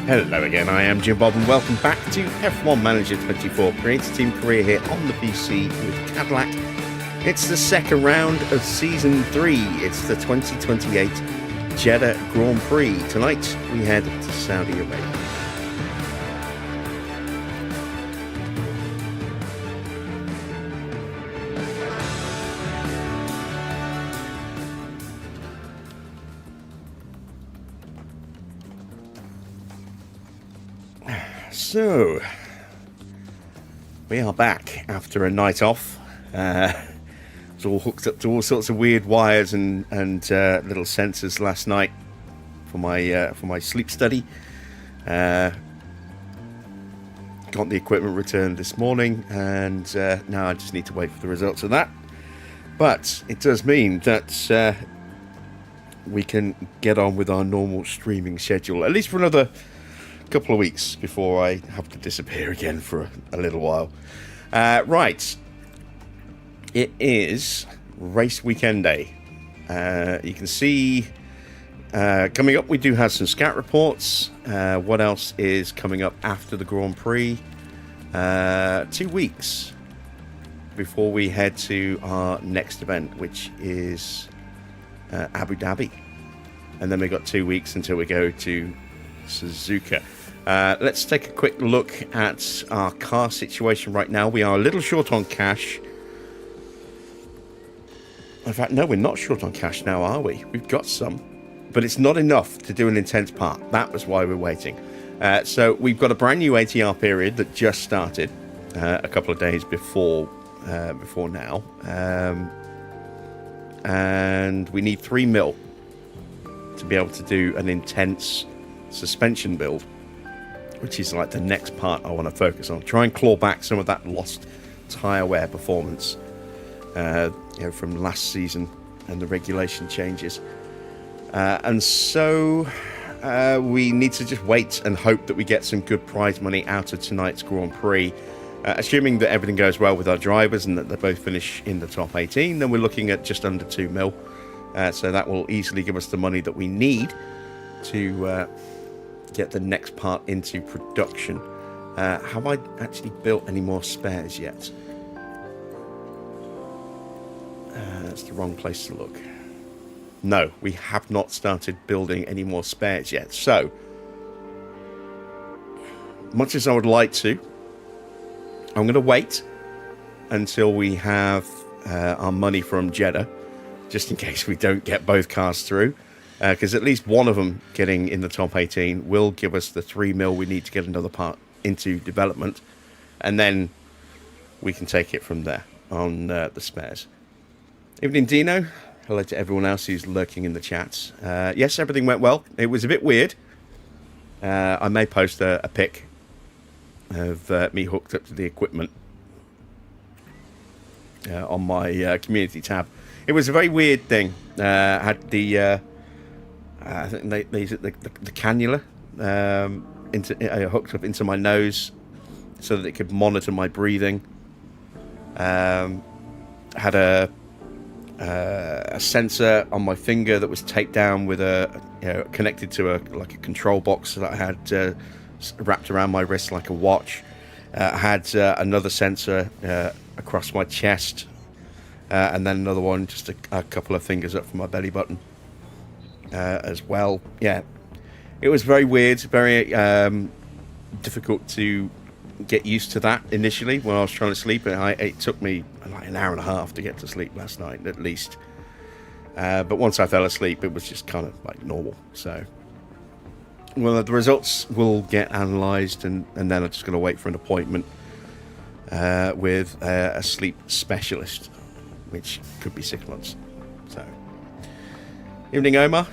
Hello again, I am Jim Bob and welcome back to F1 Manager 24 Creator Team career here on the PC with Cadillac. It's the second round of Season 3. It's the 2028 Jeddah Grand Prix. Tonight we head to Saudi Arabia. So, we are back after a night off. It's all hooked up to all sorts of weird wires and little sensors last night for my sleep study. Got the equipment returned this morning, and now I just need to wait for the results of that. But it does mean that we can get on with our normal streaming schedule, at least for another couple of weeks before I have to disappear again for a little while. Right, it is race weekend day. You can see coming up we do have some scout reports. What else is coming up after the Grand Prix? 2 weeks before we head to our next event, which is Abu Dhabi, and then we've got 2 weeks until we go to Suzuka. Let's take a quick look at our car situation right now. We are a little short on cash. In fact, no, we're not short on cash now, are we? We've got some, but it's not enough to do an intense part. That was why we're waiting. So we've got a brand new ATR period that just started a couple of days before now, and we need 3 mil to be able to do an intense suspension build, which is like the next part I want to focus on. Try and claw back some of that lost tyre wear performance from last season and the regulation changes. And so we need to just wait and hope that we get some good prize money out of tonight's Grand Prix. Assuming that everything goes well with our drivers and that they both finish in the top 18, then we're looking at just under 2 mil. So that will easily give us the money that we need to get the next part into production. Have I actually built any more spares yet? That's the wrong place to look. No, we have not started building any more spares yet. So, much as I would like to, I'm going to wait until we have our money from Jeddah, just in case we don't get both cars through. Because at least one of them getting in the top 18 will give us the 3 mil we need to get another part into development, and then we can take it from there on the spares. Evening, Dino. Hello to everyone else who's lurking in the chats. Yes, everything went well. It was a bit weird. I may post a pic of me hooked up to the equipment on my community tab. It was a very weird thing. Had the I think they use it, the cannula hooked up into my nose so that it could monitor my breathing. Had a sensor on my finger that was taped down with connected to a control box that I had wrapped around my wrist like a watch. Had another sensor across my chest, and then another one just a couple of fingers up from my belly button. As well. Yeah, it was very weird, very difficult to get used to that initially when I was trying to sleep. It took me like an hour and a half to get to sleep last night at least, but once I fell asleep it was just kind of like normal. So well, the results will get analysed, and then I'm just going to wait for an appointment with a sleep specialist, which could be 6 months. So evening, Omar.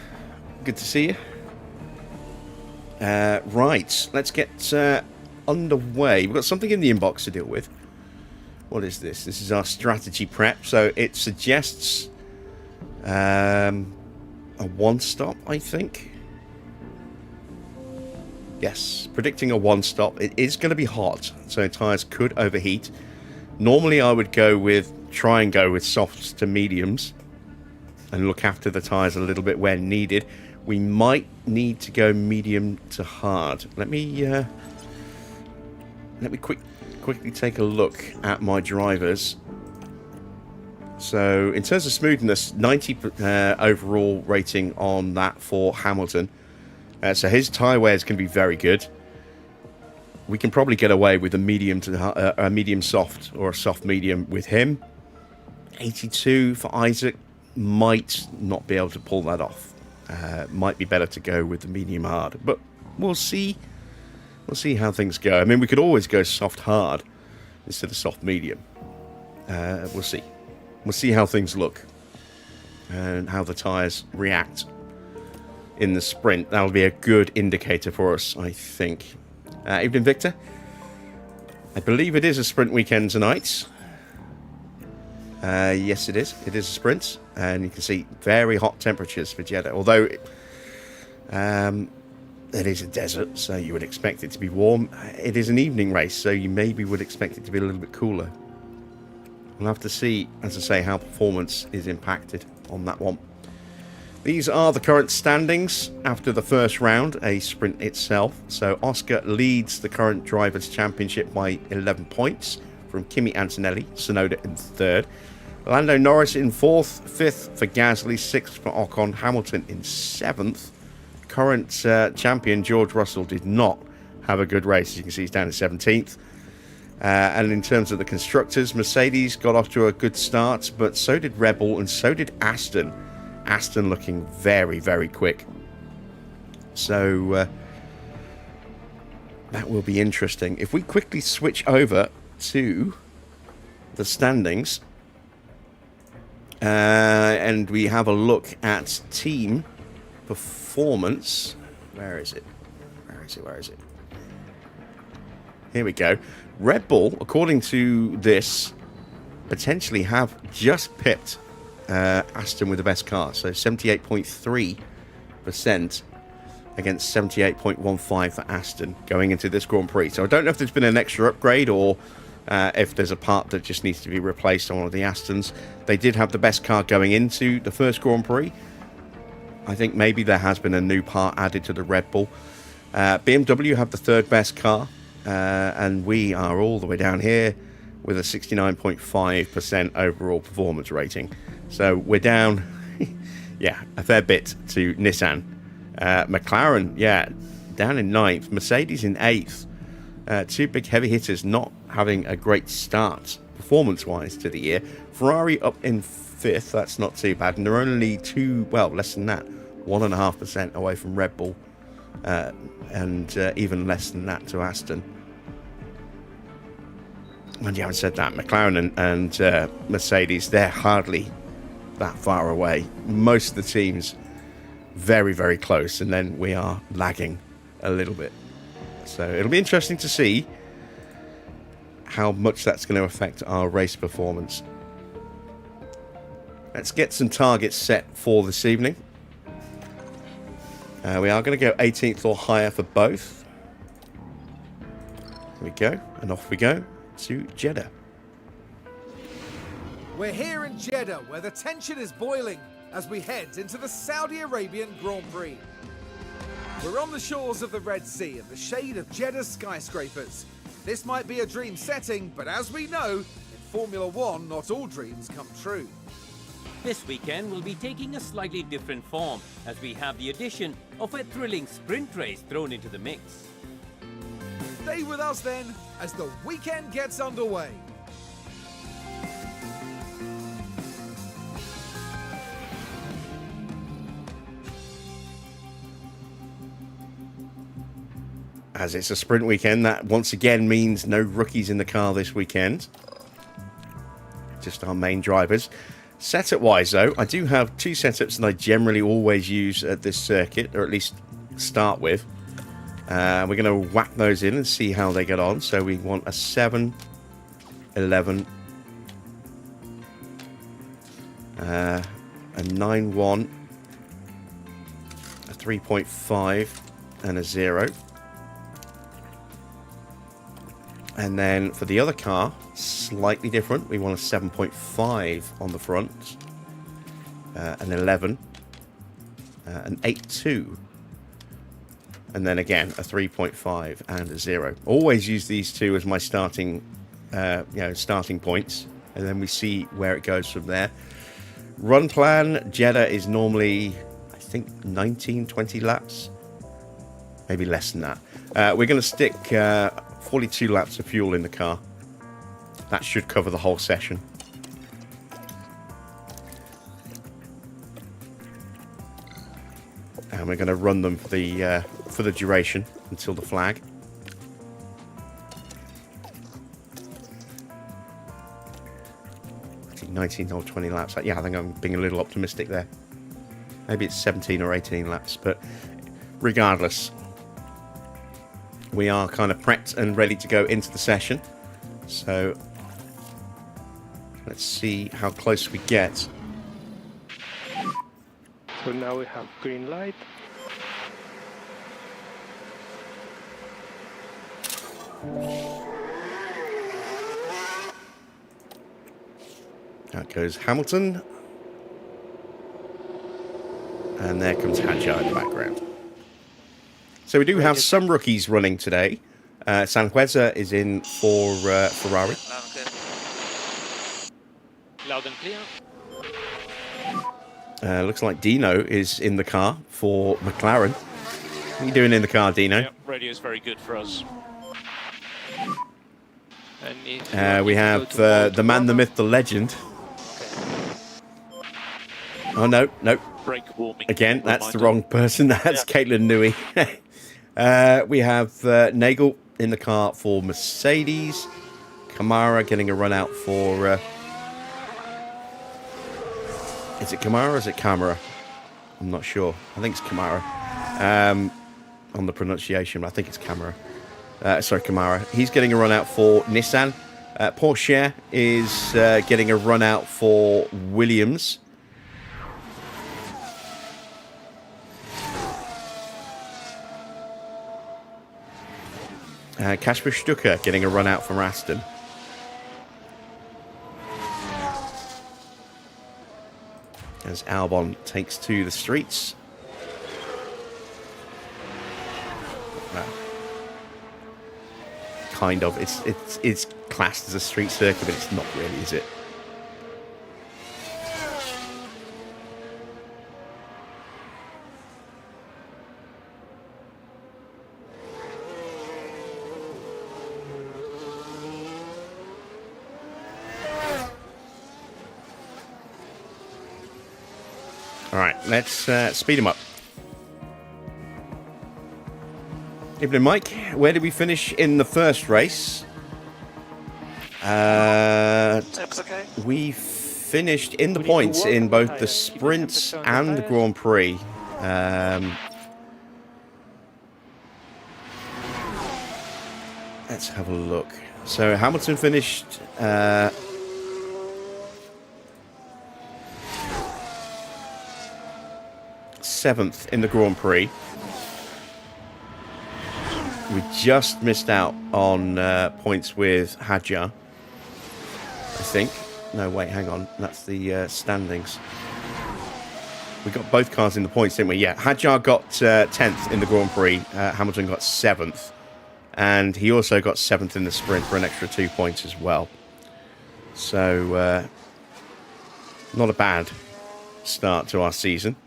Good to see you. Right, let's get underway. We've got something in the inbox to deal with. What is this? This is our strategy prep. So it suggests a one-stop, I think. Yes, predicting a one-stop. It is going to be hot, so tyres could overheat. Normally I would try and go with softs to mediums and look after the tyres a little bit where needed. we might need to go medium to hard. Let me quickly take a look at my drivers. So in terms of smoothness, 90 overall rating on that for Hamilton. So his tyre wear is going to be very good. We can probably get away with a medium to a medium soft or a soft medium with him. 82 for Isaac, might not be able to pull that off. Might be better to go with the medium hard, but we'll see. We'll see how things go. I mean, we could always go soft hard instead of soft medium. We'll see. We'll see how things look and how the tyres react in the sprint. That'll be a good indicator for us, I think. Evening, Victor. I believe it is a sprint weekend tonight. Yes, it is. It is a sprint. And you can see very hot temperatures for Jeddah. Although it is a desert, so you would expect it to be warm. It is an evening race, so you maybe would expect it to be a little bit cooler. We'll have to see, as I say, how performance is impacted on that one. These are the current standings after the first round, a sprint itself. So Oscar leads the current Drivers' Championship by 11 points from Kimi Antonelli, Tsunoda in third. Lando Norris in fourth, fifth for Gasly, sixth for Ocon, Hamilton in seventh. Current champion George Russell did not have a good race. As you can see, he's down to 17th. And in terms of the constructors, Mercedes got off to a good start, but so did RedBull and so did Aston. Aston looking very, very quick. So that will be interesting. If we quickly switch over to the standings and we have a look at team performance. Where is it? Where is it? Here we go. RedBull, according to this, potentially have just pipped Aston with the best car. So 78.3% against 78.15 for Aston going into this Grand Prix. So I don't know if there's been an extra upgrade or if there's a part that just needs to be replaced on one of the Astons. They did have the best car going into the first Grand Prix. I think maybe there has been a new part added to the RedBull. BMW have the third best car. And we are all the way down here with a 69.5% overall performance rating. So we're down, yeah, a fair bit to Nissan. McLaren, yeah, down in 9th. Mercedes in 8th. Two big heavy hitters not having a great start performance-wise to the year. Ferrari up in 5th. That's not too bad. And they're only less than that, 1.5% away from RedBull. And even less than that to Aston. And yeah, I said that McLaren and Mercedes, they're hardly that far away. Most of the teams very, very close, and then we are lagging a little bit. So it'll be interesting to see how much that's going to affect our race performance. Let's get some targets set for this evening. We are going to go 18th or higher for both. Here we go, and off we go to Jeddah. We're here in Jeddah, where the tension is boiling as we head into the Saudi Arabian Grand Prix. We're on the shores of the Red Sea in the shade of Jeddah's skyscrapers. This might be a dream setting, but as we know, in Formula One, not all dreams come true. This weekend will be taking a slightly different form as we have the addition of a thrilling sprint race thrown into the mix. Stay with us then as the weekend gets underway. As it's a sprint weekend, that once again means no rookies in the car this weekend. Just our main drivers. Setup wise though, I do have two setups that I generally always use at this circuit, or at least start with. We're going to whack those in and see how they get on. So we want a 7, 11, a 9-1, a 3.5 and a 0. And then for the other car, slightly different. We want a 7.5 on the front, an 11, an 8.2. And then again, a 3.5 and a 0. Always use these two as my starting, starting points. And then we see where it goes from there. Run plan, Jeddah is normally, I think, 19, 20 laps. Maybe less than that. We're going to stick 42 laps of fuel in the car. That should cover the whole session. And we're going to run them for the duration until the flag. I think 19 or 20 laps. Yeah, I think I'm being a little optimistic there. Maybe it's 17 or 18 laps, but regardless, we are kind of prepped and ready to go into the session. So let's see how close we get. So now we have green light. Out goes Hamilton. And there comes Hadjar in the background. So we do have some rookies running today. Sanhueza is in for Ferrari. Loud and clear. Looks like Dino is in the car for McLaren. What are you doing in the car, Dino? Yep, radio is very good for us. We have the man, the myth, the legend. Oh, no. Brake warming. Again, that's the wrong person. That's Caitlin Nui. We have Nagel in the car for Mercedes. Kamara getting a run out for... is it Kamara or is it Camera? I'm not sure. I think it's Kamara. On the pronunciation, I think it's Camera. Sorry, Kamara. He's getting a run out for Nissan. Porsche is getting a run out for Williams. Kasper Stucker getting a run out from Aston. As Albon takes to the streets. Well, kind of. It's classed as a street circuit, but it's not really, is it? All right, let's speed him up. Evening, Mike. Where did we finish in the first race? Okay. We finished in the points in both the sprint and the Grand Prix. Let's have a look. So Hamilton finished... 7th in the Grand Prix. We just missed out on points with Hadjar, I think. No, wait, hang on. That's the standings. We got both cars in the points, didn't we? Yeah, Hadjar got 10th in the Grand Prix. Hamilton got 7th. And he also got 7th in the sprint for an extra 2 points as well. So, not a bad start to our season.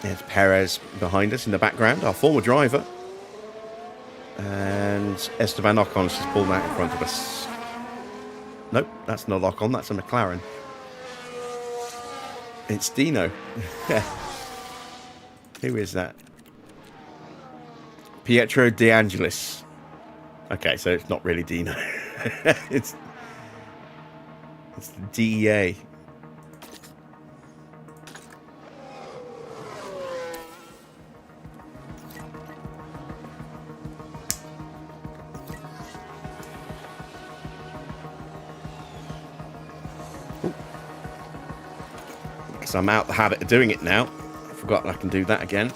There's Perez behind us in the background, our former driver. And Esteban Ocon's just pulled out in front of us. Nope, that's not Ocon, that's a McLaren. It's Dino. Who is that? Pietro De Angelis. Okay, so it's not really Dino. it's the DEA. I'm out the habit of doing it now. I forgot I can do that again.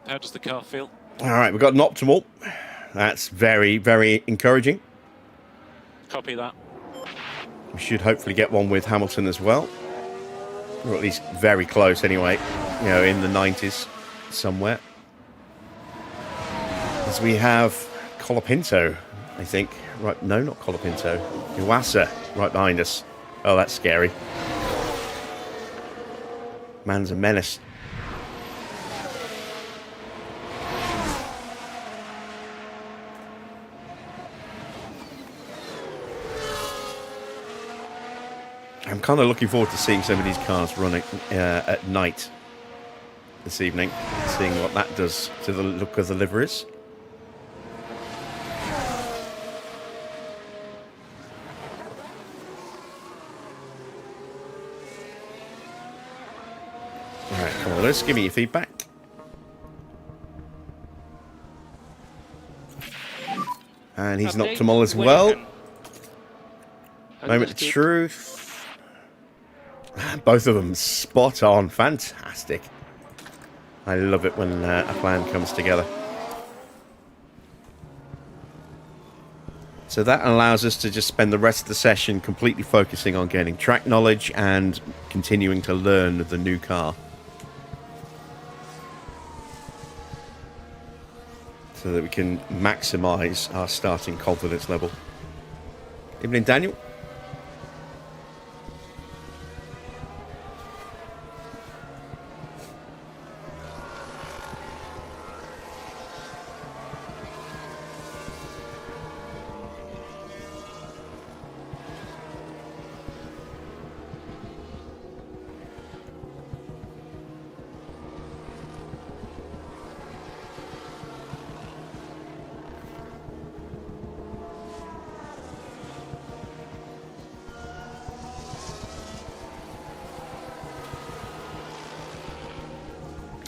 How does the car feel? All right, we've got an optimal. That's very, very encouraging. Copy that. We should hopefully get one with Hamilton as well. Or at least very close anyway. You know, in the 90s somewhere. As we have Colapinto, I think. Right, no, not Colapinto. Iwasa right behind us. Oh, that's scary. Man's a menace. I'm kind of looking forward to seeing some of these cars running at night this evening, seeing what that does to the look of the liveries. Alright, come on, Lewis, give me your feedback. And he's an Update optimal as when well. you can. Moment of truth. Both of them spot on. Fantastic. I love it when a plan comes together. So that allows us to just spend the rest of the session completely focusing on gaining track knowledge and continuing to learn the new car. So that we can maximize our starting confidence level. Evening, Daniel.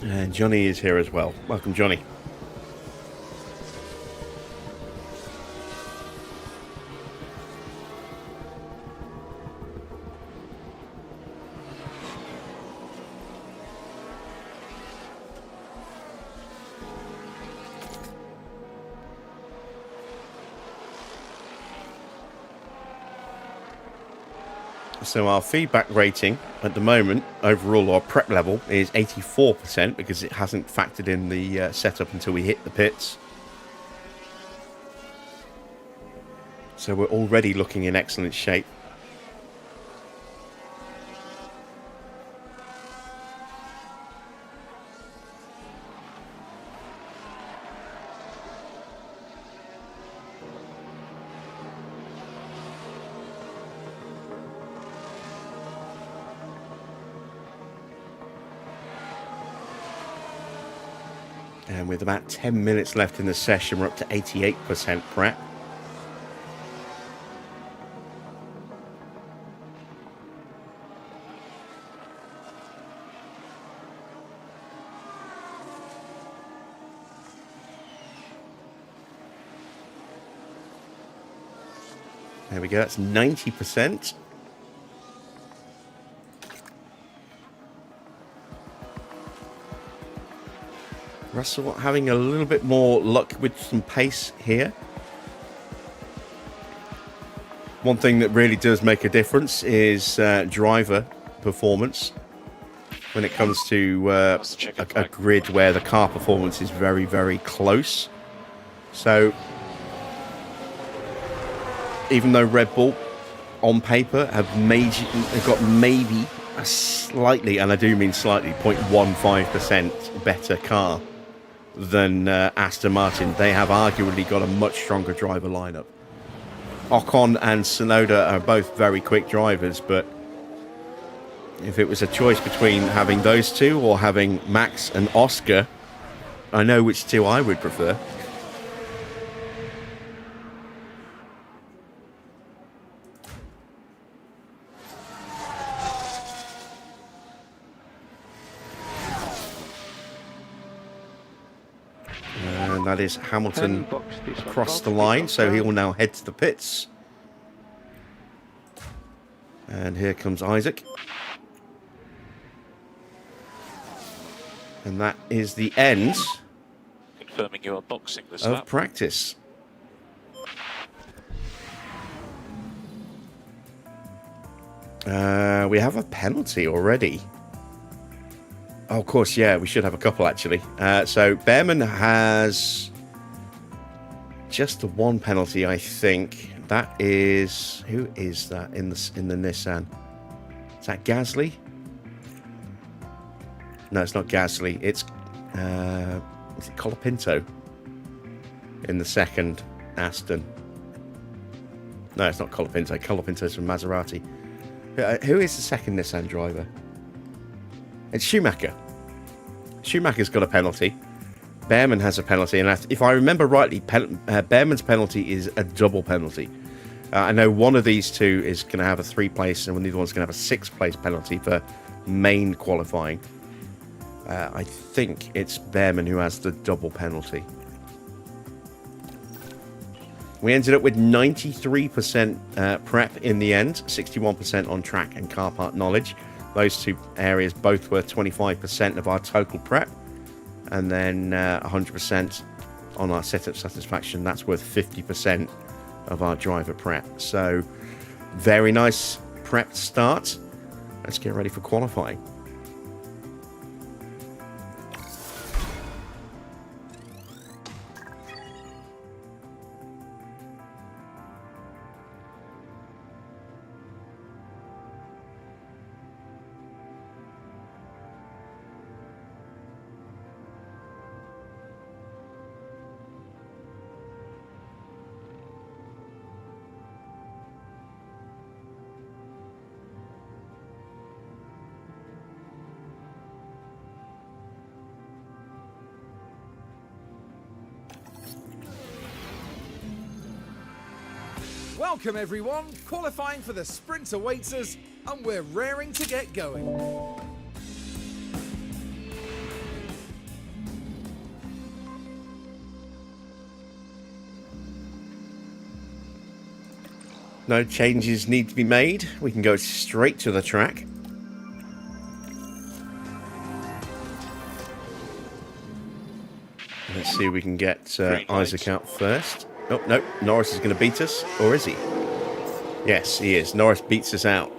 And Johnny is here as well. Welcome, Johnny. So our feedback rating at the moment, overall, our prep level, is 84% because it hasn't factored in the setup until we hit the pits. So we're already looking in excellent shape. And with about 10 minutes left in the session, we're up to 88% prep. There we go, that's 90%. Russell having a little bit more luck with some pace here. One thing that really does make a difference is driver performance when it comes to a grid where the car performance is very, very close. So even though Red Bull on paper have got maybe a slightly, and I do mean slightly, 0.15% better car than Aston Martin, they have arguably got a much stronger driver lineup. Ocon and Tsunoda are both very quick drivers, but if it was a choice between having those two or having Max and Oscar, I know which two I would prefer. And that is Hamilton across the line, so he will now head to the pits. And here comes Isaac. And that is the end confirming you are boxing this of lap. practice. We have a penalty already. Oh, of course, yeah, we should have a couple actually. So Behrman has just the one penalty, I think. That is, who is that in the Nissan? Is that Gasly? No, it's not Gasly. It's is it Colapinto in the second Aston? No, it's not Colapinto. Colapinto's from Maserati. Who is the second Nissan driver? It's Schumacher. Schumacher's got a penalty. Behrman has a penalty, and if I remember rightly, Behrman's penalty is a double penalty. I know one of these two is going to have a 3-place, and the other one's going to have a 6-place penalty for main qualifying. I think it's Behrman who has the double penalty. We ended up with 93% prep in the end, 61% on track and car part knowledge. Those two areas both were 25% of our total prep. And then 100% on our setup satisfaction. That's worth 50% of our driver prep. So very nice prep start. Let's get ready for qualifying. Welcome everyone, qualifying for the sprint awaits us, and we're raring to get going. No changes need to be made. We can go straight to the track. Let's see if we can get Isaac out first. Oh, no, Norris is going to beat us, or is he? Yes, he is. Norris beats us out.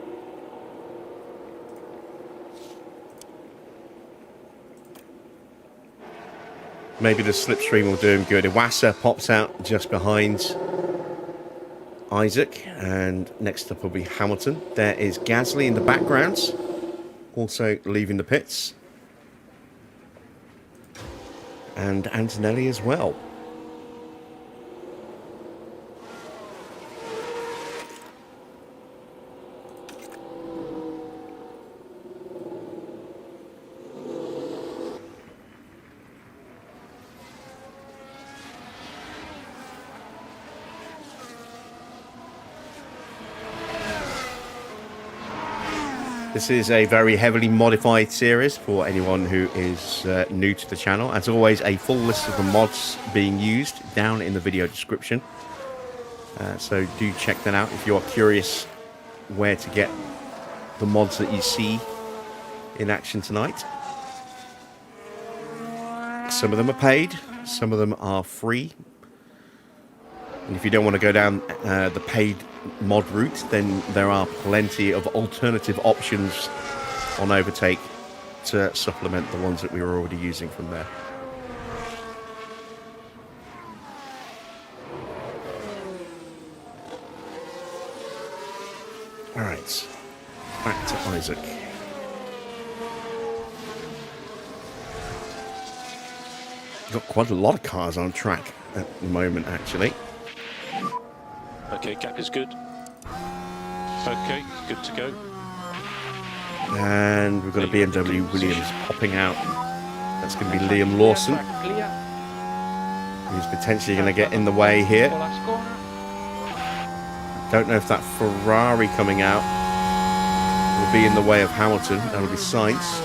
Maybe the slipstream will do him good. Iwasa pops out just behind Isaac, and next up will be Hamilton. There is Gasly in the background, also leaving the pits. And Antonelli as well. This is a very heavily modified series for anyone who is new to the channel. As always, a full list of the mods being used down in the video description. So do check that out if you're curious where to get the mods that you see in action tonight. Some of them are paid, some of them are free. And if you don't want to go down the paid mod route, then there are plenty of alternative options on Overtake to supplement the ones that we were already using from there. All right, back to Isaac. Got quite a lot of cars on track at the moment, actually. Okay, gap is good. Okay, good to go. And we've got a BMW Williams popping out. That's going to be Liam Lawson, who's potentially going to get in the way here. Don't know if that Ferrari coming out will be in the way of Hamilton. That'll be Sainz.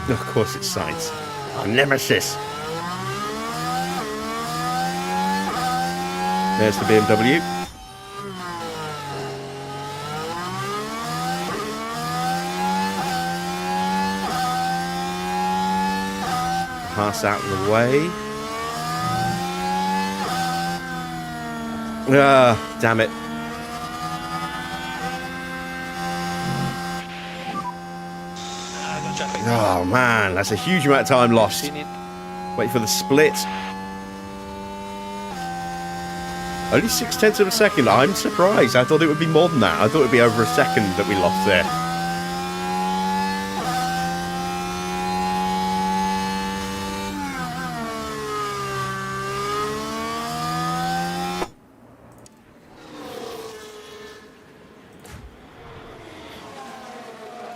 Of course it's Sainz. Our nemesis. There's the BMW. Haas out of the way. Ah, damn it. Oh, man, that's a huge amount of time lost. Wait for the split. Only 0.6 of a second. I'm surprised. I thought it would be more than that. I thought it would be over a second that we lost there.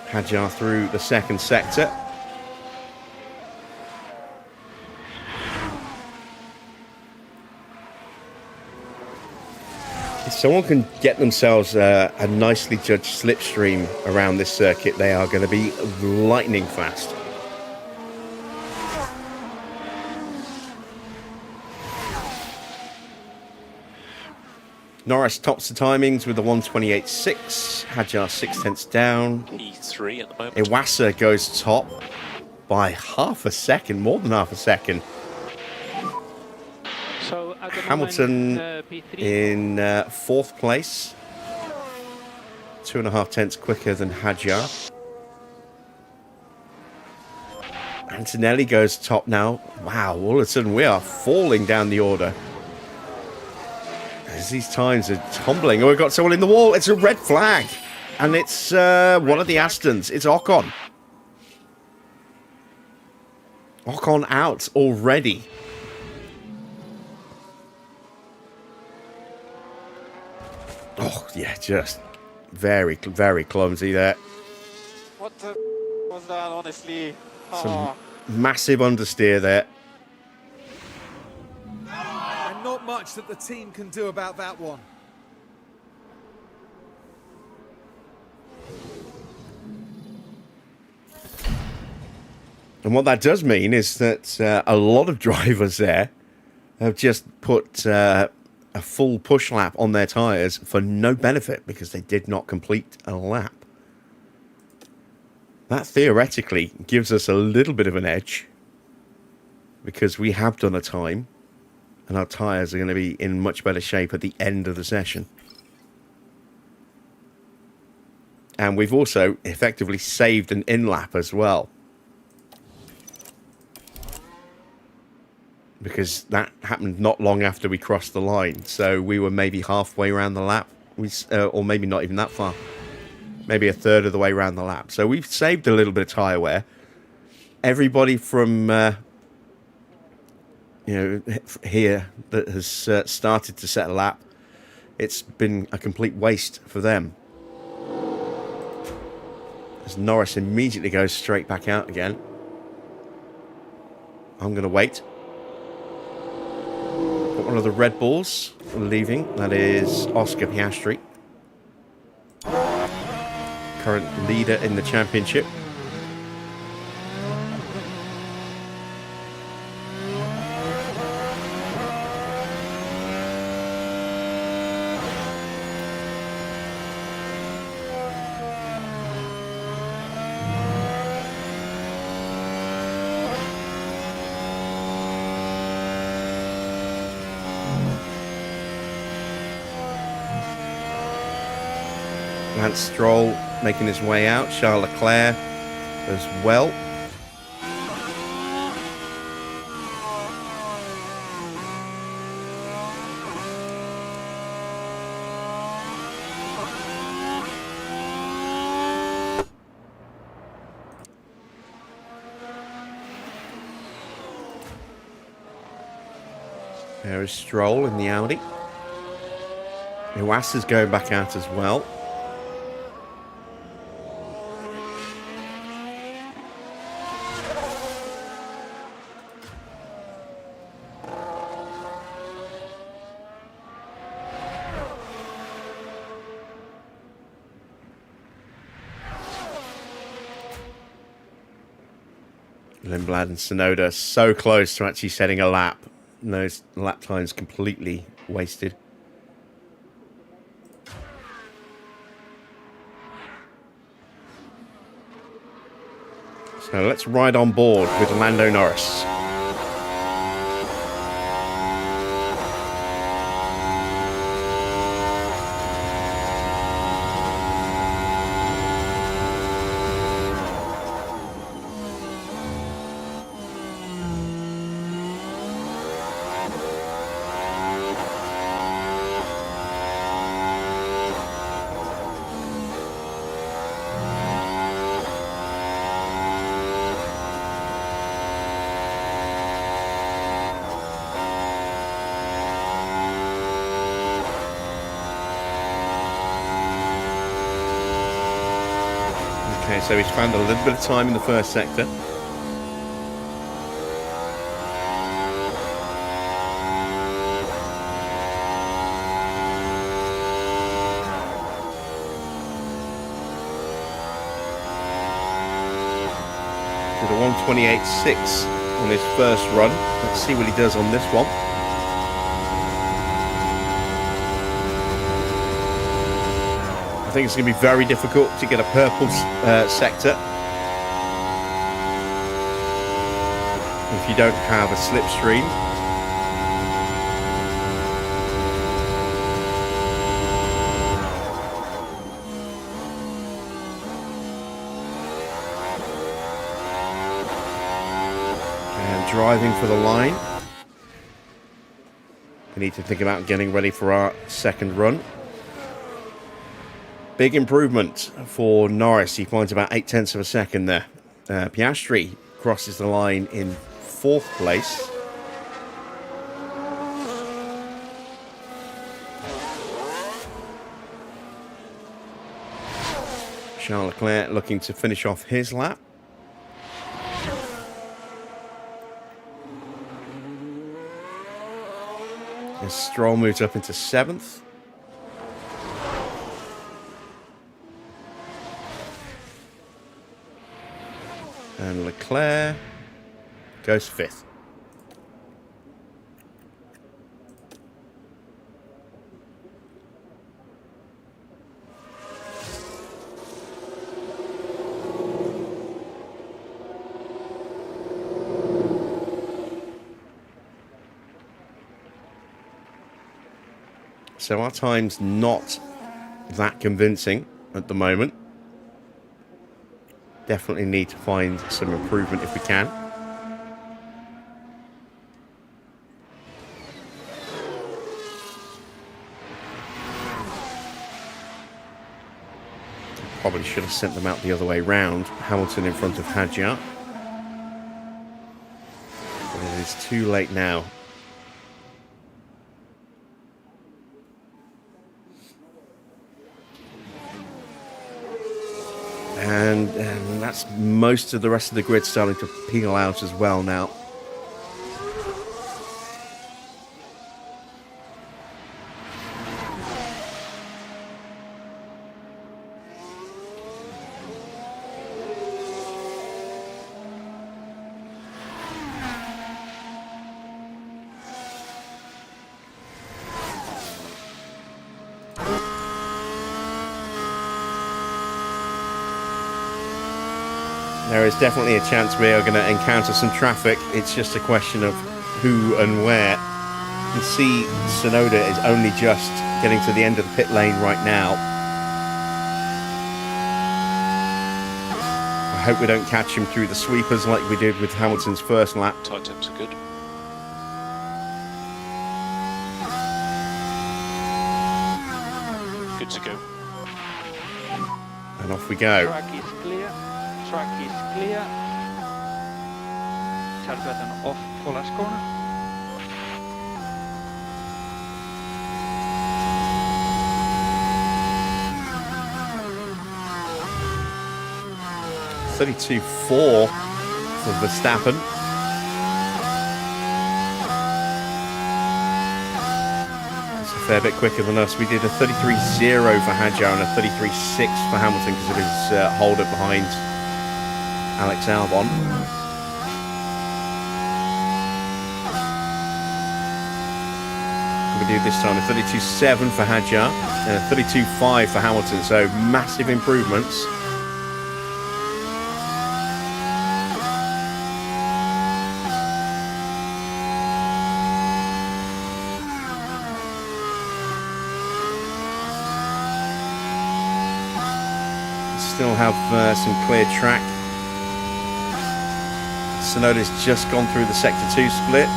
Hadjar through the second sector. If someone can get themselves a nicely judged slipstream around this circuit, they are going to be lightning fast. Norris tops the timings with the 1:28.6. Hadjar 0.6 down. P3 at the moment. Iwasa goes top by half a second, more than half a second. So at the Hamilton moment, P3. in fourth place. 2.5 tenths quicker than Hadjar. Antonelli goes top now. Wow, all of a sudden we are falling down the order. As these times are tumbling. Oh, we've got someone in the wall. It's a red flag. And it's one of the Astons. It's Ocon. Ocon out already. Oh, yeah, just very, very clumsy there. What the was that, honestly? Some massive understeer there. And not much that the team can do about that one. And what that does mean is that a lot of drivers there have just put a full push lap on their tyres for no benefit because they did not complete a lap. That theoretically gives us a little bit of an edge because we have done a time and our tyres are going to be in much better shape at the end of the session. And we've also effectively saved an in-lap as well. Because that happened not long after we crossed the line. So we were maybe halfway around the lap. Or maybe not even that far. Maybe a third of the way around the lap. So we've saved a little bit of tyre wear. Everybody from here that has started to set a lap, it's been a complete waste for them. As Norris immediately goes straight back out again. I'm going to wait. Got one of the Red Bulls leaving. That is Oscar Piastri. Current leader in the championship. Lance Stroll making his way out. Charles Leclerc as well. There is Stroll in the Audi. Iwasa's going back out as well. Lindblad and Sonoda so close to actually setting a lap. And those lap times completely wasted. So let's ride on board with Lando Norris. Okay, so he's found a little bit of time in the first sector. Did a 128.6 on his first run. Let's see what he does on this one. I think it's going to be very difficult to get a purple sector if you don't have a slipstream. And driving for the line. We need to think about getting ready for our second run. Big improvement for Norris. He finds about 0.8 of a second there. Piastri crosses the line in 4th place. Charles Leclerc looking to finish off his lap. As Stroll moves up into 7th. And Leclerc goes 5th. So our time's not that convincing at the moment. Definitely need to find some improvement if we can. Probably should have sent them out the other way round. Hamilton in front of Hadjar. But it is too late now. And that's most of the rest of the grid starting to peel out as well now. There is definitely a chance we are going to encounter some traffic. It's just a question of who and where. You can see Tsunoda is only just getting to the end of the pit lane right now. I hope we don't catch him through the sweepers like we did with Hamilton's first lap. Tight temps are good. Good to go. And off we go. Track is clear. Track is clear. Charge button off for last corner. .32.4 for Verstappen. It's a fair bit quicker than us. We did a 33.0 for Hadjar and a 33.6 for Hamilton because of his hold up behind Alex Albon. We do this time a 32.7 for Hadjar and a 32.5 for Hamilton, so massive improvements. Still have some clear track. Tsunoda's just gone through the Sector 2 split.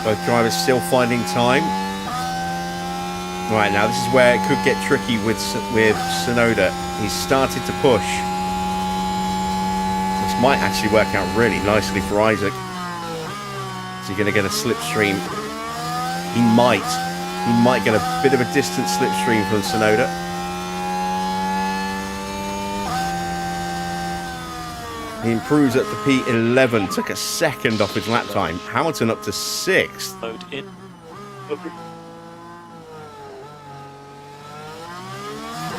Both drivers still finding time. Right, now this is where it could get tricky with Tsunoda. He's started to push. This might actually work out really nicely for Isaac. Is he going to get a slipstream? He might. He might get a bit of a distant slipstream from Tsunoda. He improves up to P11, took a second off his lap time. Hamilton up to 6th. Load in.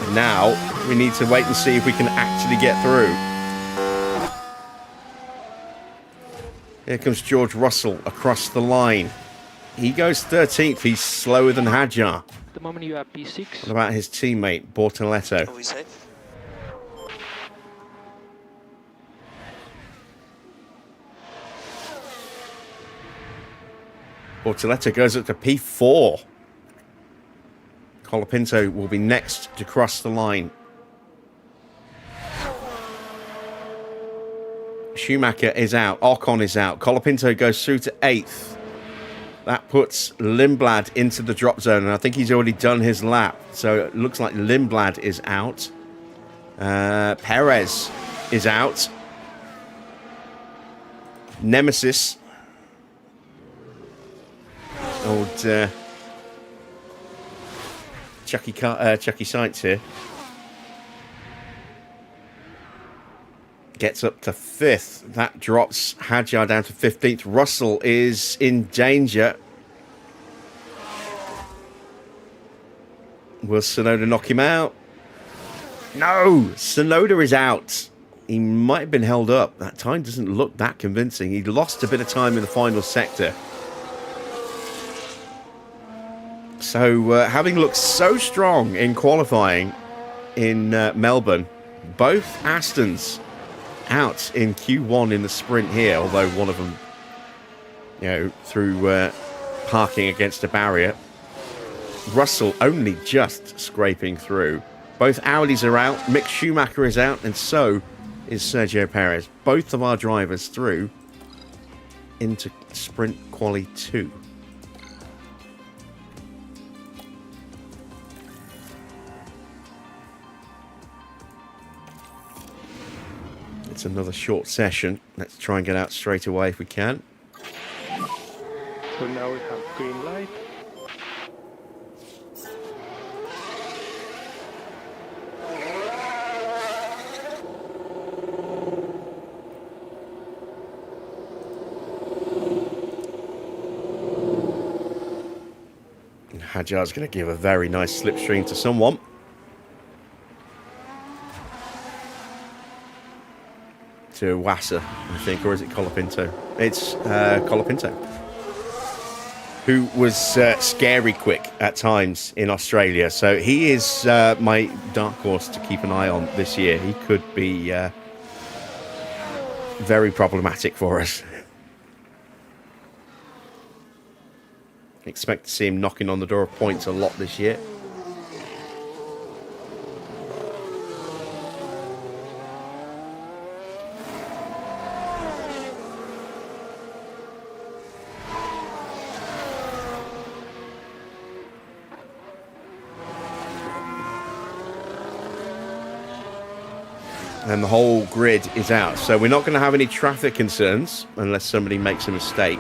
And now we need to wait and see if we can actually get through. Here comes George Russell across the line. He goes 13th. He's slower than Hadjar. At the moment you have P6. What about his teammate, Bortoletto? Are we safe? Bortoletto goes up to P4. Colapinto will be next to cross the line. Schumacher is out. Ocon is out. Colapinto goes through to 8th. That puts Lindblad into the drop zone, and I think he's already done his lap. So it looks like Lindblad is out. Perez is out. Nemesis. Old Chucky Sights here. Gets up to 5th. That drops Hadjar down to 15th. Russell is in danger. Will Tsunoda knock him out? No! Tsunoda is out. He might have been held up. That time doesn't look that convincing. He lost a bit of time in the final sector. So, having looked so strong in qualifying in Melbourne, both Astons out in Q1 in the sprint here, although one of them, you know, through parking against a barrier. Russell only just scraping through. Both Audis are out, Mick Schumacher is out, and so is Sergio Perez. Both of our drivers through into sprint quali 2. It's another short session. Let's try and get out straight away if we can. So now we have green light. Hadjar's going to give a very nice slipstream to someone. To Wassa, I think, or is it Colapinto? It's Colapinto, who was scary quick at times in Australia. So he is my dark horse to keep an eye on this year. He could be very problematic for us. Expect to see him knocking on the door of points a lot this year. And the whole grid is out. So we're not going to have any traffic concerns unless somebody makes a mistake.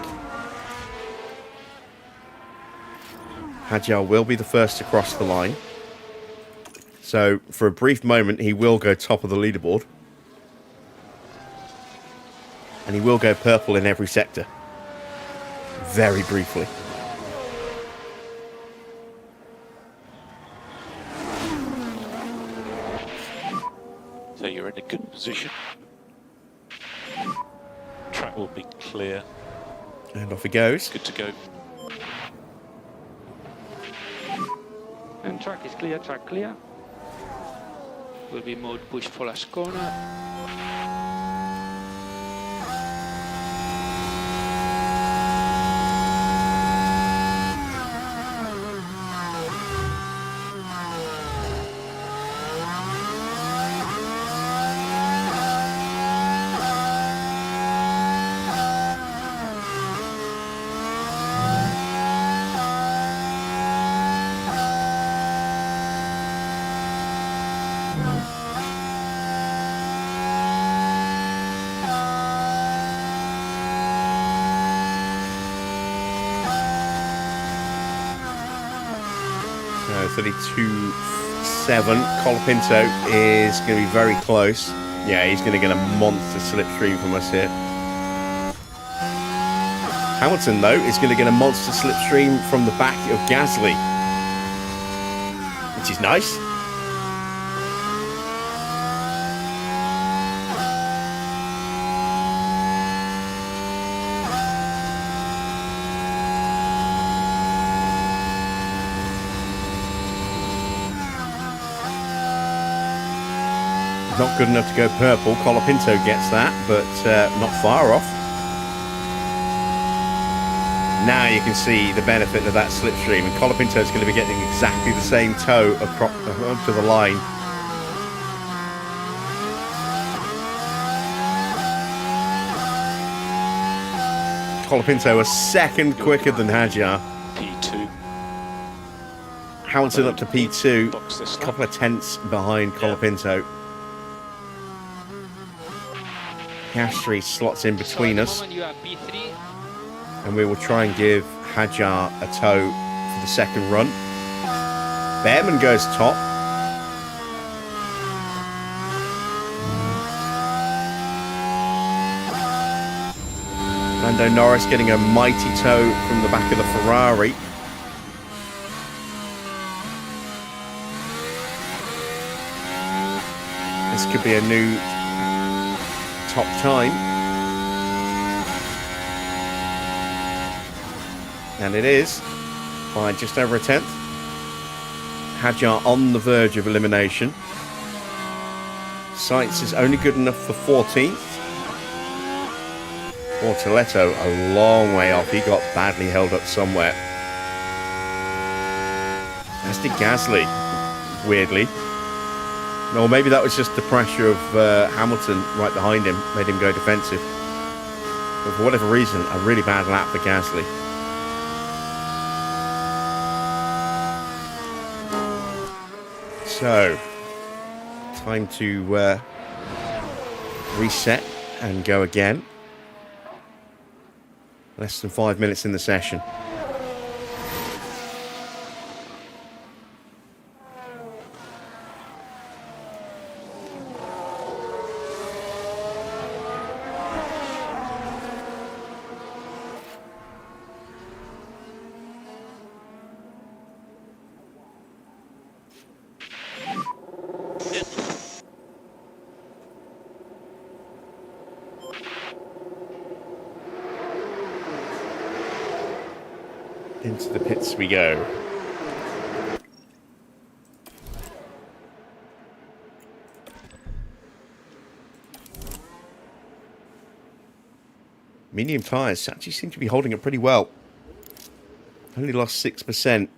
Hadjar will be the first to cross the line. So for a brief moment, he will go top of the leaderboard. And he will go purple in every sector. Very briefly. So you're in a good position. Track will be clear. And off he goes. Good to go. And track is clear, track clear. Will be mode push for last corner. So 32.7. Colapinto is going to be very close. Yeah, he's going to get a monster slipstream from us here. Hamilton, though, is going to get a monster slipstream from the back of Gasly, which is nice. Not good enough to go purple. Colapinto gets that, but not far off. Now you can see the benefit of that slipstream, and Colapinto is going to be getting exactly the same toe across to the line. Colapinto a second quicker than Hadjar. P2. Hamilton up to P2, Box this a couple of tenths behind Colapinto. Piastri slots in between us, You are P3. and we will try and give Hadjar a toe for the second run. Behrman goes top. Lando Norris getting a mighty toe from the back of the Ferrari. This could be a new top time. And it is by just over a tenth. Hadjar on the verge of elimination. Sainz is only good enough for 14th. Bortoletto a long way off. He got badly held up somewhere. As did Gasly, weirdly. Or maybe that was just the pressure of Hamilton right behind him, made him go defensive. But for whatever reason, a really bad lap for Gasly. So, time to reset and go again. Less than 5 minutes in the session. Into the pits we go. Medium tyres actually seem to be holding it pretty well. Only lost 6%.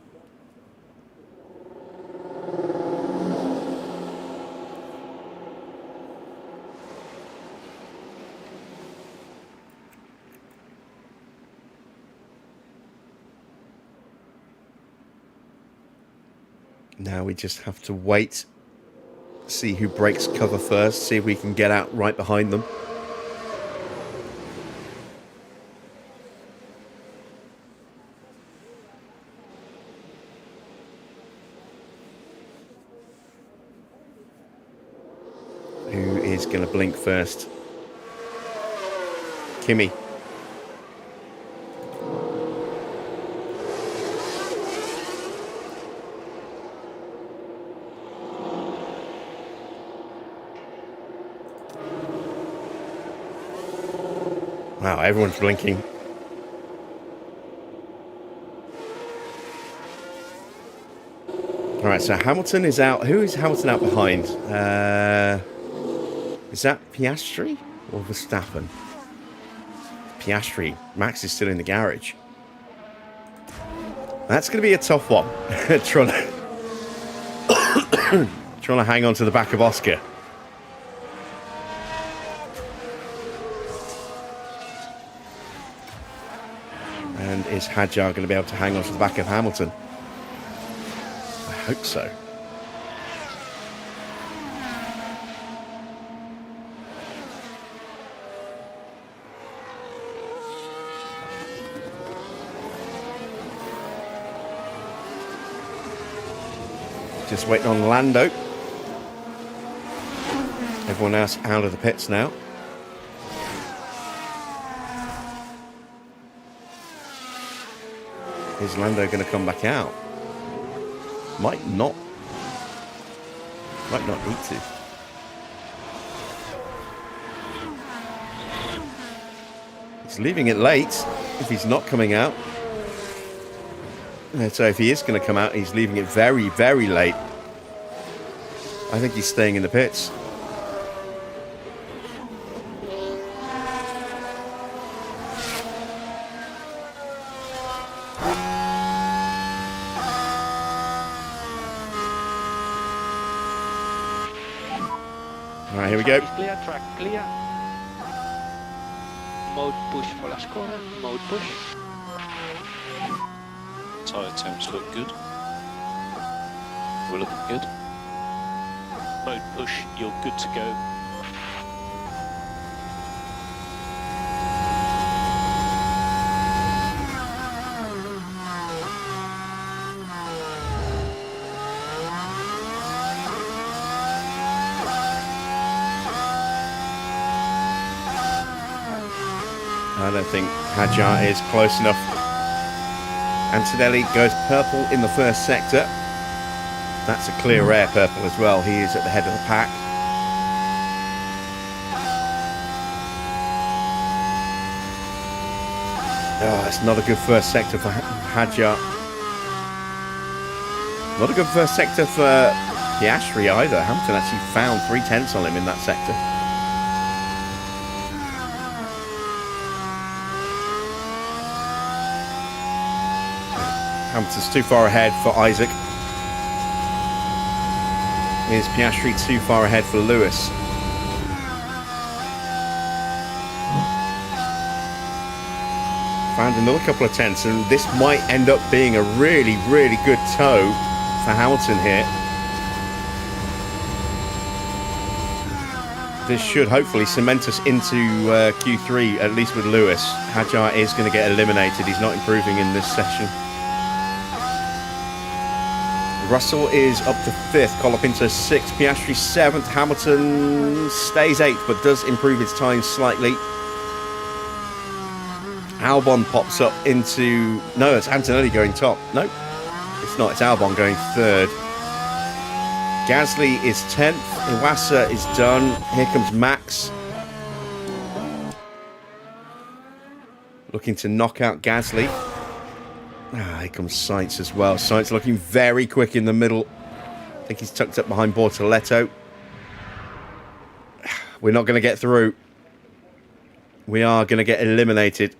Now we just have to wait, see who breaks cover first, see if we can get out right behind them. Who is going to blink first? Kimi. Wow, everyone's blinking. All right, so Hamilton is out. Who is Hamilton out behind? Is that Piastri or Verstappen? Piastri. Max is still in the garage. That's going to be a tough one. trying to hang on to the back of Oscar. And is Hadjar going to be able to hang on to the back of Hamilton? I hope so. Just waiting on Lando. everyone else out of the pits now. Is Lando going to come back out? Might not. Might not need to. He's leaving it late if he's not coming out. So if he is going to come out, he's leaving it very, very late. I think he's staying in the pits. All right, here we go. Clear, track clear. Mode push for last corner. Mode push. Tyre temps look good. We're looking good. Mode push, you're good to go. I don't think Hadjar is close enough. Antonelli goes purple in the first sector. That's a clear rare purple as well. He is at the head of the pack. Oh, it's not a good first sector for Hadjar. Not a good first sector for Piastri either. Hamilton actually found 3/10 on him in that sector. Hamilton's too far ahead for Isaac. Is Piastri too far ahead for Lewis? Found another couple of tenths, and this might end up being a really, really good tow for Hamilton here. This should hopefully cement us into Q3, at least with Lewis. Hadjar is going to get eliminated. He's not improving in this session. Russell is up to 5th, Colapinto 6th, Piastri 7th, Hamilton stays 8th but does improve his time slightly. Albon pops up into... No, it's Antonelli going top. No, it's not. It's Albon going 3rd. Gasly is 10th. Iwasa is done. Here comes Max. Looking to knock out Gasly. Here comes Sainz as well. Sainz looking very quick in the middle. I think he's tucked up behind Bortoletto. We're not going to get through. We are going to get eliminated.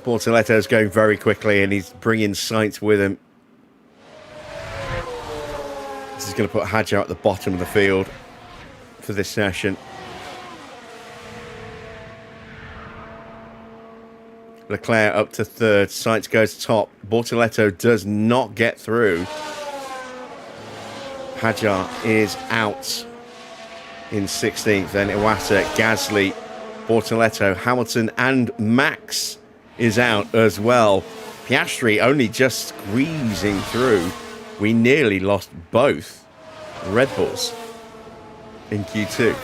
Bortoletto's going very quickly and he's bringing Sainz with him. This is going to put Hadjar at the bottom of the field for this session. Leclerc up to 3rd. Sainz goes top. Bortoletto does not get through. Hadjar is out in 16th. Then Iwasa, Gasly, Bortoletto, Hamilton and Max is out as well. Piastri only just squeezing through. We nearly lost both Red Bulls in Q2.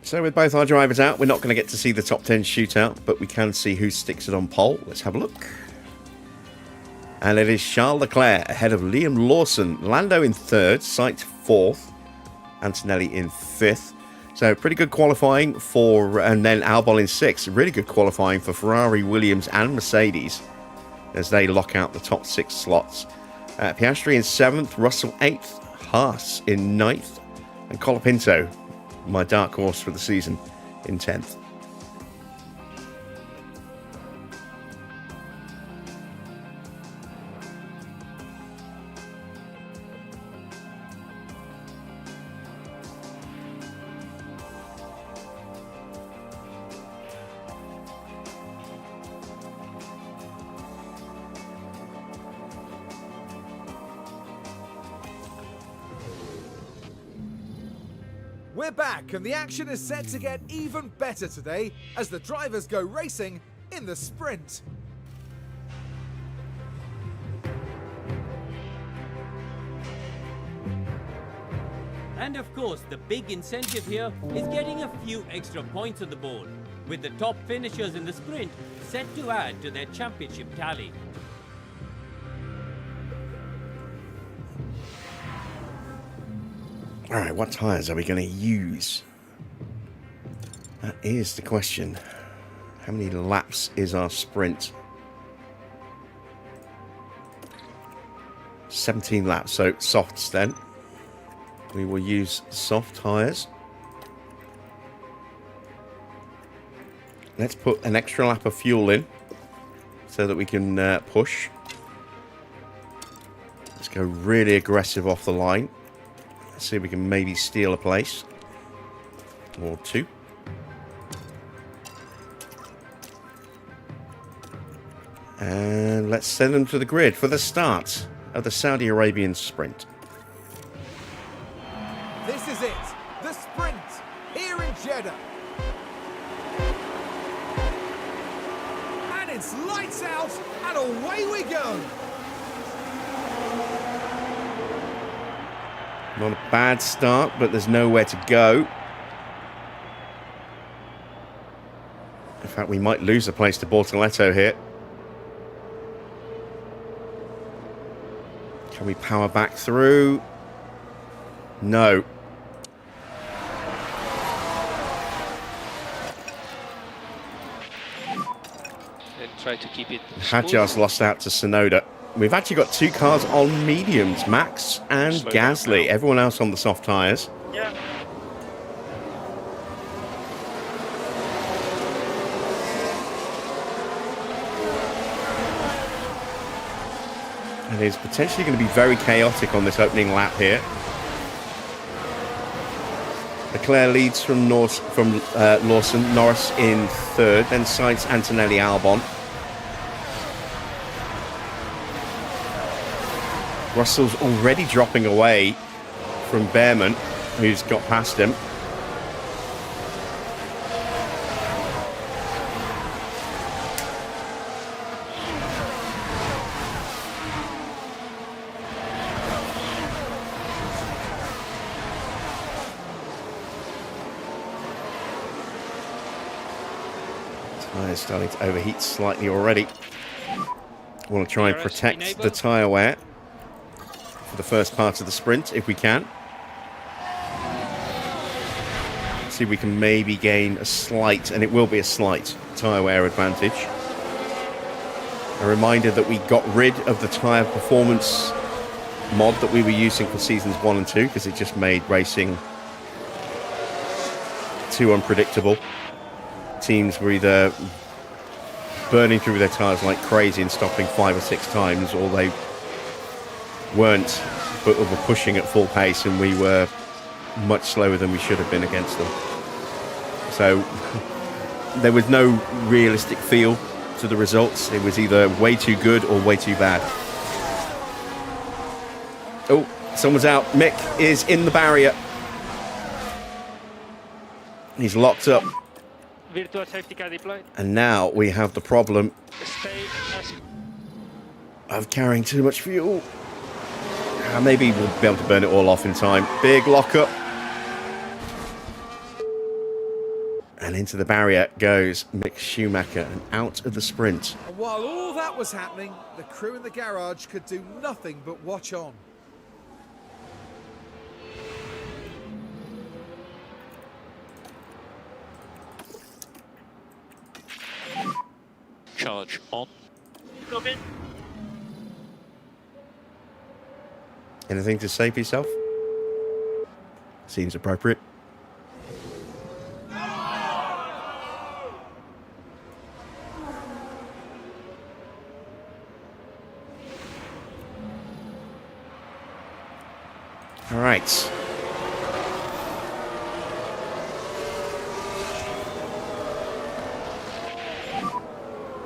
So with both our drivers out, we're not going to get to see the top 10 shootout, but we can see who sticks it on pole. Let's have a look. And it is Charles Leclerc ahead of Liam Lawson. Lando in 3rd, Sainz 4th, Antonelli in 5th. So pretty good qualifying for, and then Albon in 6th. Really good qualifying for Ferrari, Williams and Mercedes as they lock out the top 6 slots. Piastri in 7th, Russell 8th, Haas in 9th, and Colapinto, my dark horse for the season, in 10th. We're back, and the action is set to get even better today as the drivers go racing in the sprint. And of course, the big incentive here is getting a few extra points on the board, with the top finishers in the sprint set to add to their championship tally. All right, what tyres are we going to use? That is the question. How many laps is our sprint? 17 laps, so softs then. We will use soft tyres. Let's put an extra lap of fuel in so that we can push. Let's go really aggressive off the line. Let's see if we can maybe steal a place or two. And let's send them to the grid for the start of the Saudi Arabian sprint. This is it, the sprint, here in Jeddah. And it's lights out, and away we go. Not a bad start, but there's nowhere to go. In fact, we might lose a place to Bortoletto here. Can we power back through? No. And try to keep it Had smooth. just lost out to Sonoda. We've actually got two cars on mediums, Max and Slow down Gasly. now. Everyone else on the soft tyres. Yeah. And it's potentially going to be very chaotic on this opening lap here. Leclerc leads from Lawson, Norris in third, then Sainz, Antonelli, Albon. Russell's already dropping away from Behrman, who's got past him. Tyre's starting to overheat slightly already. Want to try and protect the tyre wear for the first part of the sprint if we can. See if we can maybe gain a slight, and it will be a slight, tyre wear advantage. A reminder that we got rid of the tyre performance mod that we were using for seasons 1 and 2 because it just made racing too unpredictable. Teams were either burning through their tyres like crazy and stopping 5 or 6 times, or they weren't, but were pushing at full pace, and we were much slower than we should have been against them. So there was no realistic feel to the results. It was either way too good or way too bad. Oh, someone's out. Mick is in the barrier. He's locked up. Virtual safety car deployed. And now we have the problem Stay as of carrying too much fuel. Maybe we'll be able to burn it all off in time. Big lockup. And into the barrier goes Mick Schumacher and out of the sprint. And while all that was happening, the crew in the garage could do nothing but watch on. Charge on. Anything to say for yourself? Seems appropriate. All right.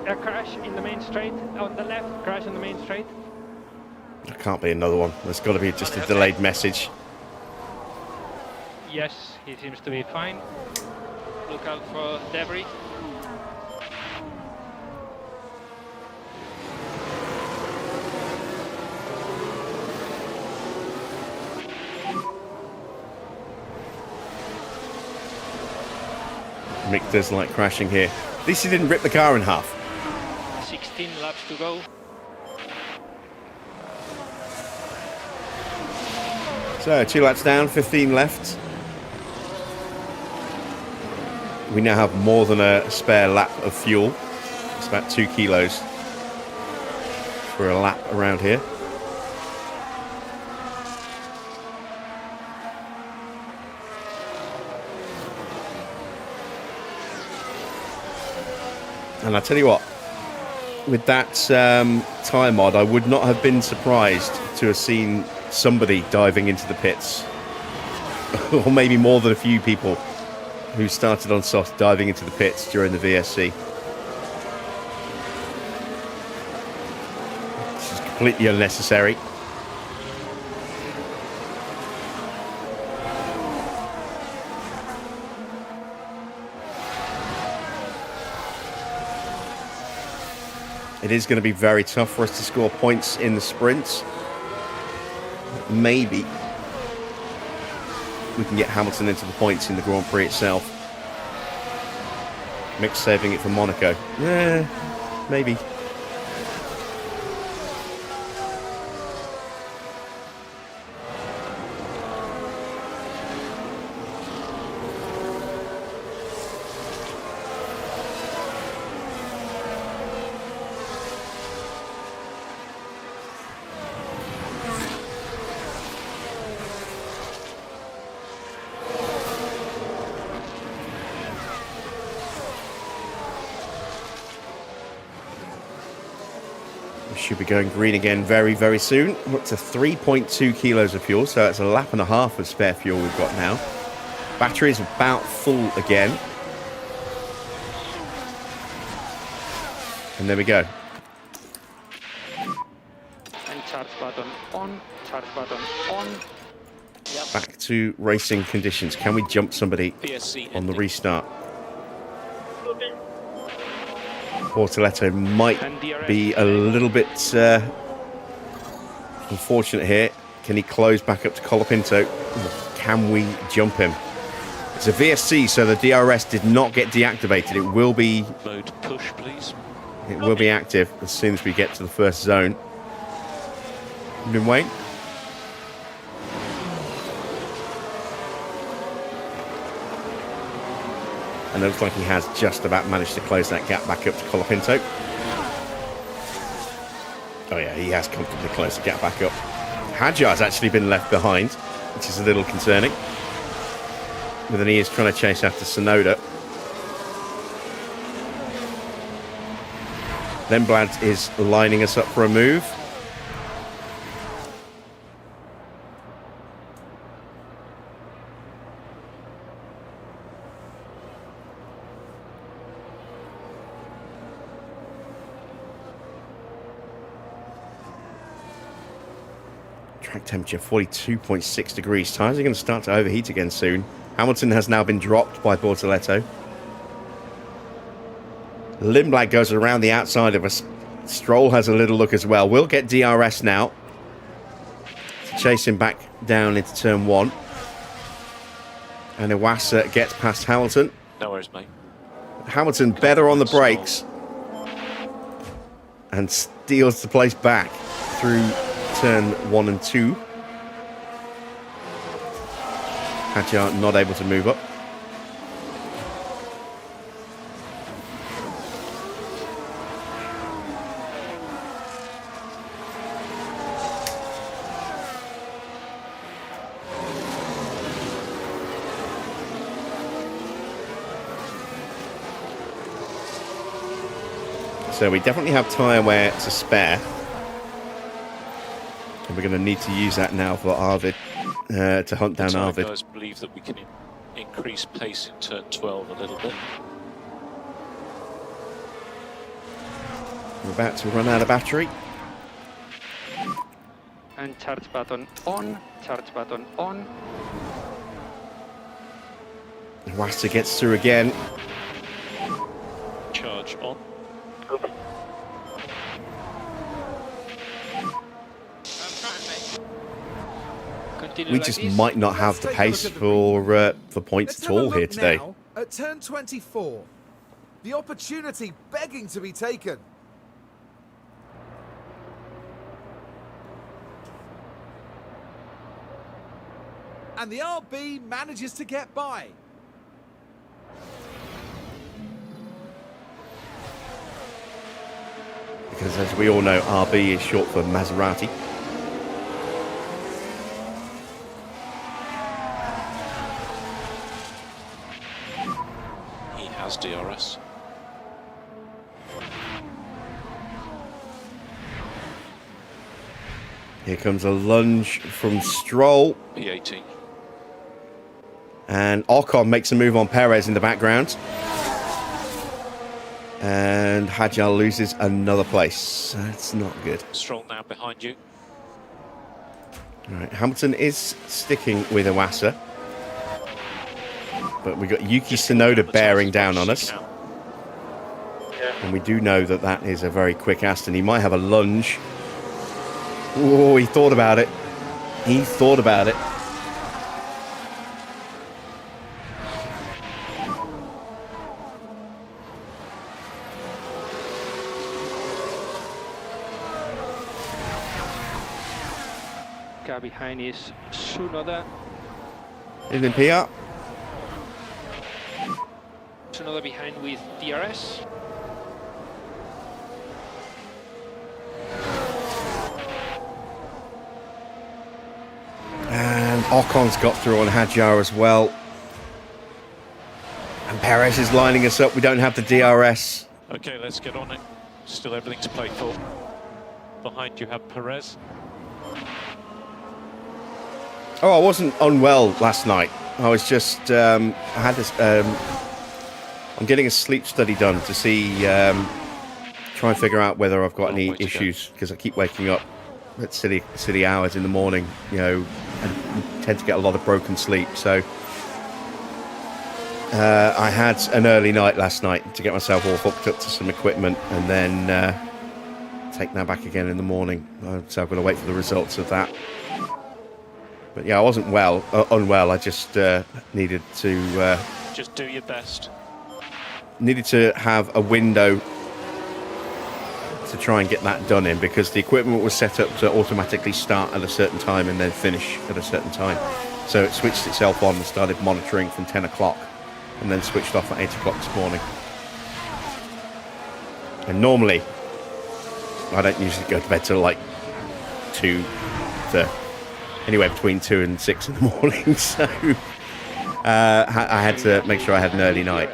a crash in the main straight on the left. Crash on the main straight. There can't be another one. There's got to be just a delayed message. Yes, he seems to be fine. Look out for debris. Mick doesn't like crashing here. At least he didn't rip the car in half. 16 laps to go. So 2 laps down, 15 left. We now have more than a spare lap of fuel. It's about 2 kilos for a lap around here. And I tell you what, with that tyre mod, I would not have been surprised to have seen somebody diving into the pits. Or maybe more than a few people who started on soft diving into the pits during the VSC. This is completely unnecessary. It is going to be very tough for us to score points in the sprints. Maybe we can get Hamilton into the points in the Grand Prix itself. Mick's saving it for Monaco. Yeah, maybe. Should be going green again very, very soon. We're up to 3.2 kilos of fuel, so that's a lap and a half of spare fuel we've got now. Battery is about full again. And there we go. And charge button on, charge button on. Yep. Back to racing conditions. Can we jump somebody PSC on the restart? Bortoletto might be a little bit unfortunate here. Can he close back up to Colapinto? Can we jump him? It's a VSC, so the DRS did not get deactivated. It will be Mode push, please. It will be active as soon as we get to the first zone. Been waiting. And it looks like he has just about managed to close that gap back up to Colapinto. Oh yeah, he has comfortably closed the gap back up. Hadjar's actually been left behind, which is a little concerning. But then he is trying to chase after Sonoda. Lemblad is lining us up for a move. Track temperature 42.6 degrees. Tyres are going to start to overheat again soon. Hamilton has now been dropped by Bortoletto. Lindblad goes around the outside of us. Stroll has a little look as well. We'll get DRS now to chase him back down into turn 1. And Iwasa gets past Hamilton. No worries, mate. Hamilton better on the brakes and steals the place back through turn 1 and 2. Hadjar not able to move up. So we definitely have tyre wear to spare. And we're going to need to use that now for Arvid, to hunt down Arvid. I guys believe that we can increase pace in turn 12 a little bit. We're about to run out of battery. And charge button on, charge button on. Wasta gets through again. Charge on. Continue We like just this. might not have the pace for points Let's at have a all look here today. now at turn 24. The opportunity begging to be taken. And the RB manages to get by. Because as we all know, RB is short for Maserati. He has DRS. Here comes a lunge from Stroll. P18. And Ocon makes a move on Perez in the background. And Hadjar loses another place. That's not good. Stroll now behind you. All right, Hamilton is sticking with Iwasa. But we've got Yuki Tsunoda bearing down on us. And we do know that that is a very quick Aston. He might have a lunge. Oh, he thought about it. He thought about it. Car behind is Tsunoda. Evening, PR. Tsunoda behind with DRS. And Ocon's got through on Hadjar as well. And Perez is lining us up. We don't have the DRS. Okay, let's get on it. Still everything to play for. Behind you have Perez. Oh, I wasn't unwell last night. I was just, I had this, I'm getting a sleep study done to see, try and figure out whether I've got any way to go. issues, because I keep waking up at silly hours in the morning, you know, and tend to get a lot of broken sleep. So I had an early night last night to get myself all hooked up to some equipment, and then take that back again in the morning. So I've got to wait for the results of that. But yeah, I wasn't unwell. I just needed to Just do your best. have a window to try and get that done in, because the equipment was set up to automatically start at a certain time and then finish at a certain time. So it switched itself on and started monitoring from 10 o'clock and then switched off at 8 o'clock this morning. And normally, I don't usually go to bed till like 2 to anywhere between 2 and 6 in the morning. So I had to make sure I had an early night.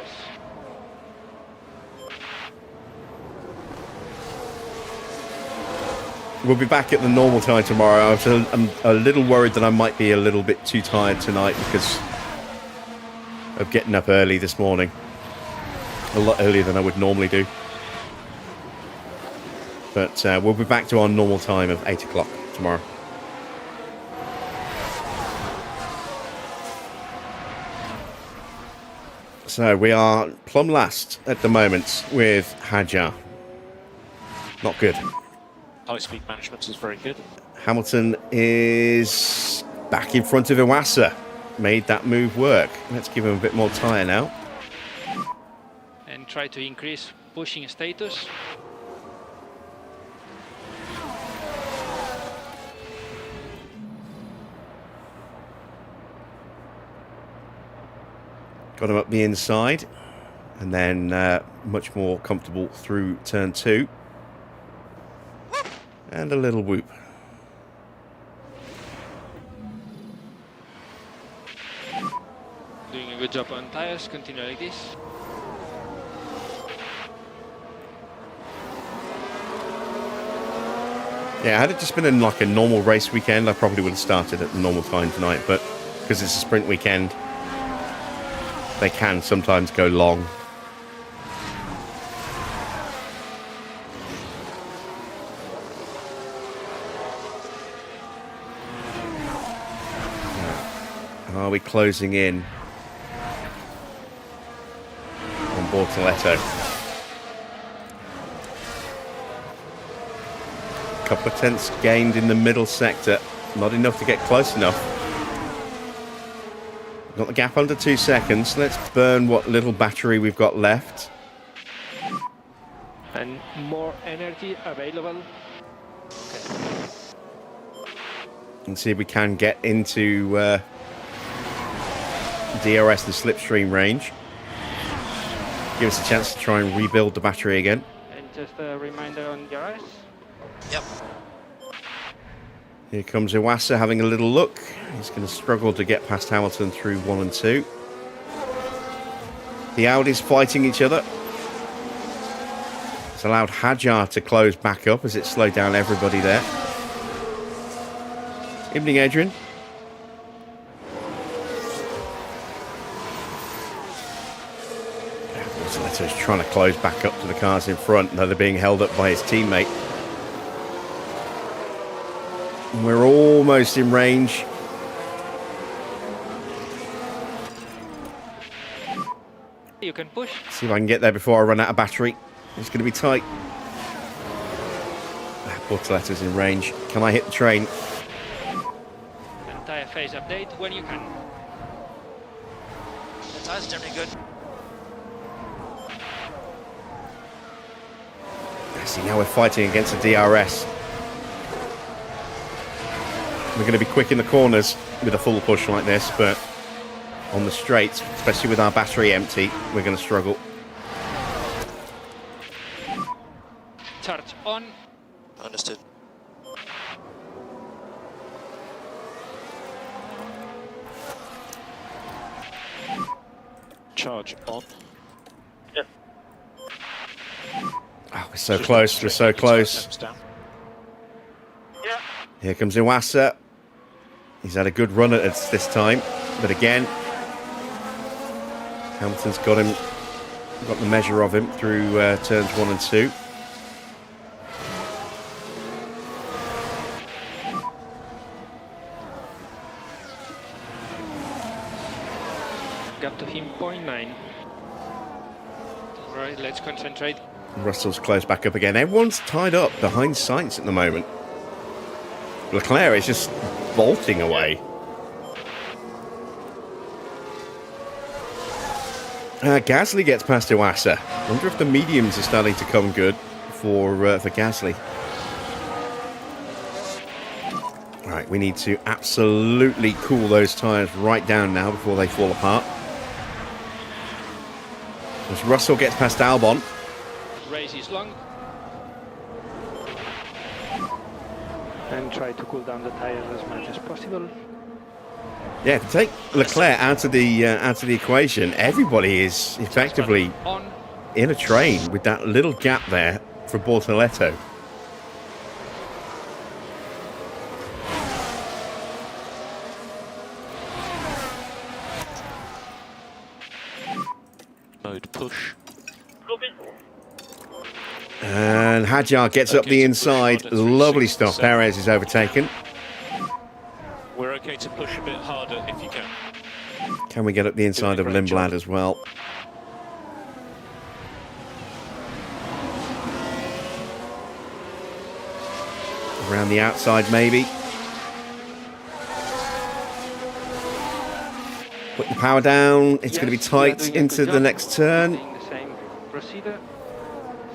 We'll be back at the normal time tomorrow. I'm a little worried that I might be a little bit too tired tonight because of getting up early this morning. A lot earlier than I would normally do. But we'll be back to our normal time of 8 o'clock tomorrow. So we are plumb last at the moment with Hadjar. Not good. High speed management is very good. Hamilton is back in front of Iwasa. Made that move work. Let's give him a bit more tyre now. And try to increase pushing status. Got him up the inside. And then much more comfortable through turn 2. And a little whoop. Doing a good job on tires, continue like this. Yeah, had it just been in like a normal race weekend, I probably would have started at the normal time tonight. But because it's a sprint weekend, they can sometimes go long. Are we closing in Bortoletto. Couple of tenths gained in the middle sector. Not enough to get close enough. Got the gap under 2 seconds. Let's burn what little battery we've got left. And more energy available. And see if we can get into DRS and slipstream range. Give us a chance to try and rebuild the battery again. And just a reminder on DRS. Yep. Here comes Iwasa having a little look. He's going to struggle to get past Hamilton through 1 and 2. The Audis fighting each other. It's allowed Hadjar to close back up as it slowed down everybody there. Evening, Adrian. Bortoletto's trying to close back up to the cars in front. Now they're being held up by his teammate. We're almost in range. You can push. See if I can get there before I run out of battery. It's going to be tight. Bortoletto's in range. Can I hit the train? And tyre phase update when you can. The tires are generally good. See, now we're fighting against the DRS. We're going to be quick in the corners with a full push like this, but on the straights, especially with our battery empty, we're going to struggle. Charge on. Understood. Charge on. Yep. Oh, we're so close, we're so close. Yeah. Here comes Iwasa. He's had a good run at it this time, but again, Hamilton's got the measure of him through turns 1 and 2. Gap to him 0.9. Right, let's concentrate. Russell's close back up again. Everyone's tied up behind Sainz at the moment. Leclerc is just vaulting away. Gasly gets past Iwasa. Wonder if the mediums are starting to come good for Gasly. Right, we need to absolutely cool those tyres right down now before they fall apart. As Russell gets past Albon. Race is long. And try to cool down the tires as much as possible. Yeah, to take Leclerc out of the equation, everybody is effectively in a train with that little gap there for Bortoletto. Mode push. And Hadjar gets up the inside. Lovely stuff. Perez is overtaken. We're okay to push a bit harder if you can. Can we get up the inside of Lindblad as well? Around the outside, maybe. Put the power down. It's going to be tight into the next turn. The same procedure.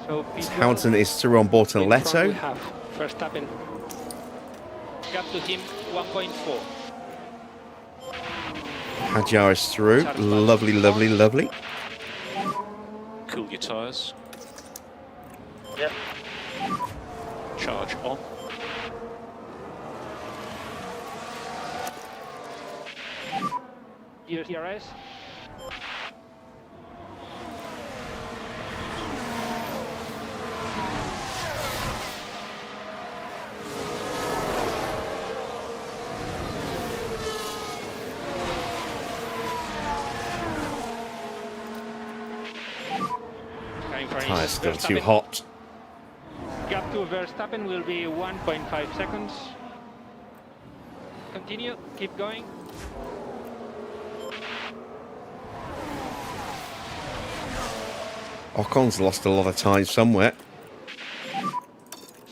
So Hamilton is through on Bortoletto. First tap in. Gap to him 1.4. Hadjar is through. Lovely, lovely, lovely. Cool your tyres. Yep. Charge on. DRS. Tyres still too hot. Gap to Verstappen will be 1.5 seconds. Continue, keep going. Ocon's lost a lot of time somewhere.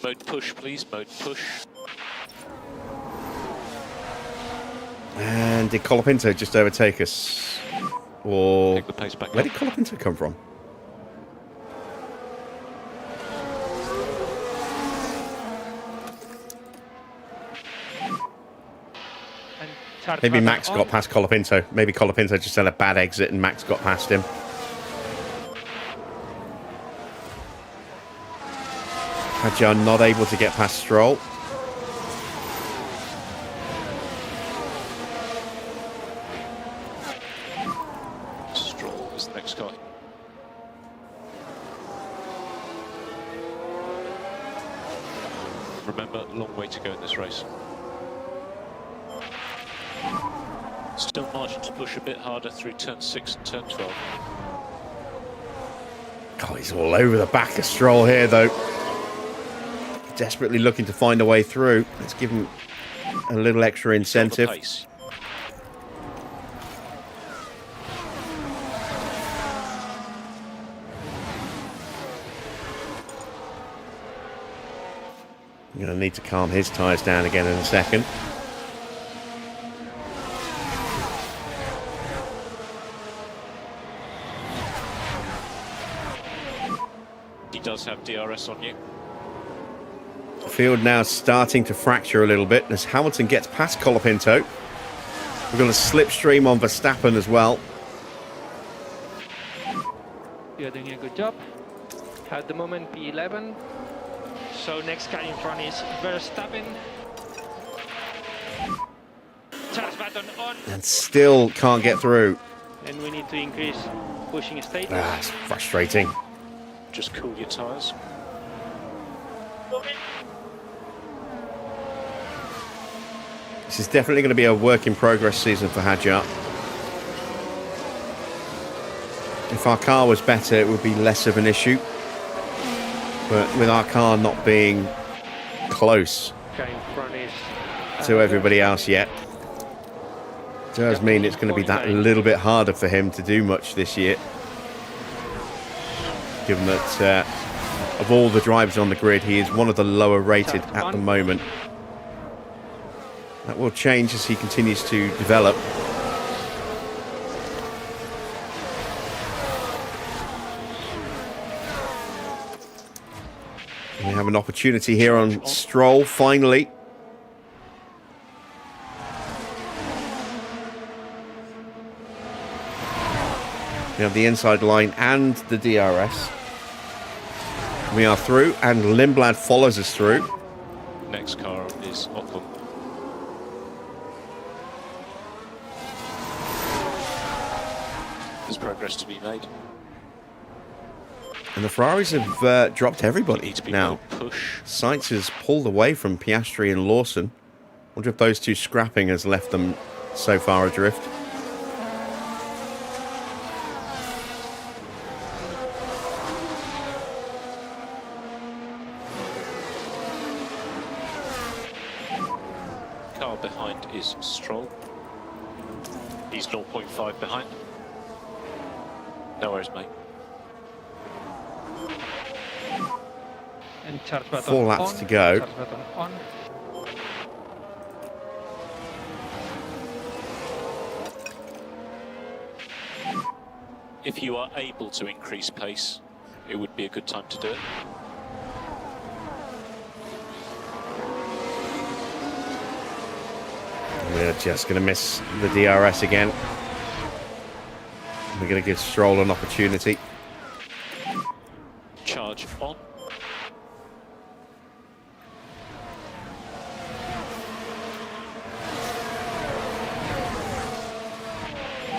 Mode push, please. Mode push. And did Colapinto just overtake us? Or Take the pace back where up. did Colapinto come from? And charge Maybe button Max on. got past Colapinto. Maybe Colapinto just had a bad exit and Max got past him. Hadjar not able to get past Stroll. Stroll is the next guy. Remember, long way to go in this race. Still margin to push a bit harder through turn 6 and turn 12. God, he's all over the back of Stroll here, though. Desperately looking to find a way through. Let's give him a little extra incentive. Pace. I'm going to need to calm his tyres down again in a second. He does have DRS on you. The field now starting to fracture a little bit as Hamilton gets past Colapinto. We've got a slipstream on Verstappen as well. You're doing a good job. At the moment, P11. So next guy in front is Verstappen. Charge button on. And still can't get through. And we need to increase pushing status. Ah, it's frustrating. Just cool your tyres. This is definitely going to be a work in progress season for Hadjar. If our car was better, it would be less of an issue. But with our car not being close Guy in front is to everybody else yet, does mean it's going to be that little bit harder for him to do much this year. Given that of all the drivers on the grid, he is one of the lower rated at the moment. That will change as he continues to develop. We have an opportunity here on Stroll, finally. We have the inside line and the DRS. We are through, and Lindblad follows us through. Next car is Ocon. There's progress to be made. And the Ferraris have dropped everybody Need to be now. push. Sainz has pulled away from Piastri and Lawson. Wonder if those two scrapping has left them so far adrift. Car behind is Stroll. He's 0.5 behind. No worries, mate. and charge button 4 laps on, to go. Charge button on. If you are able to increase pace, it would be a good time to do it. We're just going to miss the DRS again. We're going to give Stroll an opportunity. Charge on.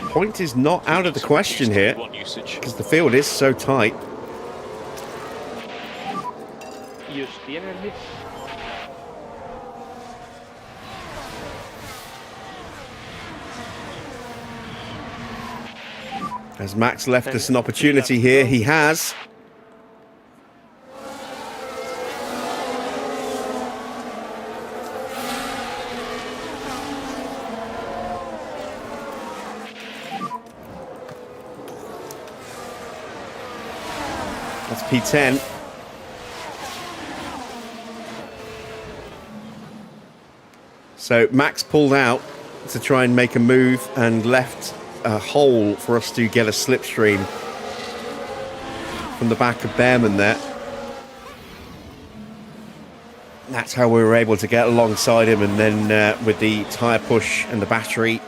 Point is not out of the question here One usage. because the field is so tight. Use the energy. Has Max left us an opportunity here? He has. That's P10. So Max pulled out to try and make a move and left a hole for us to get a slipstream from the back of Behrman there. That's how we were able to get alongside him, and then with the tyre push and the battery,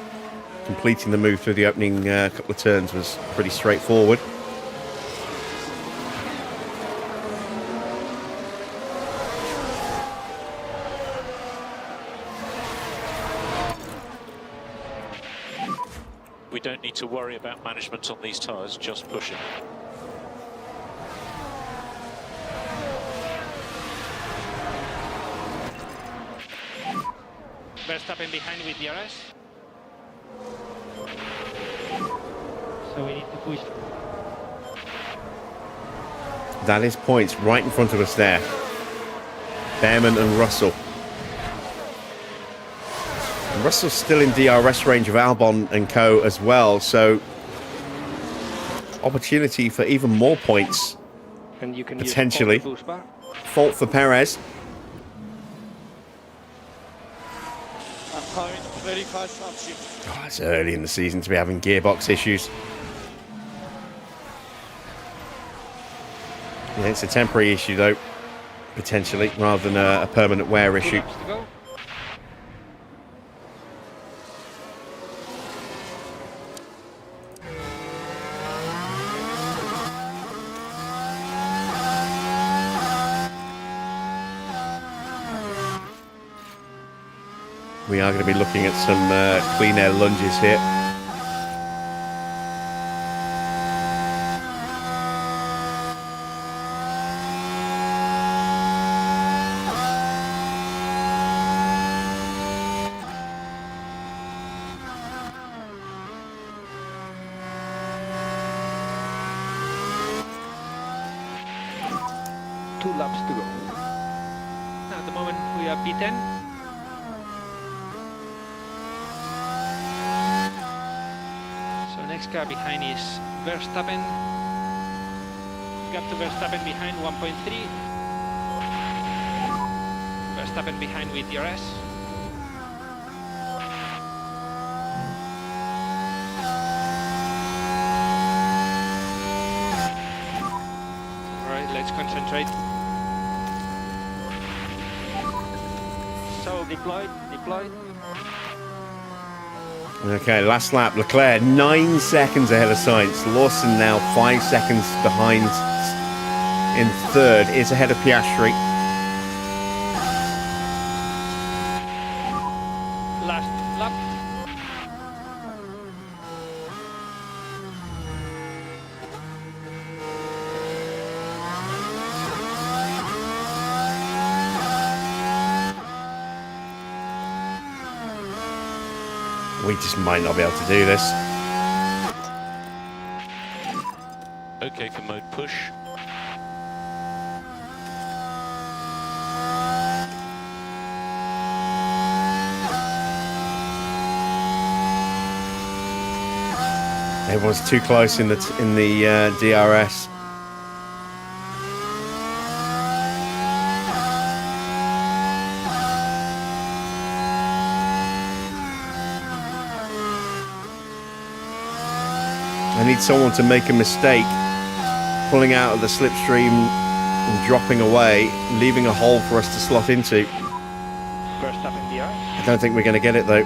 completing the move through the opening couple of turns was pretty straightforward. We don't need to worry about management on these tyres, just pushing. Verstappen behind with DRS. So we need to push. That is points right in front of us there. Behrman and Russell. And Russell's still in DRS range of Albon and co as well, so opportunity for even more points And you can potentially. use all the boost bar. Fault for Perez. I'm having very fast upshift. Oh, it's early in the season to be having gearbox issues. Yeah, it's a temporary issue though, potentially, rather than a permanent wear 2 issue. laps to go. We are going to be looking at some clean air lunges here. Two laps to go. At the moment we are P10. So next car behind is Verstappen. Gap to Verstappen behind 1.3. Verstappen behind with DRS. Alright, let's concentrate. So deployed. Okay, last lap. Leclerc 9 seconds ahead of Sainz. Lawson now 5 seconds behind in third. Is ahead of Piastri. Last lap. We just might not be able to do this. Okay for mode push. Everyone's too close in the DRS. I need someone to make a mistake, pulling out of the slipstream and dropping away, leaving a hole for us to slot into. Verstappen DRS. I don't think we're going to get it though.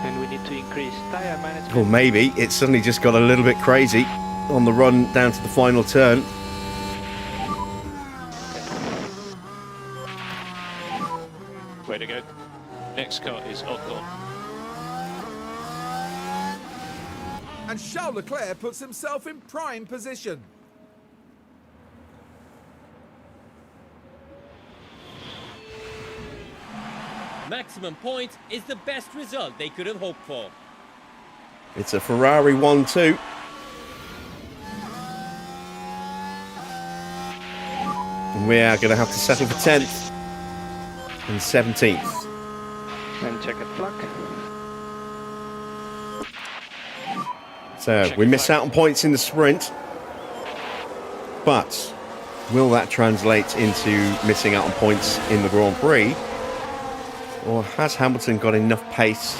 And we need to increase tire management. Or maybe it suddenly just got a little bit crazy on the run down to the final turn. Way to go. Next car is Ocon. And Charles Leclerc puts himself in prime position. Maximum points is the best result they could have hoped for. It's a Ferrari 1-2. And we are going to have to settle for 10th and 17th. And check it flag. So we miss out on points in the sprint, but will that translate into missing out on points in the Grand Prix? Or has Hamilton got enough pace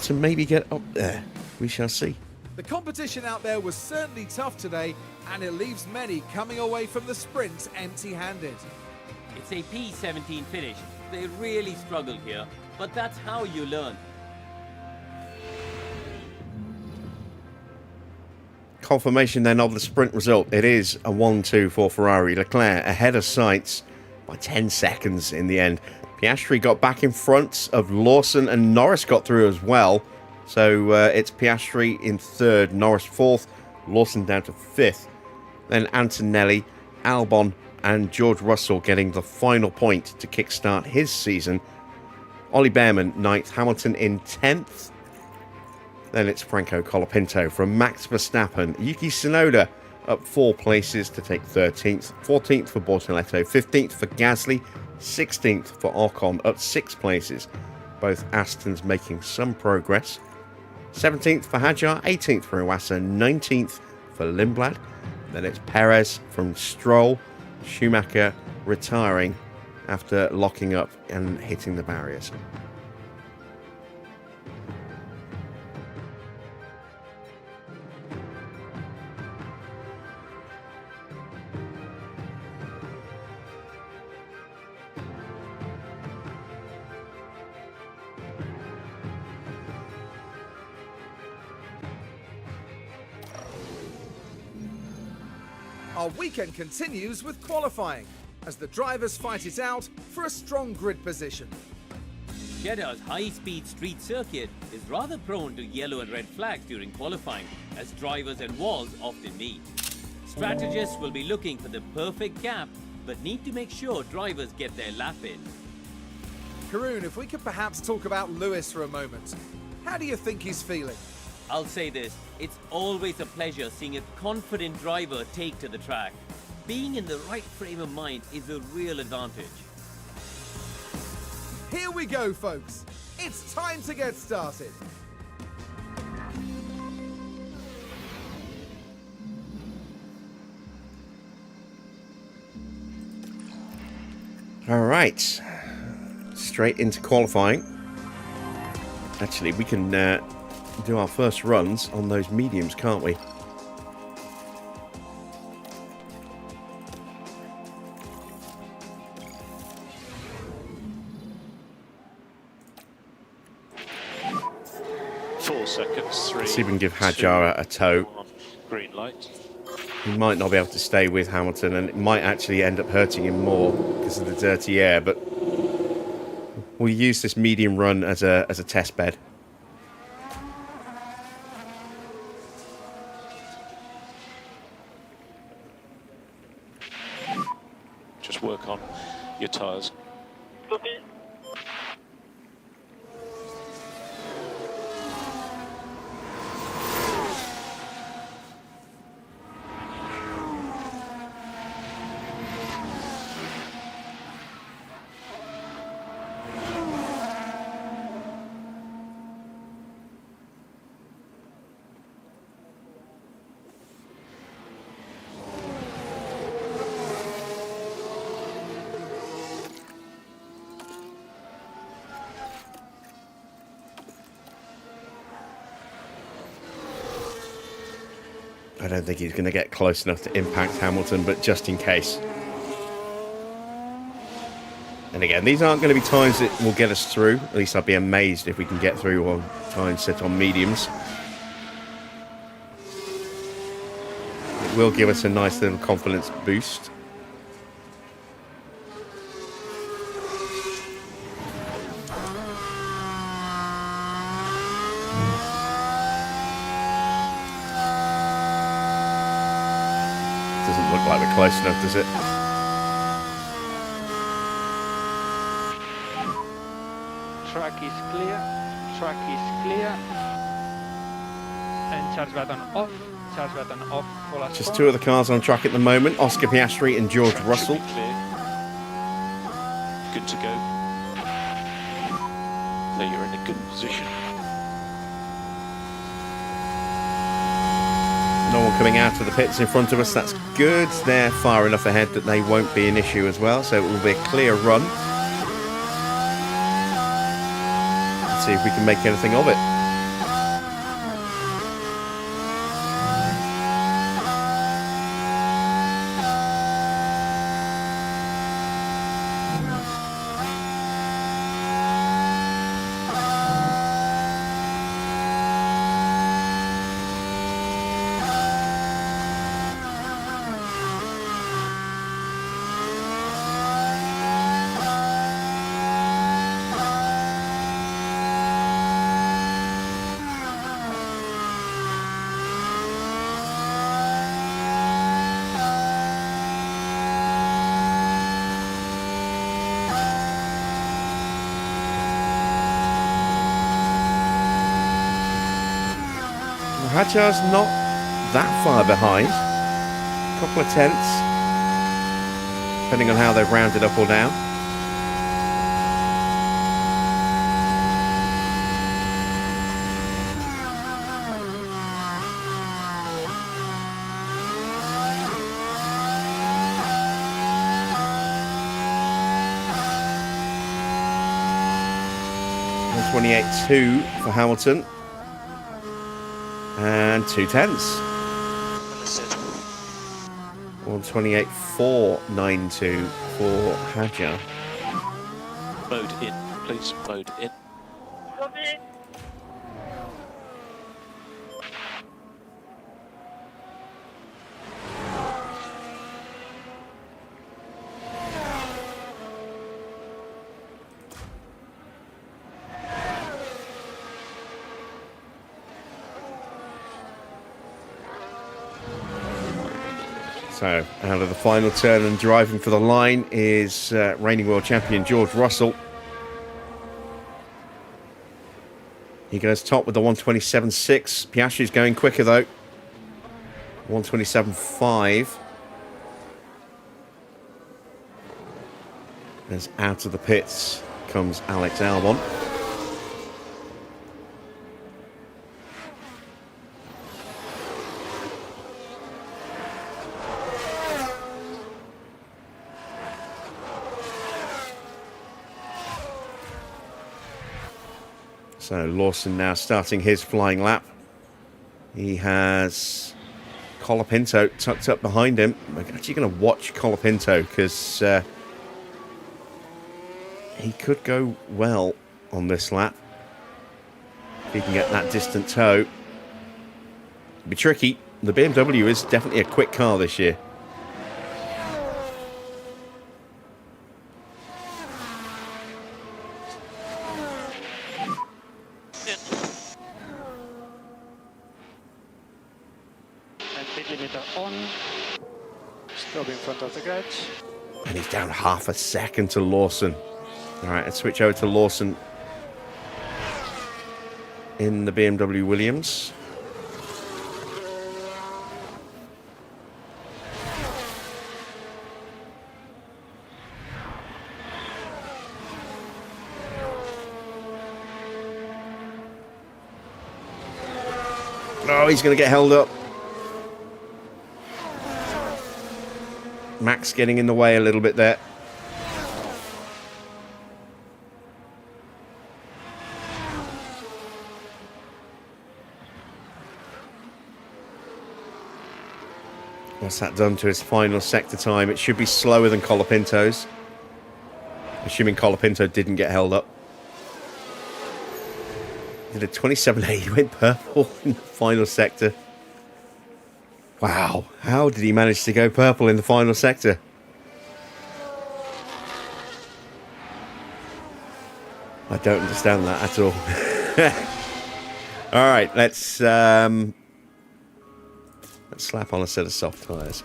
to maybe get up there? We shall see. The competition out there was certainly tough today, and it leaves many coming away from the sprint empty-handed. It's a P17 finish. They really struggled here, but that's how you learn. Confirmation then of the sprint result. It is a 1-2 for Ferrari. Leclerc ahead of Sainz by 10 seconds in the end. Piastri got back in front of Lawson, and Norris got through as well. So it's Piastri in third, Norris fourth, Lawson down to fifth. Then Antonelli, Albon and George Russell getting the final point to kickstart his season. Ollie Behrman ninth, Hamilton in 10th. Then it's Franco Colapinto from Max Verstappen. Yuki Tsunoda up 4 places to take 13th. 14th for Bortoletto. 15th for Gasly. 16th for Ocon, up 6 places. Both Astons making some progress. 17th for Hadjar. 18th for Iwasa. 19th for Lindblad. Then it's Perez from Stroll. Schumacher retiring after locking up and hitting the barriers. Our weekend continues with qualifying, as the drivers fight it out for a strong grid position. Jeddah's high-speed street circuit is rather prone to yellow and red flags during qualifying, as drivers and walls often meet. Strategists will be looking for the perfect gap, but need to make sure drivers get their lap in. Karun, if we could perhaps talk about Lewis for a moment. How do you think he's feeling? I'll say this, it's always a pleasure seeing a confident driver take to the track. Being in the right frame of mind is a real advantage. Here we go, folks. It's time to get started. All right, straight into qualifying. Actually, we can do our first runs on those mediums, can't we? Seconds, 3. See if we can give Hadjar a tow. Green light. He might not be able to stay with Hamilton, and it might actually end up hurting him more because of the dirty air, but we'll use this medium run as a test bed. Just work on your tyres. I don't think he's going to get close enough to impact Hamilton, but just in case. And again, these aren't going to be times that will get us through. At least I'd be amazed if we can get through on times set on mediums. It will give us a nice little confidence boost. Doesn't look like we're close enough, does it? Track is clear. Track is clear. And charge button off. Charge button off. Just 2 of the cars on track at the moment. Oscar Piastri and George Track Russell. should be clear. Good to go. There, you're in a good position. coming out of the pits in front of us. That's good. They're far enough ahead that they won't be an issue as well, so it will be a clear run. Let's see if we can make anything of it. Hadjar's not that far behind. A couple of tenths, depending on how they've rounded up or down. .128.2 for Hamilton. And 2 tenths. 128.492 for Hadjar. Mode in, please. Mode in. So, out of the final turn and driving for the line is reigning world champion George Russell. He goes top with the 127.6. Piastri's going quicker though. 127.5. As out of the pits comes Alex Albon. So Lawson now starting his flying lap. He has Colapinto tucked up behind him. We're actually going to watch Colapinto because he could go well on this lap. If he can get that distant tow. It'll be tricky. The BMW is definitely a quick car this year. Stop in front of the garage. And he's down half a second to Lawson. All right, let's switch over to Lawson in the BMW Williams. Oh, he's going to get held up. Max getting in the way a little bit there. What's that done to his final sector time? It should be slower than Colapinto's. Assuming Colapinto didn't get held up. Did a 27.8. He went purple in the final sector. Wow, how did he manage to go purple in the final sector? I don't understand that at all. All right, let's slap on a set of soft tyres.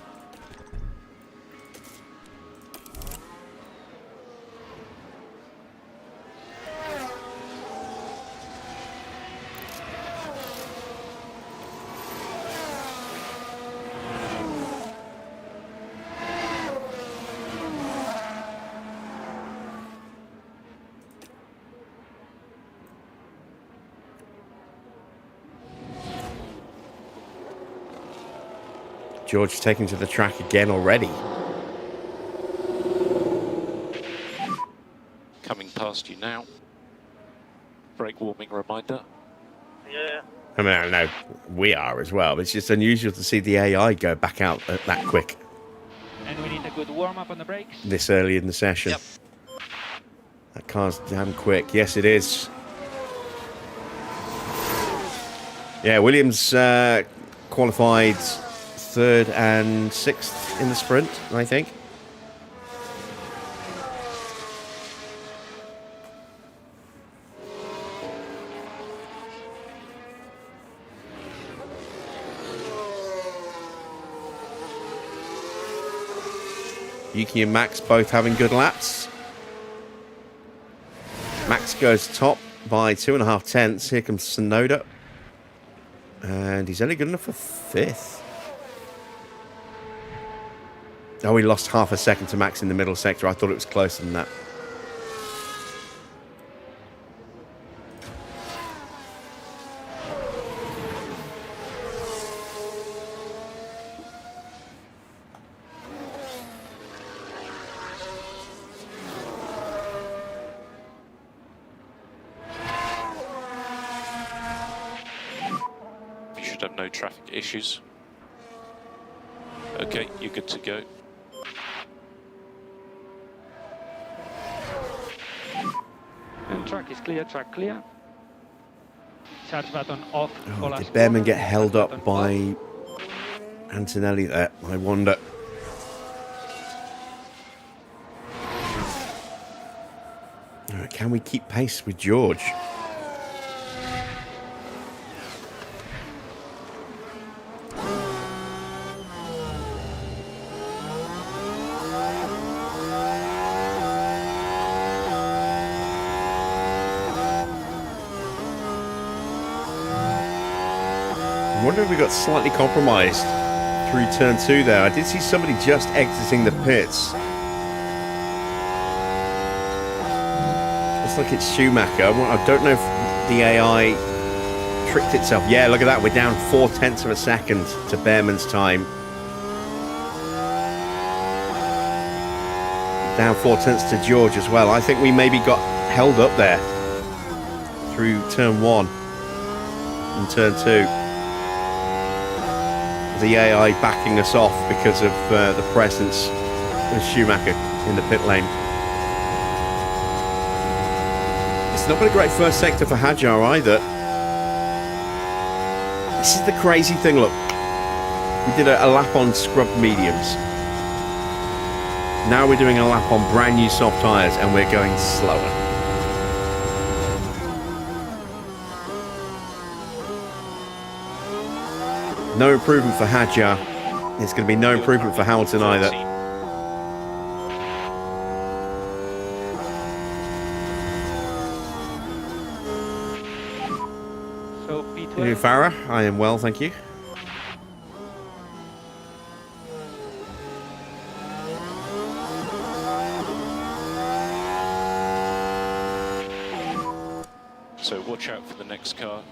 George taking to the track again already. Coming past you now. Brake warming reminder. I mean, I know we are as well, but it's just unusual to see the AI go back out that quick And we need a good warm-up on the brakes. this early in the session. Yep. That car's damn quick. Yes, it is. Yeah, Williams qualified 3rd and 6th in the sprint, I think. Yuki and Max both having good laps. Max goes top by 2.5 tenths. Here comes Tsunoda. And he's only good enough for 5th. Oh, he lost half a second to Max in the middle sector. I thought it was closer than that. You should have no traffic issues. Okay, you're good to go. And track is clear, track clear. Charge button off. Oh, did Behrman get held up by Antonelli there? I wonder. All right, can we keep pace with George? I wonder if we got slightly compromised through turn 2 there. I did see somebody just exiting the pits. Looks like it's Schumacher. I don't know if the AI tricked itself. Yeah, look at that. We're down 4 tenths of a second to Behrman's time. Down 4 tenths to George as well. I think we maybe got held up there through turn 1 and turn 2. The AI backing us off because of the presence of Schumacher in the pit lane. It's not been a great first sector for Hadjar either. This is the crazy thing, look. We did a lap on scrubbed mediums. Now we're doing a lap on brand new soft tyres and we're going slower. No improvement for Hadjar. There's going to be no improvement for Hamilton either. So P12. Farah, I am well, thank you. So watch out for the next car.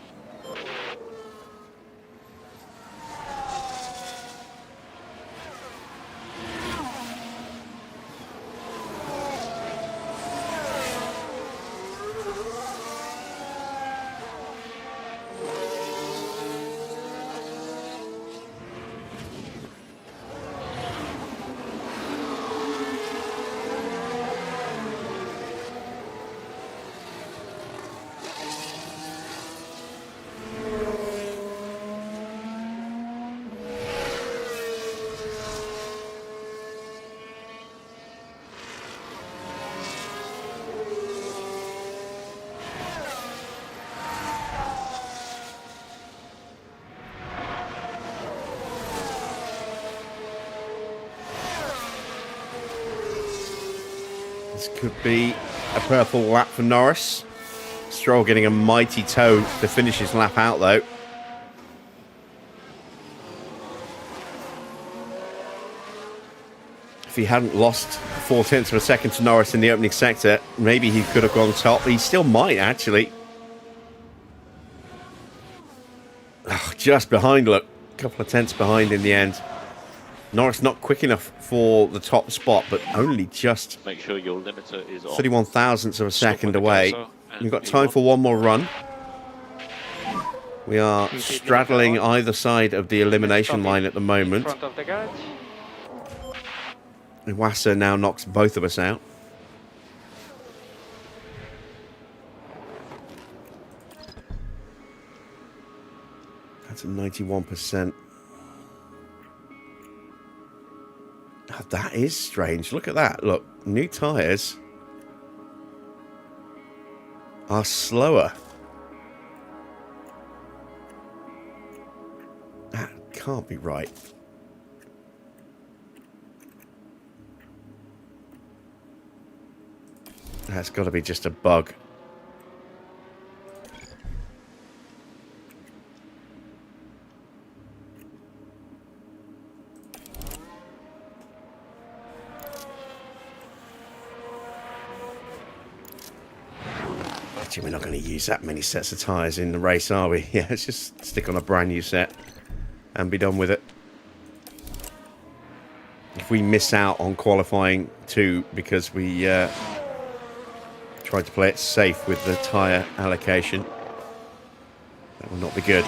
This could be a purple lap for Norris. Stroll getting a mighty toe to finish his lap out though. If he hadn't lost 4 tenths of a second to Norris in the opening sector, maybe he could have gone top. He still might actually. Oh, just behind, look. A couple of tenths behind in the end. Norris not quick enough for the top spot, but only just Make sure your limiter is on. 31 thousandths of a Stop second with the away. gas, and We've got move time on. for one more run. We are Keep it straddling moving on. either side of the elimination Stop line it at the in moment. front of the garage. Iwasa now knocks both of us out. That's a 91%. Oh, that is strange. Look at that. Look, new tyres are slower. That can't be right. That's got to be just a bug. Actually, we're not going to use that many sets of tyres in the race, are we? Yeah, let's just stick on a brand new set and be done with it. If we miss out on qualifying 2 because we tried to play it safe with the tyre allocation, that will not be good.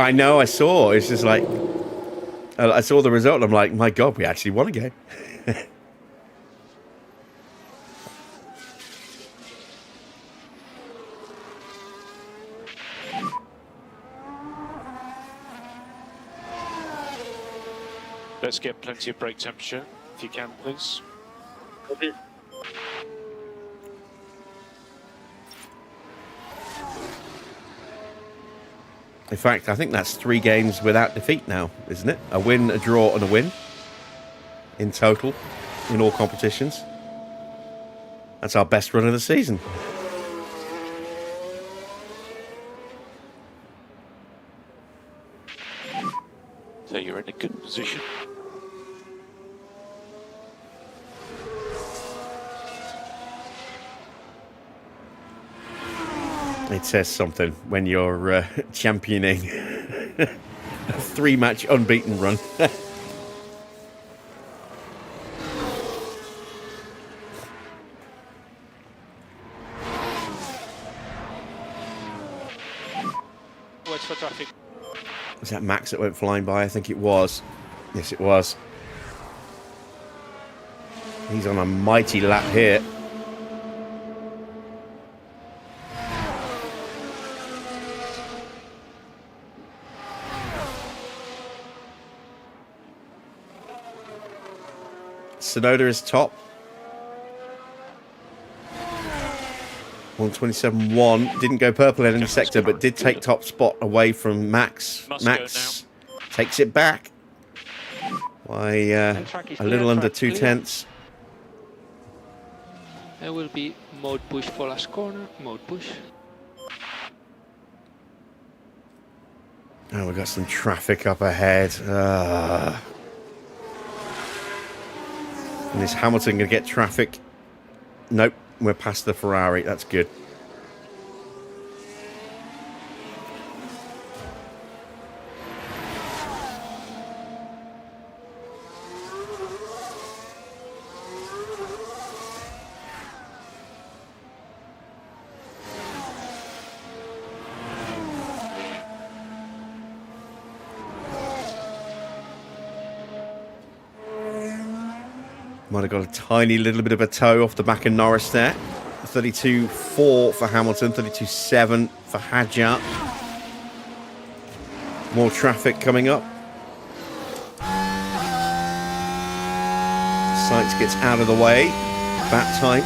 I know, I saw. It's just like, I saw the result and I'm like, my God, we actually won a game. Let's get plenty of brake temperature, if you can, please. In fact, I think that's 3 games without defeat now, isn't it? A win, a draw, and a win in total in all competitions. That's our best run of the season. So you're in a good position. It says something when you're championing a 3-match unbeaten run. Wait for traffic. Was that Max that went flying by? I think it was. Yes, it was. He's on a mighty lap here. Sonoda is top. 127.1. Didn't go purple in any sector, but did take top spot away from Max. Max takes it back by a little under 2 tenths. There will be mode push for last corner. Mode push. Oh, we've got some traffic up ahead. And is Hamilton going to get traffic? Nope, we're past the Ferrari. That's good. Might have got a tiny little bit of a toe off the back of Norris there. 32.4 for Hamilton, 32.7 for Hadjar. More traffic coming up. Sainz gets out of the way that time.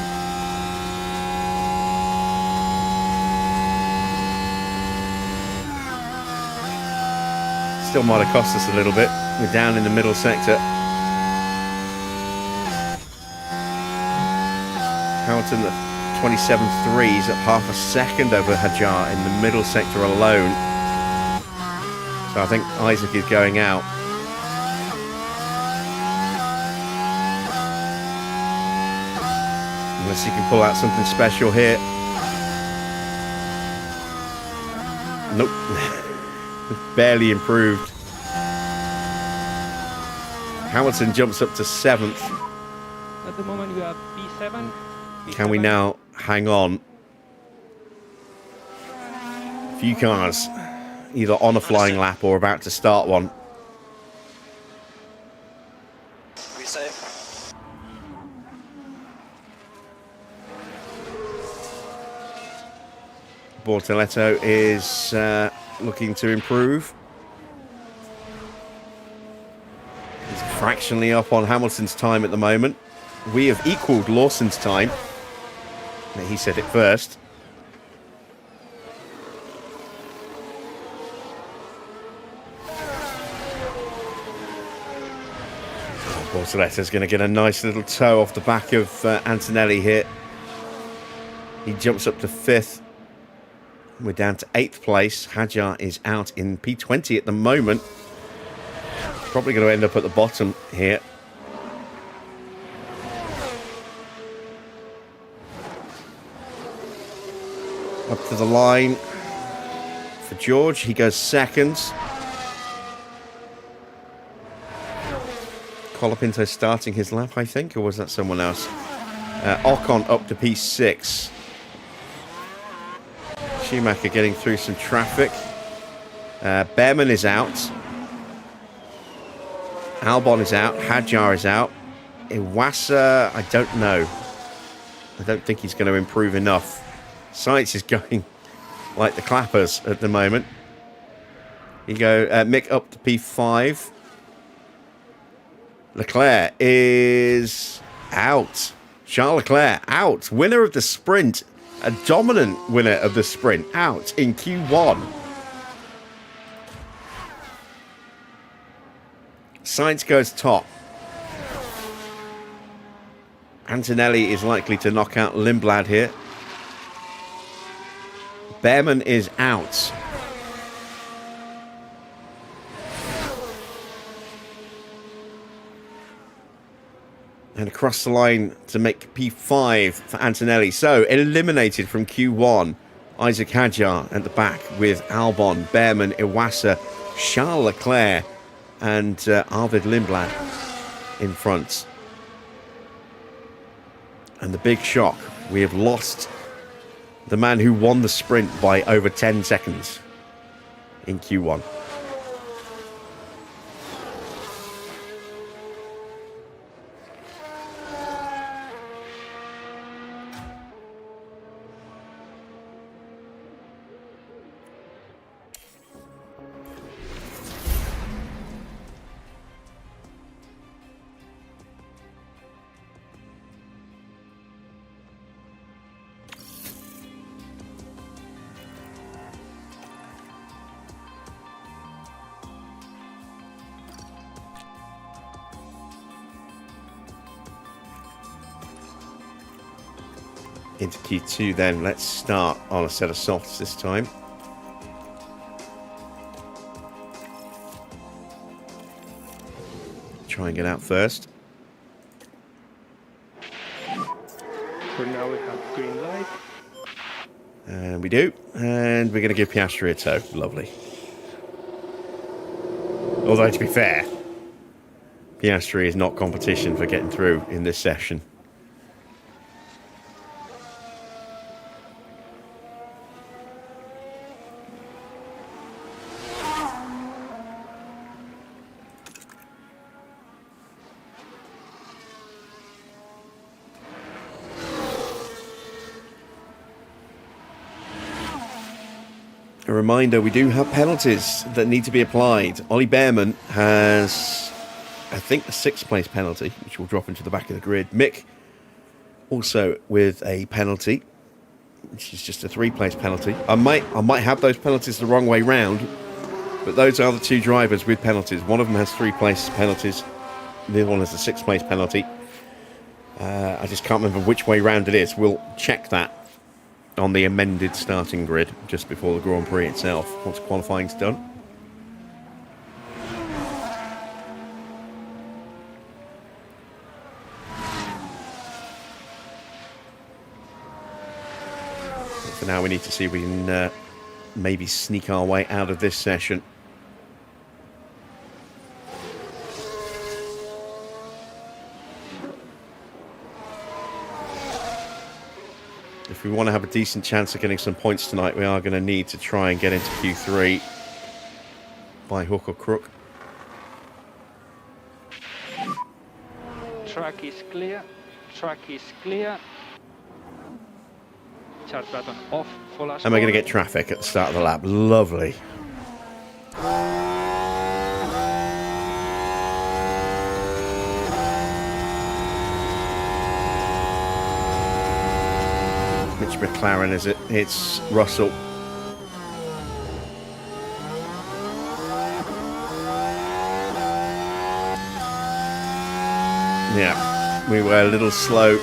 Still might have cost us a little bit. We're down in the middle sector. Hamilton at 27.3 is at half a second over Hadjar in the middle sector alone. So I think Isaac is going out. Unless he can pull out something special here. Nope. Barely improved. Hamilton jumps up to 7th. At the moment we have P7. Can we now hang on? Few cars either on a flying lap or about to start one. We safe. Bortoletto is looking to improve. He's fractionally up on Hamilton's time at the moment. We have equalled Lawson's time. He said it first. Bortoletto's going to get a nice little toe off the back of Antonelli here. He jumps up to 5th. We're down to 8th place. Hadjar is out in P20 at the moment. Probably going to end up at the bottom here. Up to the line for George. He goes 2nd. Colapinto starting his lap, I think, or was that someone else? Ocon up to P6. Schumacher getting through some traffic. Behrman is out. Albon is out. Hadjar is out. Iwasa, I don't know. I don't think he's going to improve enough. Sainz is going like the clappers at the moment. You go Mick up to P5. Leclerc is out. Charles Leclerc out. Winner of the sprint. A dominant winner of the sprint. Out in Q1. Sainz goes top. Antonelli is likely to knock out Lindblad here. Behrman is out. And across the line to make P5 for Antonelli. So, eliminated from Q1. Isaac Hadjar at the back with Albon, Behrman, Iwasa, Charles Leclerc and Arvid Lindblad in front. And the big shock, we have lost the man who won the sprint by over 10 seconds in Q1. Into Q2 then. Let's start on a set of softs this time. Try and get out first. For now we have green light. And we do. And we're going to give Piastri a tow. Lovely. Although, to be fair, Piastri is not competition for getting through in this session. A reminder, we do have penalties that need to be applied. Ollie Behrman has, I think, a 6th place penalty, which will drop into the back of the grid. Mick also with a penalty, which is just a 3rd place penalty. I might have those penalties the wrong way round, but those are the 2 drivers with penalties. One of them has 3 place penalties, the other one has a 6th place penalty. I just can't remember which way round it is. We'll check that on the amended starting grid just before the Grand Prix itself, once qualifying's done. For now, we need to see if we can maybe sneak our way out of this session. If we want to have a decent chance of getting some points tonight, we are going to need to try and get into Q3 by hook or crook. Track is clear. Track is clear. Charge button off for last. And we're going to get traffic at the start of the lap. Lovely. Which McLaren is it? It's Russell. Yeah, we were a little slow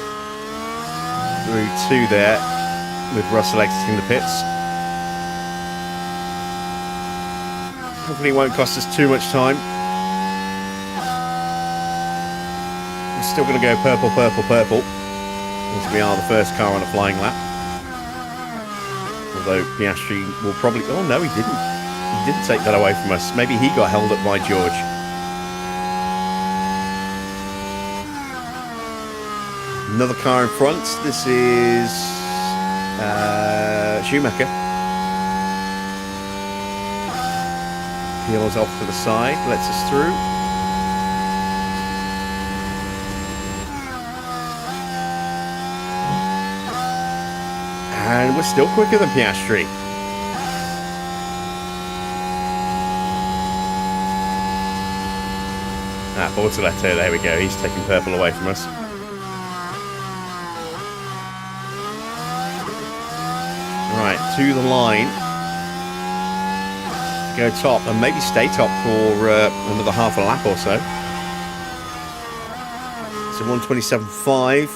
through 2 there with Russell exiting the pits. Hopefully it won't cost us too much time. We're still going to go purple, purple, purple, as we are the first car on a flying lap. Although Piastri will probably... Oh no, he didn't. He didn't take that away from us. Maybe he got held up by George. Another car in front. This is Schumacher. Peels off to the side, lets us through. And we're still quicker than Piastri. Bortoletto, there we go. He's taking purple away from us. Right, to the line. Go top and maybe stay top for another half a lap or so. So 127.5.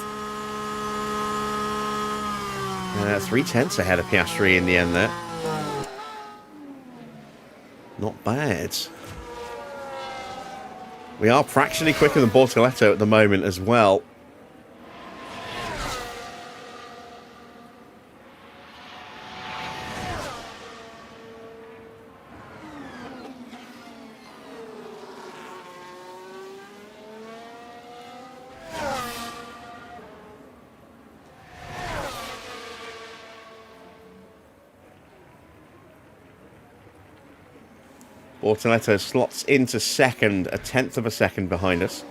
3/10 ahead of Piastri in the end there. Not bad. We are fractionally quicker than Bortoletto at the moment as well. Bortoletto slots into second, 1/10 of a second behind us.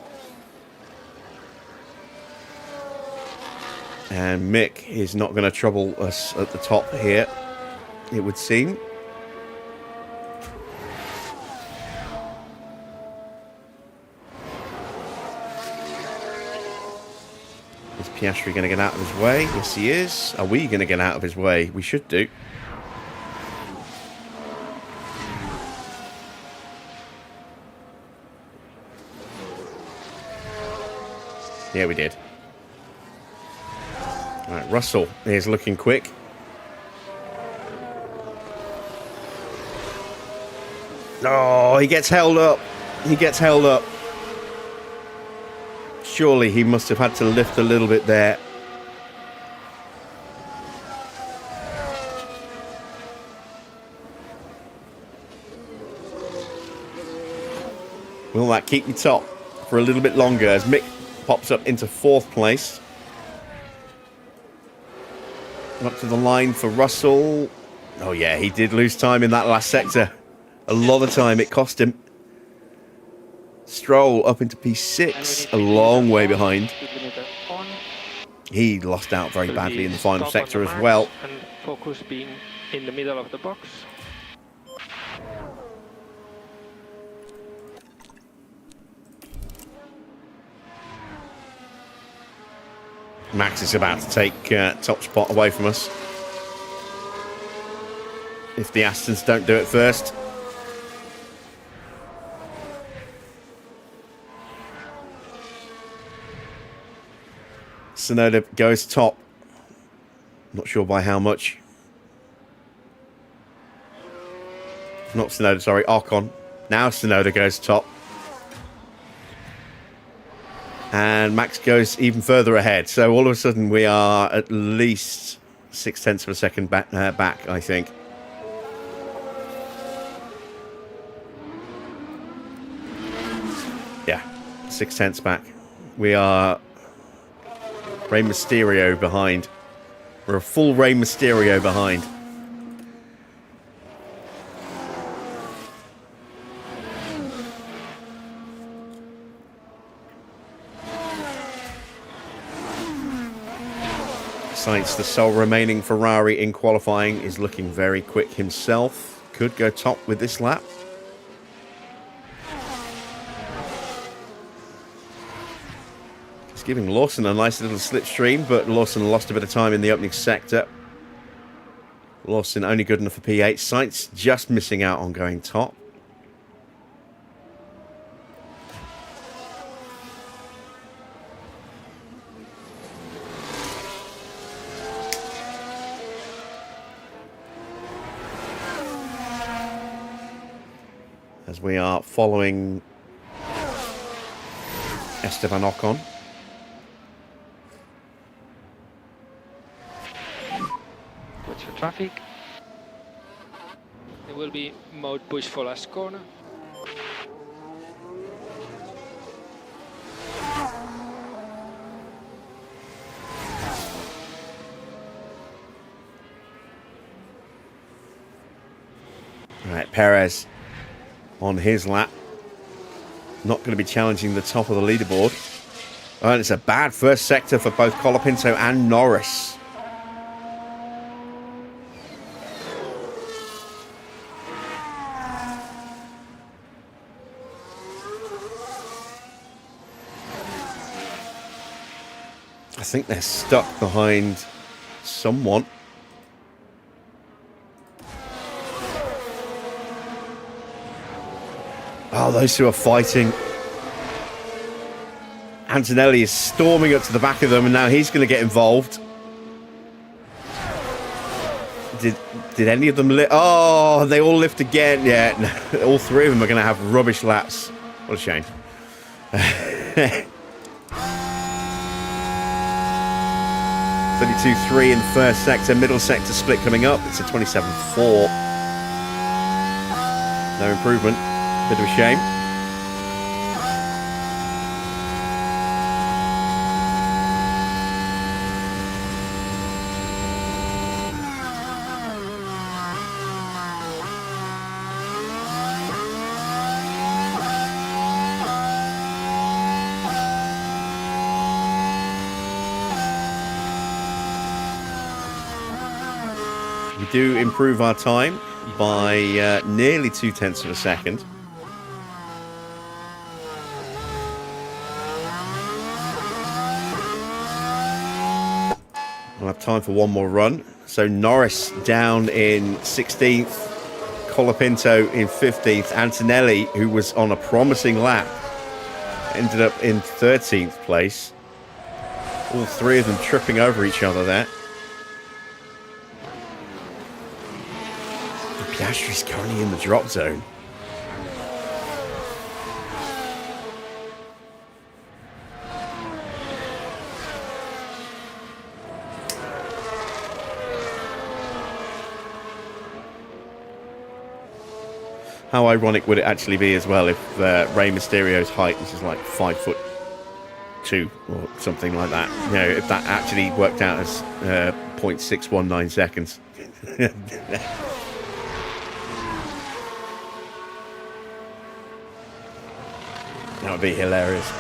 And Mick is not going to trouble us at the top here, it would seem. Is Piastri going to get out of his way? Yes, he is. Are we going to get out of his way? We should do. Yeah, we did. All right, Russell is looking quick. Oh, he gets held up. He gets held up. Surely he must have had to lift a little bit there. Will that keep me top for a little bit longer as Mick pops up into 4th place. Up to the line for Russell. Oh yeah, he did lose time in that last sector. A lot of time it cost him. Stroll up into P6, a long way behind. He lost out very badly in the final sector as well. And focus being in the middle of the box. Max is about to take top spot away from us. If the Astons don't do it first. Tsunoda goes top. Not sure by how much. Not Tsunoda, sorry, Ocon. Now Tsunoda goes top. And Max goes even further ahead. So all of a sudden we are at least 0.6 of a second back, I think. Yeah, 0.6 back. We are Rey Mysterio behind. We're a full Rey Mysterio behind. Sainz, the sole remaining Ferrari in qualifying, is looking very quick himself. Could go top with this lap. It's giving Lawson a nice little slipstream, but Lawson lost a bit of time in the opening sector. Lawson only good enough for P8. Sainz just missing out on going top. As we are following Esteban Ocon. Watch for traffic. There will be mode push for last corner. Right, Perez on his lap. Not going to be challenging the top of the leaderboard. And it's a bad first sector for both Colapinto and Norris. I think they're stuck behind someone. Oh, those two are fighting. Antonelli is storming up to the back of them, and now he's going to get involved. Did any of them lift? Oh, they all lift again. Yeah, no, all three of them are going to have rubbish laps. What a shame. 32.3 in the first sector, middle sector split coming up. It's a 27.4. No improvement. Bit of a shame. We do improve our time by nearly 0.2 of a second. We'll have time for one more run. So Norris down in 16th, Colapinto in 15th. Antonelli, who was on a promising lap, ended up in 13th place. All three of them tripping over each other there. Piastri's currently in the drop zone. How ironic would it actually be as well if Rey Mysterio's height, which is like 5'2" or something like that, you know, if that actually worked out as 0.619 seconds. That would be hilarious.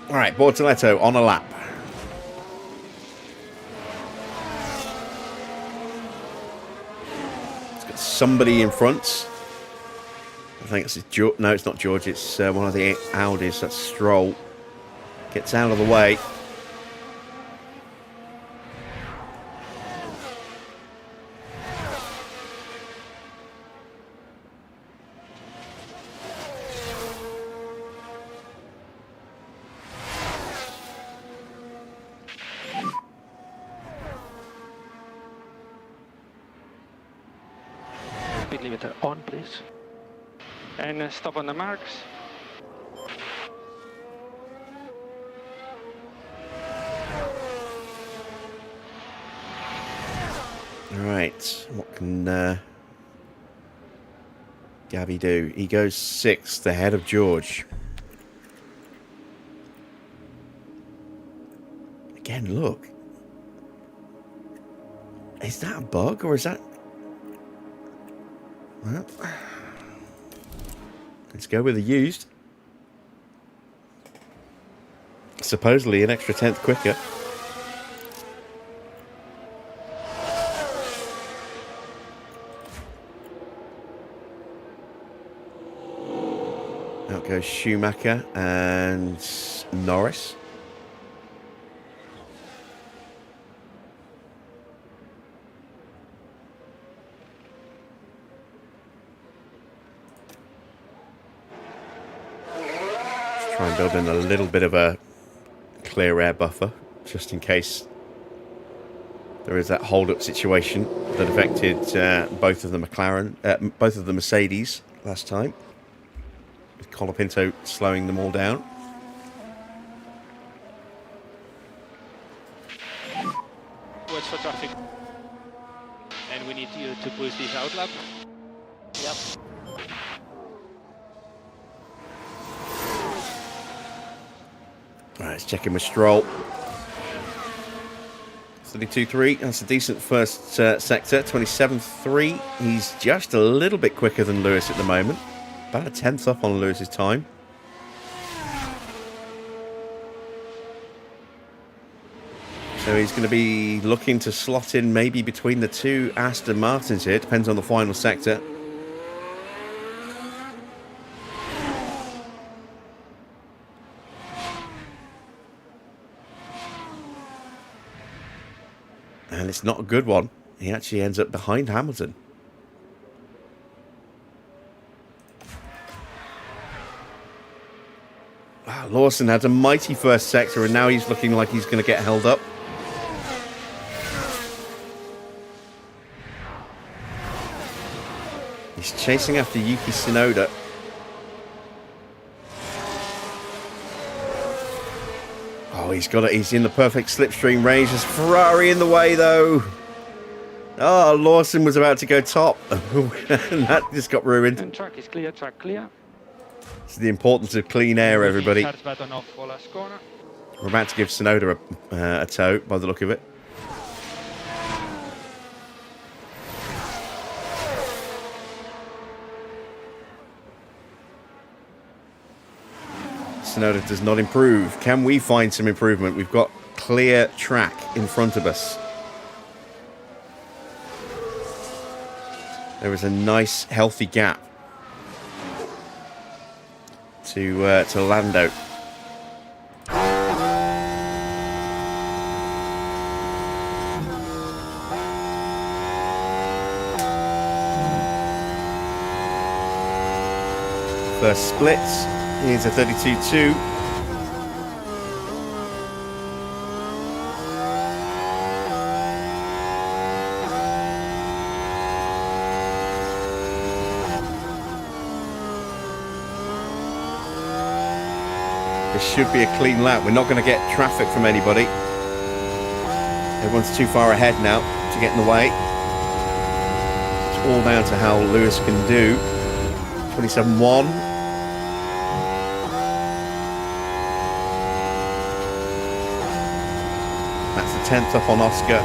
All right, Bortoletto on a lap. It's got somebody in front. I think it's George. No, it's not George. It's one of the Audis. That's Stroll. Gets out of the way. Speed limiter on, please. And stop on the marks. Right, what can Gabby do? He goes 6th ahead of George. Again, look. Is that a bug or is that... Well, let's go with the used. Supposedly an extra 10th quicker. Out goes Schumacher and Norris. Try and build in a little bit of a clear air buffer, just in case there is that hold-up situation that affected both of the both of the Mercedes last time, with Colapinto slowing them all down. Watch for traffic. And we need you to push this out lap. Yep. Right, let's check in with Stroll. 32.3, that's a decent first sector. 27.3, he's just a little bit quicker than Lewis at the moment. About a 10th up on Lewis's time. So he's going to be looking to slot in maybe between the two Aston Martins here. Depends on the final sector. And it's not a good one. He actually ends up behind Hamilton. Wow, Lawson had a mighty first sector and now he's looking like he's going to get held up. He's chasing after Yuki Tsunoda. Oh, he's got it. He's in the perfect slipstream range. There's Ferrari in the way, though. Oh, Lawson was about to go top. And that just got ruined. And track is clear, track clear. It's the importance of clean air, everybody. Start button off for last corner. We're about to give Tsunoda a tow, by the look of it. Tsunoda does not improve. Can we find some improvement? We've got clear track in front of us. There is a nice, healthy gap to Lando. First split. Here's a 32.2. This should be a clean lap. We're not going to get traffic from anybody. Everyone's too far ahead now to get in the way. It's all down to how Lewis can do. 27.1. That's the 10th up on Oscar.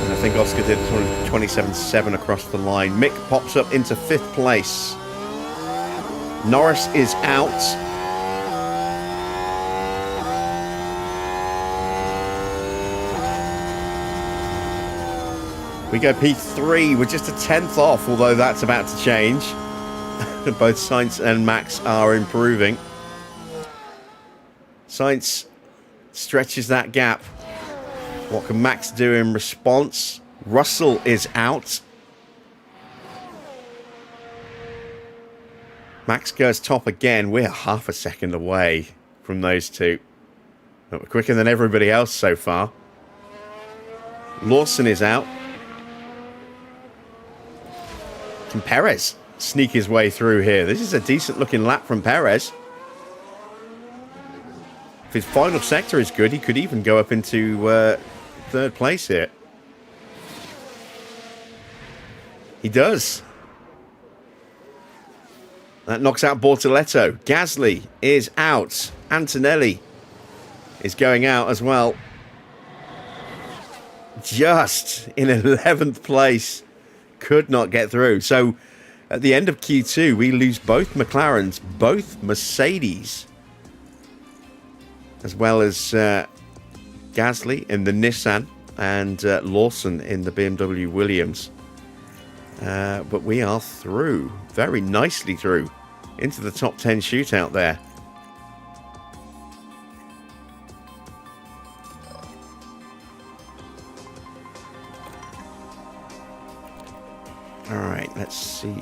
And I think Oscar did 27.7 across the line. Mick pops up into 5th place. Norris is out. We go P3. We're just a 10th off, although that's about to change. Both Sainz and Max are improving. Sainz stretches that gap. What can Max do in response? Russell is out. Max goes top again. We're half a second away from those two. But we're quicker than everybody else so far. Lawson is out. Can Perez sneak his way through here? This is a decent looking lap from Perez. If his final sector is good, he could even go up into third place here. He does. That knocks out Bortoletto. Gasly is out. Antonelli is going out as well. Just in 11th place. Could not get through. So at the end of Q2, we lose both McLarens, both Mercedes, as well as Gasly in the Nissan and Lawson in the BMW Williams. But we are through, very nicely through, into the top 10 shootout there. All right, let's see.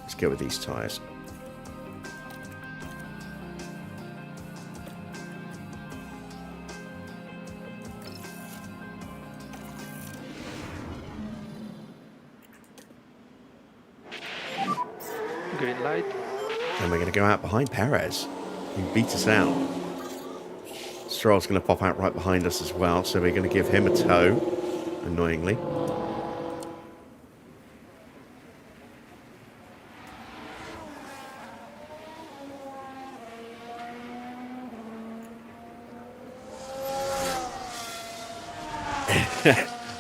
Let's go with these tyres. Green light. And we're going to go out behind Perez, who beat us out. Stroll's going to pop out right behind us as well, so we're going to give him a tow, annoyingly.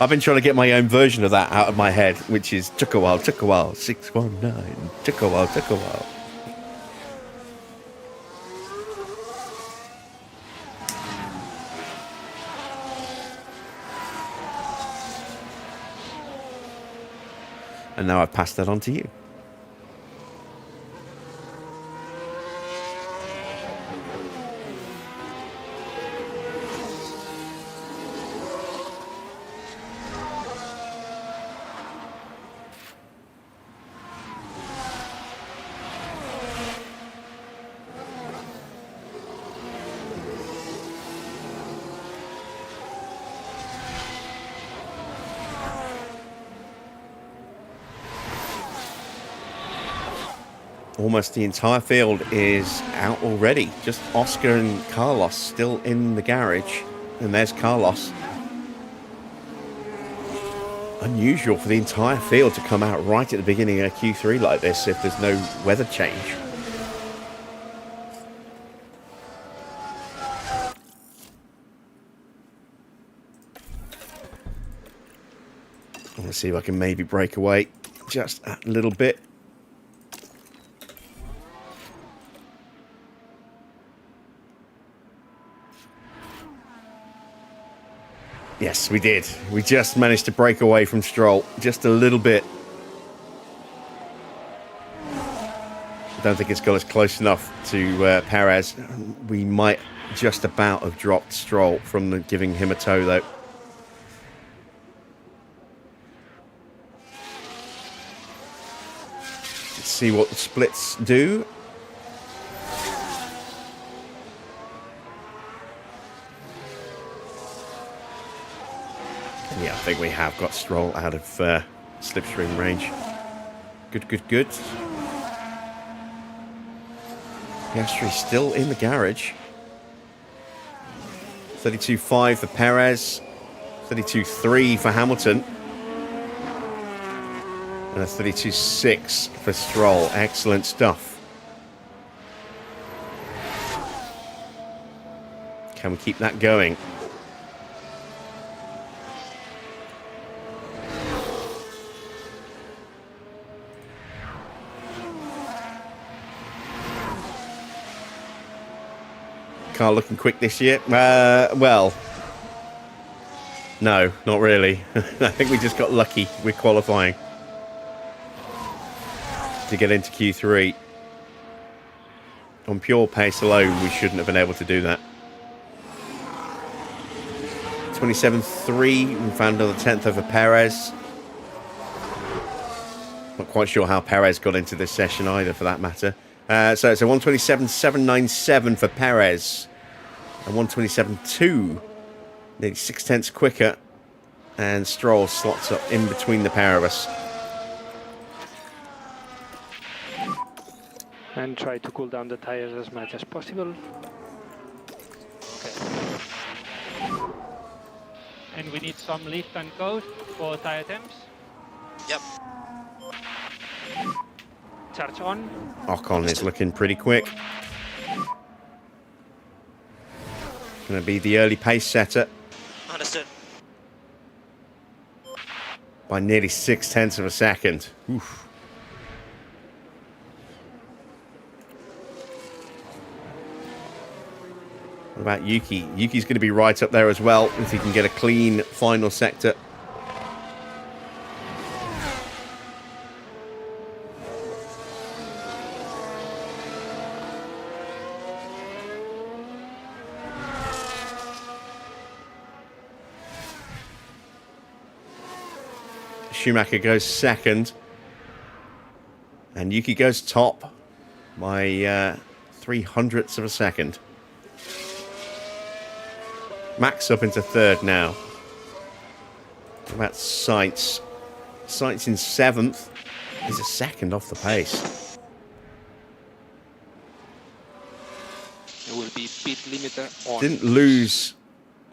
I've been trying to get my own version of that out of my head, which is took a while, 619, took a while. And now I've passed that on to you. Almost the entire field is out already. Just Oscar and Carlos still in the garage. And there's Carlos. Unusual for the entire field to come out right at the beginning of Q3 like this if there's no weather change. Let's see if I can maybe break away just a little bit. Yes, we did. We just managed to break away from Stroll. Just a little bit. I don't think it's got us close enough to Perez. We might just about have dropped Stroll from giving him a tow, though. Let's see what the splits do. Yeah, I think we have got Stroll out of slipstream range. Good. Piastri still in the garage. 32.5 for Perez. 32.3 for Hamilton. And a 32.6 for Stroll. Excellent stuff. Can we keep that going? Car looking quick this year? Well, no, not really. I think we just got lucky with qualifying to get into Q3. On pure pace alone, we shouldn't have been able to do that. 27.3, we found another 10th over Perez. Not quite sure how Perez got into this session either, for that matter. So it's a 127.797 for Perez. And 127.2, nearly 0.6 quicker. And Stroll slots up in between the pair of us. And try to cool down the tires as much as possible. Okay. And we need some lift and code for tire temps. Yep. Charge on. Ocon is looking pretty quick. Going to be the early pace setter Understood. by nearly 0.6 of a second. Oof. What about Yuki? Yuki's going to be right up there as well if he can get a clean final sector. Schumacher goes second. And Yuki goes top by 0.03 of a second. Max up into third now. What about Sainz? Sainz in 7th. He's a second off the pace. It will be pit limiter on. Didn't lose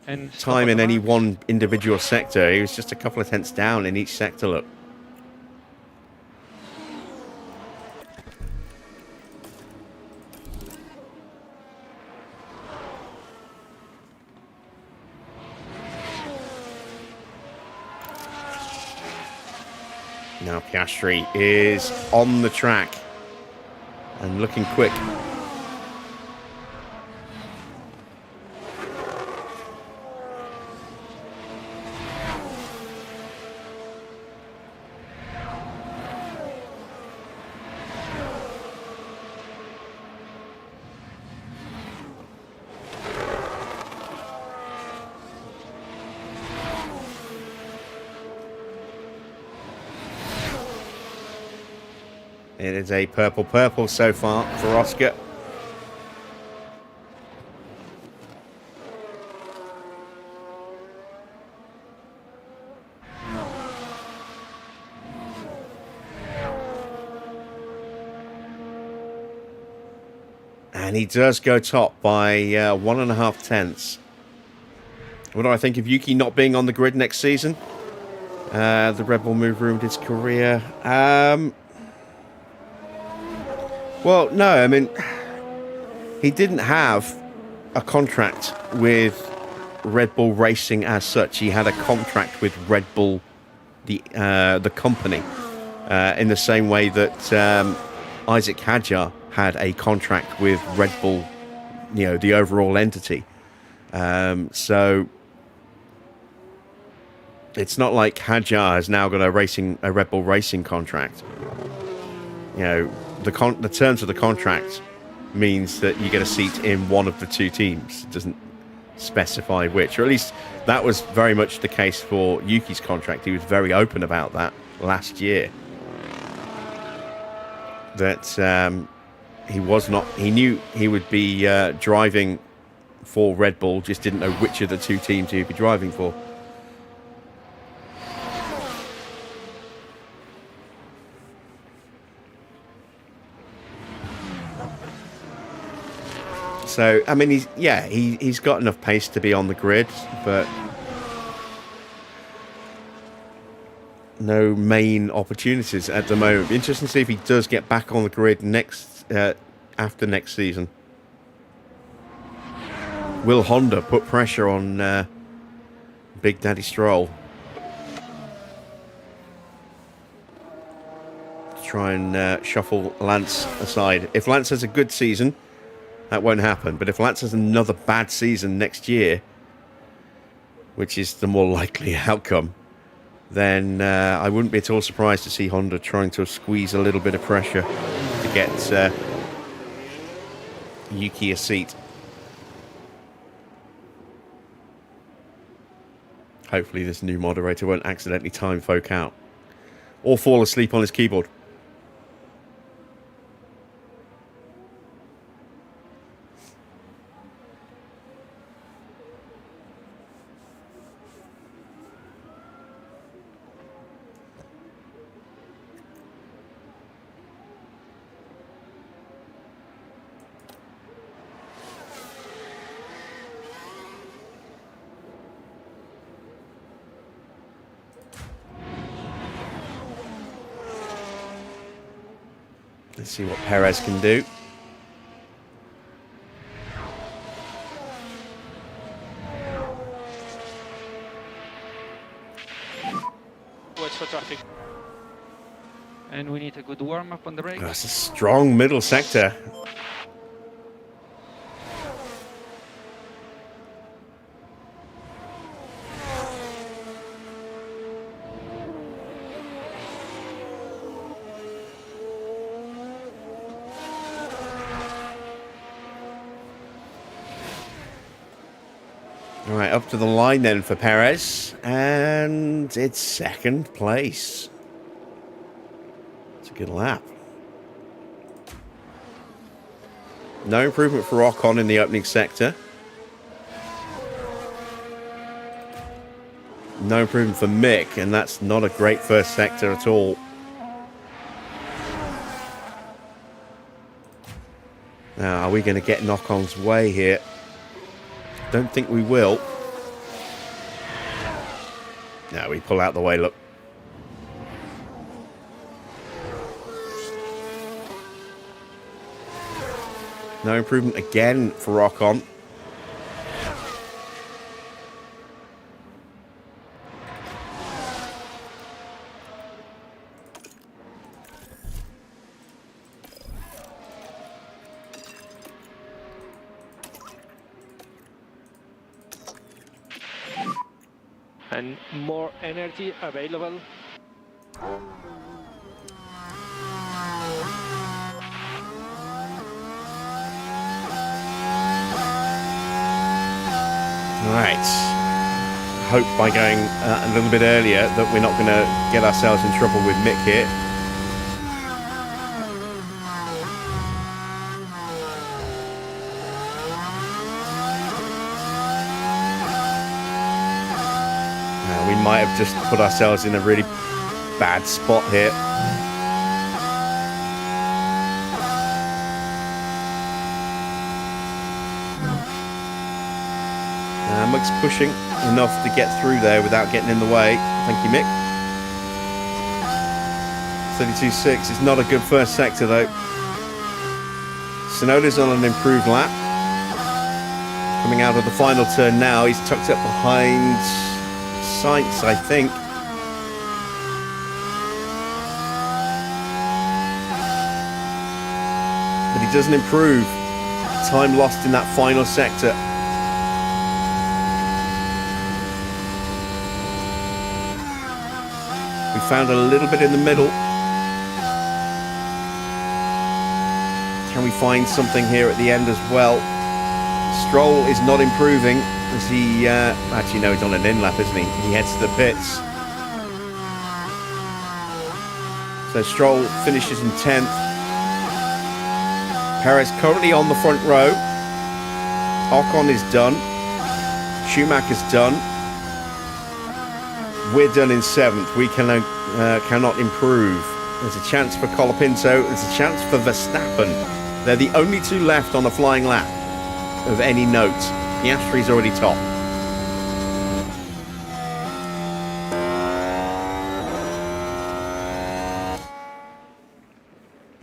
And time in any one individual sector. He was just a couple of tenths down in each sector, look. Now Piastri is on the track and looking quick. It is a purple so far for Oscar. And he does go top by 1.5 tenths. What do I think of Yuki not being on the grid next season? The Red Bull move ruined his career. Well, no, I mean, he didn't have a contract with Red Bull Racing as such. He had a contract with Red Bull, the company, in the same way that Isaac Hadjar had a contract with Red Bull, you know, the overall entity. So it's not like Hadjar has now got a Red Bull Racing contract. You know, the terms of the contract means that you get a seat in one of the two teams. It doesn't specify which, or at least that was very much the case for Yuki's contract. He was very open about that last year. That he knew he would be driving for Red Bull, just didn't know which of the two teams he would be driving for. So, I mean, he's got enough pace to be on the grid, but no main opportunities at the moment. Interesting to see if he does get back on the grid after next season. Will Honda put pressure on Big Daddy Stroll to try and shuffle Lance aside? If Lance has a good season, that won't happen. But if Lance has another bad season next year, which is the more likely outcome, then I wouldn't be at all surprised to see Honda trying to squeeze a little bit of pressure to get Yuki a seat. Hopefully this new moderator won't accidentally time folk out or fall asleep on his keyboard. Let's see what Perez can do. Watch for traffic. And we need a good warm-up on the brakes. That's a strong middle sector. All right, up to the line then for Perez, and it's second place. It's a good lap. No improvement for Ocon in the opening sector. No improvement for Mick, and that's not a great first sector at all. Now, are we going to get in Ocon's way here? Don't think we will. No, we pull out the way, look. No improvement again for Ocon. And more energy available. Right. Hope by going a little bit earlier that we're not going to get ourselves in trouble with Mick here. We might have just put ourselves in a really bad spot here. Mick's pushing enough to get through there without getting in the way. Thank you, Mick. 32.6 is not a good first sector, though. Tsunoda's on an improved lap. Coming out of the final turn now. He's tucked up behind Sainz, I think. But he doesn't improve. Time lost in that final sector. We found a little bit in the middle. Can we find something here at the end as well? Stroll is not improving as he... actually, no, he's on an in-lap, isn't he? He heads to the pits. So Stroll finishes in 10th. Perez currently on the front row. Ocon is done. Schumacher's done. We're done in 7th. We cannot improve. There's a chance for Colapinto. There's a chance for Verstappen. They're the only two left on a flying lap of any note. Piastri's already top.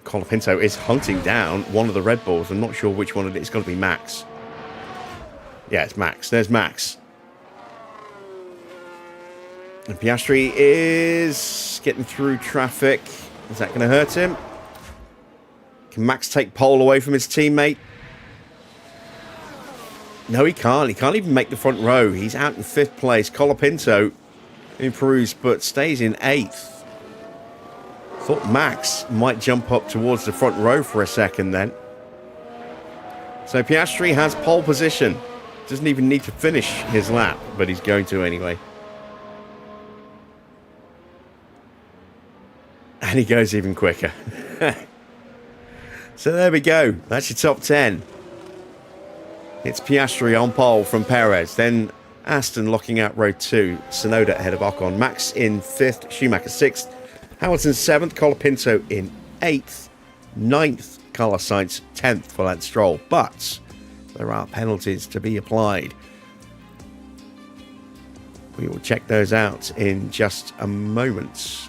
Colapinto is hunting down one of the Red Bulls. I'm not sure which one it is. It's got to be Max. Yeah, it's Max. There's Max. And Piastri is getting through traffic. Is that going to hurt him? Can Max take pole away from his teammate? No, he can't. He can't even make the front row. He's out in 5th place. Colapinto improves, but stays in 8th. Thought Max might jump up towards the front row for a second then. So Piastri has pole position. Doesn't even need to finish his lap, but he's going to anyway. And he goes even quicker. So there we go. That's your top 10. It's Piastri on pole from Perez. Then Aston locking out row 2. Tsunoda ahead of Ocon. Max in 5th. Schumacher 6th. Hamilton 7th. Colapinto in 8th. 9th. Carlos Sainz 10th for Lance Stroll. But there are penalties to be applied. We will check those out in just a moment.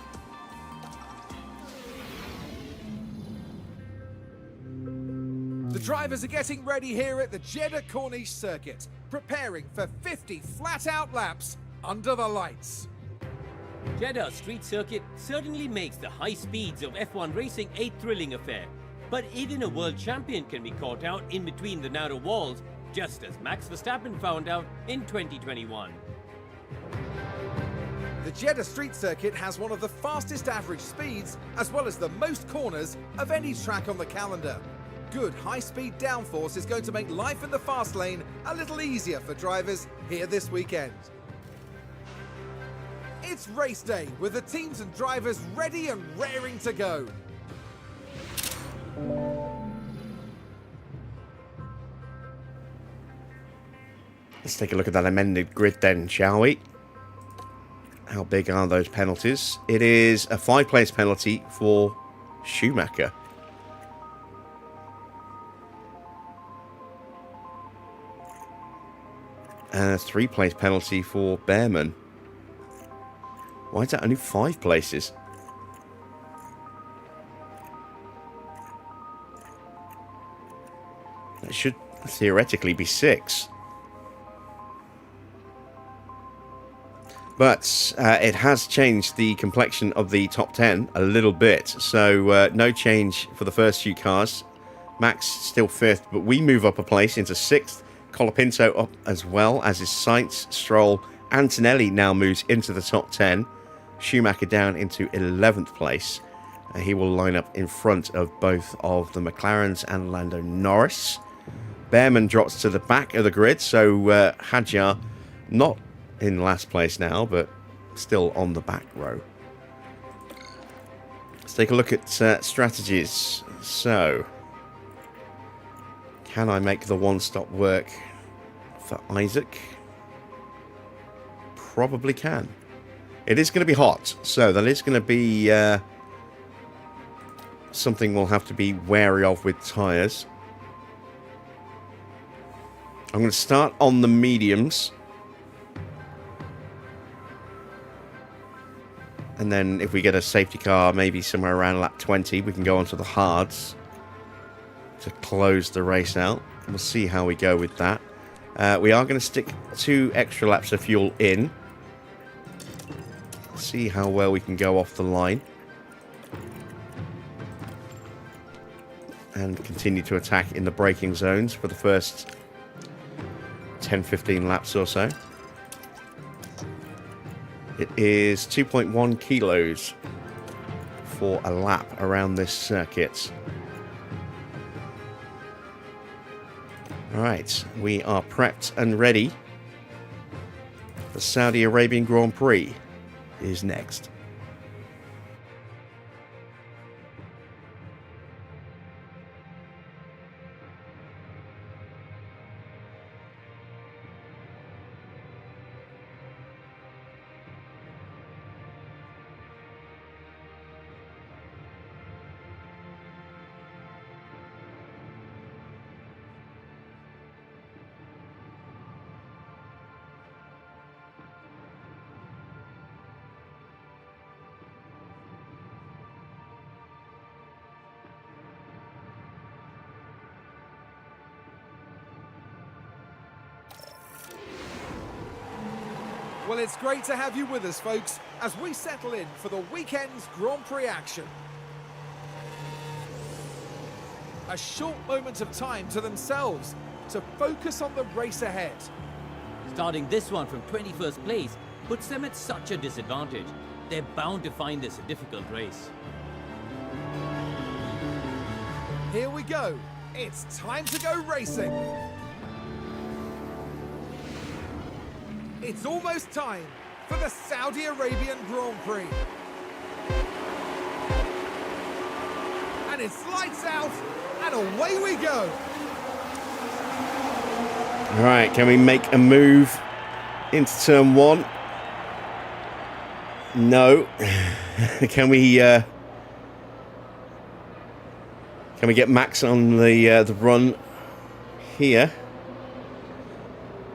Drivers are getting ready here at the Jeddah Corniche circuit, preparing for 50 flat-out laps under the lights. Jeddah street circuit certainly makes the high speeds of F1 racing a thrilling affair. But even a world champion can be caught out in between the narrow walls, just as Max Verstappen found out in 2021. The Jeddah street circuit has one of the fastest average speeds, as well as the most corners of any track on the calendar. Good high-speed downforce is going to make life in the fast lane a little easier for drivers here this weekend. It's race day, with the teams and drivers ready and raring to go. Let's take a look at that amended grid then, shall we? How big are those penalties? It is a 5-place penalty for Schumacher. And a 3-place penalty for Behrman. Why is that only 5 places? It should theoretically be 6. But it has changed the complexion of the top 10 a little bit. So no change for the first few cars. Max still 5th, but we move up a place into 6th. Colapinto up as well, as is Sainz, Stroll. Antonelli now moves into the top 10. Schumacher down into 11th place. He will line up in front of both of the McLarens and Lando Norris. Behrman drops to the back of the grid, so Hadjar not in last place now, but still on the back row. Let's take a look at strategies. So, can I make the one-stop work for Isaac? Probably can. It is going to be hot, so that is going to be something we'll have to be wary of with tyres. I'm going to start on the mediums. And then if we get a safety car, maybe somewhere around lap 20, we can go on to the hards to close the race out. We'll see how we go with that. We are going to stick 2 extra laps of fuel in. See how well we can go off the line. And continue to attack in the braking zones for the first 10-15 laps or so. It is 2.1 kilos for a lap around this circuit. Alright, we are prepped and ready. The Saudi Arabian Grand Prix is next. Well, it's great to have you with us, folks, as we settle in for the weekend's Grand Prix action. A short moment of time to themselves to focus on the race ahead. Starting this one from 21st place puts them at such a disadvantage. They're bound to find this a difficult race. Here we go. It's time to go racing. It's almost time for the Saudi Arabian Grand Prix. And it's lights out, and away we go. All right, can we make a move into turn 1? No. Can we get Max on the run here?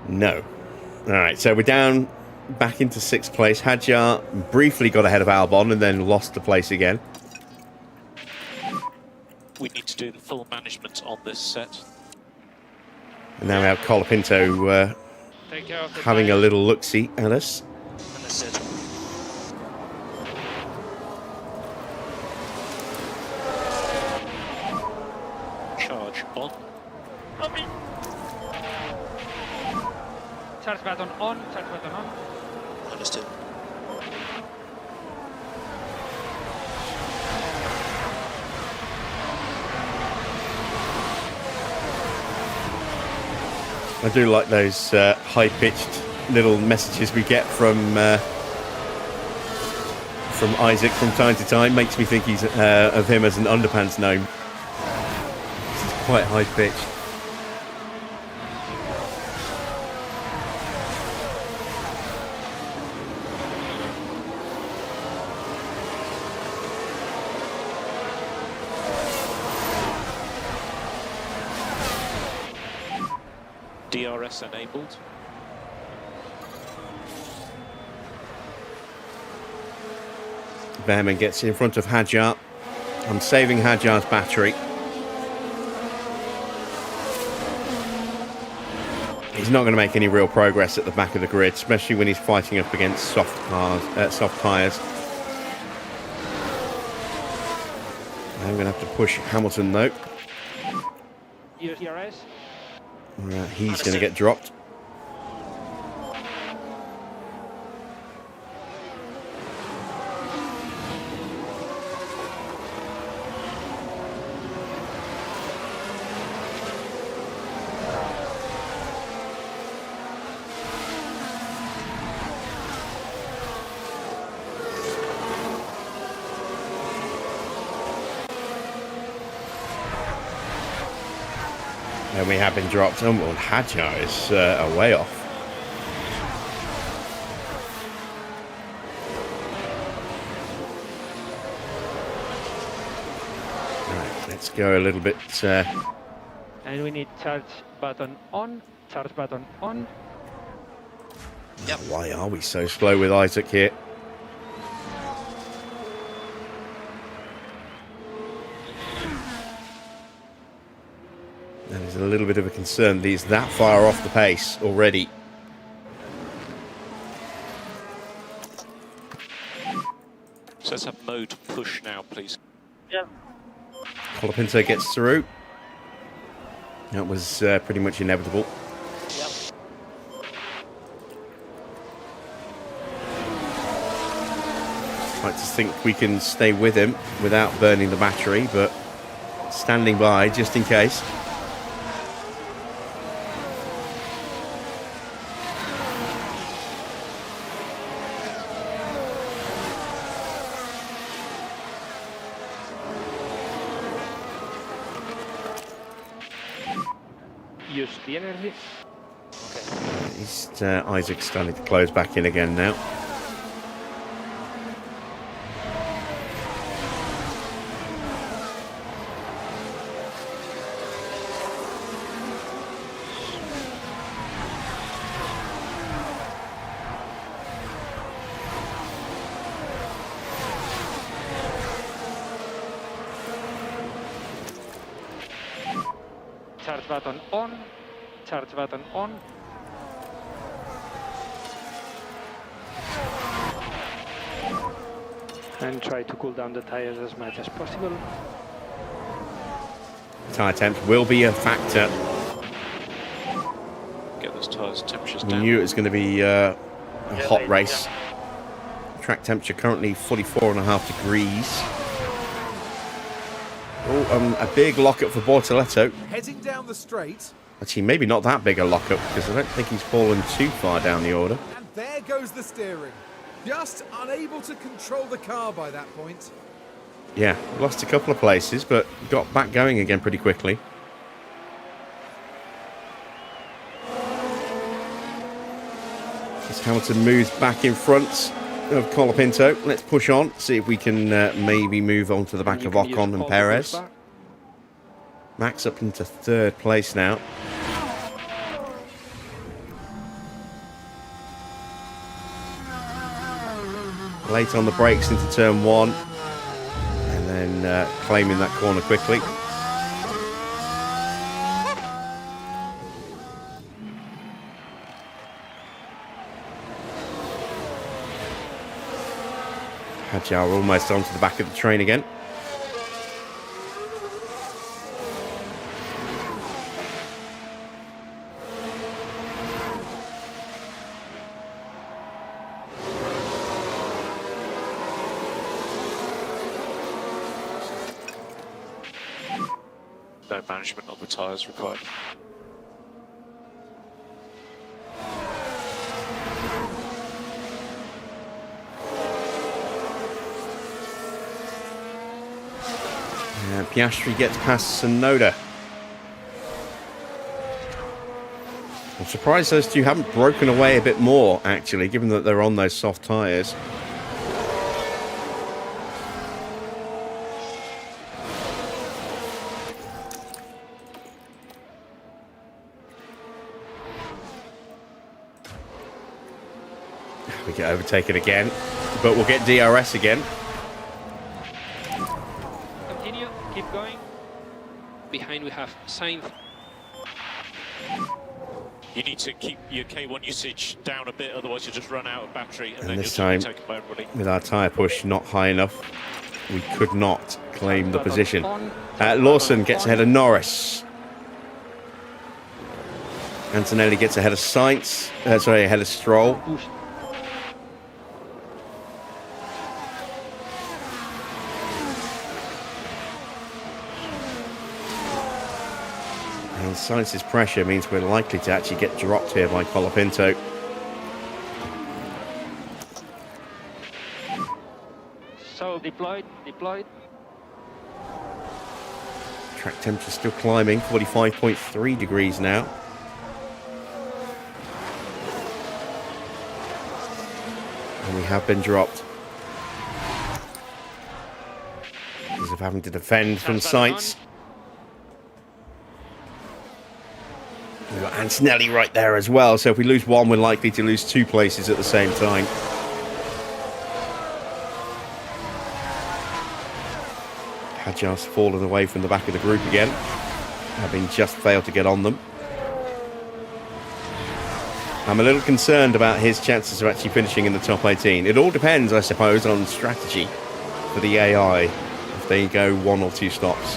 No. All right, so we're down back into 6th place. Hadjar briefly got ahead of Albon and then lost the place again. We need to do the full management on this set. And now we have Colapinto Take care of the having a tires. little look-see at us. Understood. Charge on. Charge button on, charge button on. Understood. I do like those high-pitched little messages we get from Isaac from time to time. Makes me think he's of him as an underpants gnome. This is quite high-pitched. DRS enabled. Behrman gets in front of Hadjar. I'm saving Hadjar's battery. He's not going to make any real progress at the back of the grid, especially when he's fighting up against soft tyres. I'm going to have to push Hamilton though. Use DRS. He's going to get dropped. And we have been dropped. Oh, well, Hadjar is a way off. Right, let's go a little bit. And we need charge button on, charge button on. Why are we so slow with Isaac here? That is a little bit of a concern that he's that far off the pace already. So let's have mode push now, please. Colapinto gets through. That was pretty much inevitable. I'd like to think we can stay with him without burning the battery, but standing by just in case. Use the energy. Isaac's starting to close back in again now. Charge button on, charge button on. And try to cool down the tires as much as possible. Tyre temp will be a factor. Get those tyres temperatures We down. knew it was going to be a hot race. Track temperature currently 44.5 degrees. Oh, a big lockup for Bortoletto. Heading down the straight, Actually, maybe not that big a lockup because I don't think he's fallen too far down the order. and there goes the steering. Just unable to control the car by that point. Yeah, lost a couple of places, but got back going again pretty quickly. As Hamilton moves back in front of Colapinto, let's push on, see if we can maybe move on to the back of Ocon and Perez. Max up into third place now. Late on the brakes into turn one, and then claiming that corner quickly. Hadjar almost onto the back of the train again. No management of the tyres required. And Piastri gets past Sonoda. I'm surprised those two haven't broken away a bit more, actually, given that they're on those soft tyres. We get overtaken again, but we'll get DRS again. Continue, keep going. Behind we have Sainz. You need to keep your K1 usage down a bit, otherwise you'll just run out of battery and then this you'll time, be taken by everybody. with our tyre push not high enough, we could not claim the position. Lawson gets ahead of Norris. Antonelli gets ahead of Sainz. Ahead of Stroll. And Sainz's pressure means we're likely to actually get dropped here by Colapinto. So deployed. Track temperature still climbing, 45.3 degrees now. And we have been dropped. Because of having to defend from Sainz. We've got Antonelli right there as well, so if we lose one, we're likely to lose two places at the same time. Hadjar's fallen away from the back of the group again, having just failed to get on them. I'm a little concerned about his chances of actually finishing in the top 18. It all depends, I suppose, on strategy for the AI, if they go one or two stops.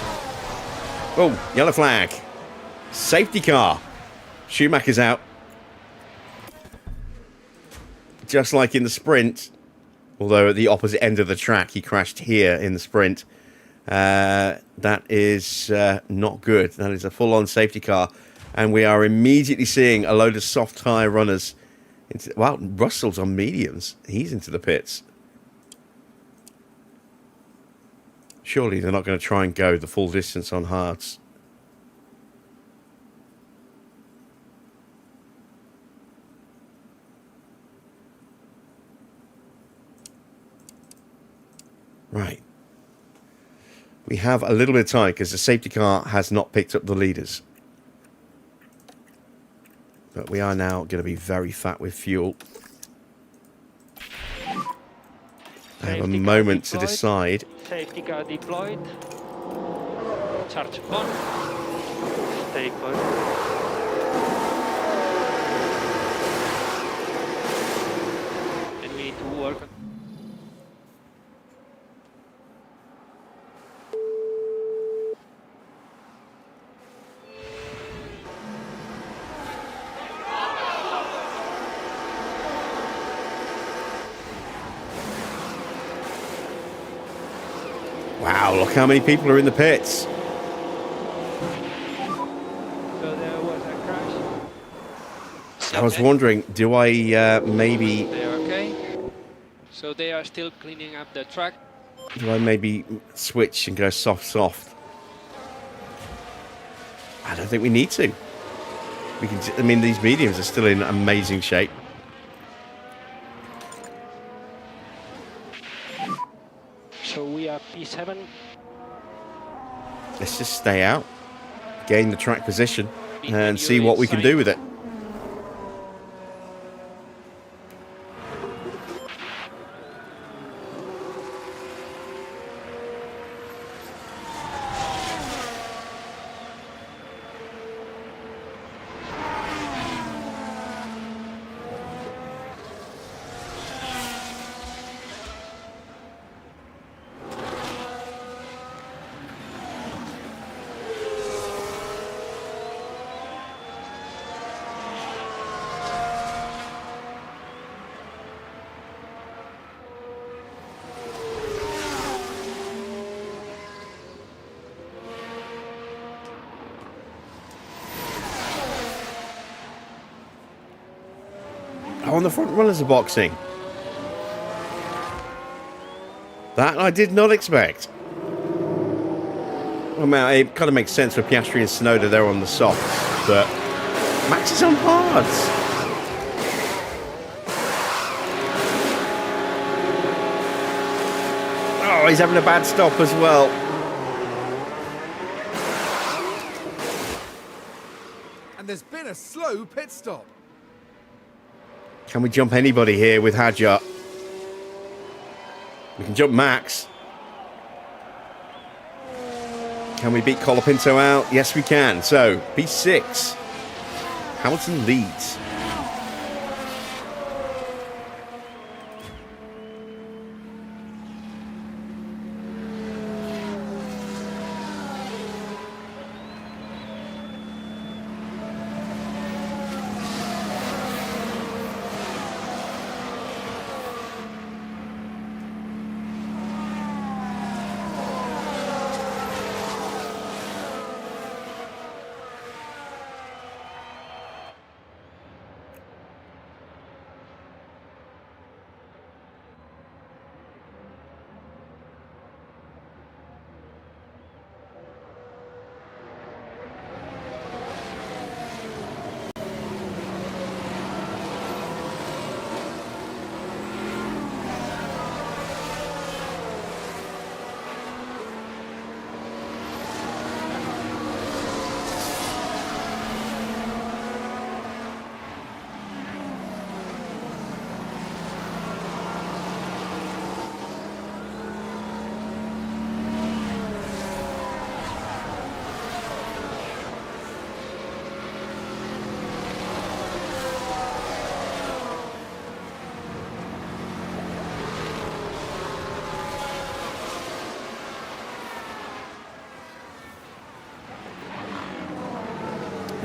Oh, yellow flag. Safety car. Schumacher's out. Just like in the sprint, although at the opposite end of the track, he crashed here in the sprint. That is not good. That is a full-on safety car. And we are immediately seeing a load of soft tyre runners. Wow, Russell's on mediums. He's into the pits. Surely they're not going to try and go the full distance on hards. Right. We have a little bit of time because the safety car has not picked up the leaders. But we are now going to be very fat with fuel. I have a moment to decide. Safety car deployed. Charge on. Stay put. And we need to work on. Wow, look how many people are in the pits. So there was a crash. I was wondering, do I maybe... They're okay. So they are still cleaning up the track. Do I maybe switch and go soft? I don't think we need to. We can. I mean, these mediums are still in amazing shape. So we are P7. Let's just stay out, gain the track position, and see what we can do with it. Oh, and the front runners are boxing. That I did not expect. Well, man, it kind of makes sense for Piastri and Tsunoda. They're on the softs, but Max is on hards. Oh, he's having a bad stop as well. And there's been a slow pit stop. Can we jump anybody here with Hadjar? We can jump Max. Can we beat Colapinto out? Yes, we can. So, P6. Hamilton leads.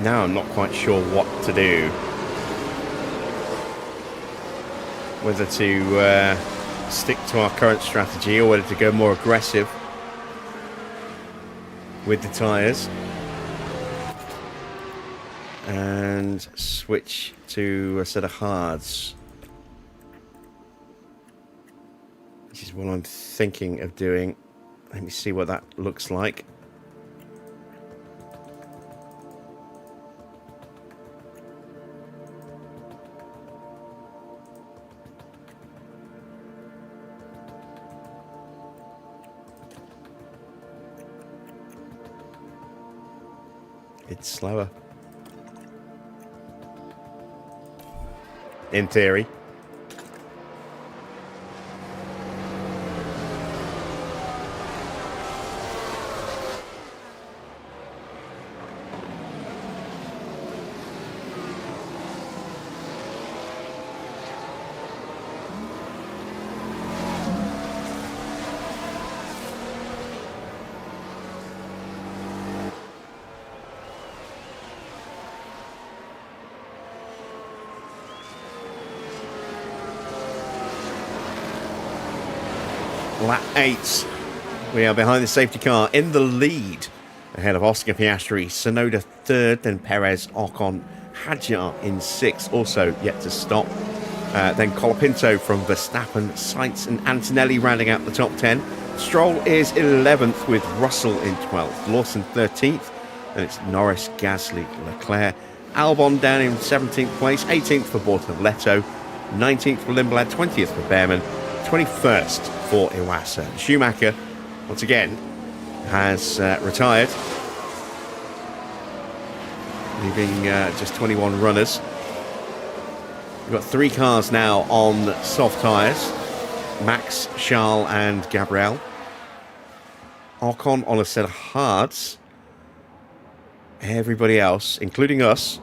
Now I'm not quite sure what to do. Whether to stick to our current strategy or whether to go more aggressive with the tyres and switch to a set of hards, which is what I'm thinking of doing. Let me see what that looks like. It's slower. In theory. Lap 8. We are behind the safety car in the lead. Ahead of Oscar Piastri, Tsunoda third, then Perez, Ocon, Hadjar in 6th, also yet to stop. Then Colapinto from Verstappen, Sainz and Antonelli rounding out the top 10. Stroll is 11th with Russell in 12th. Lawson 13th, and it's Norris, Gasly, Leclerc. Albon down in 17th place, 18th for Bortoleto, 19th for Lindblad, 20th for Behrman, 21st for Iwasa. Schumacher, once again, has retired, leaving just 21 runners. We've got 3 cars now on soft tyres. Max, Charles and Gabriel. Ocon on a set of hards. Everybody else, including us,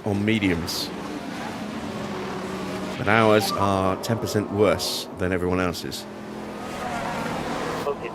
on mediums. But ours are 10% worse than everyone else's. Okay.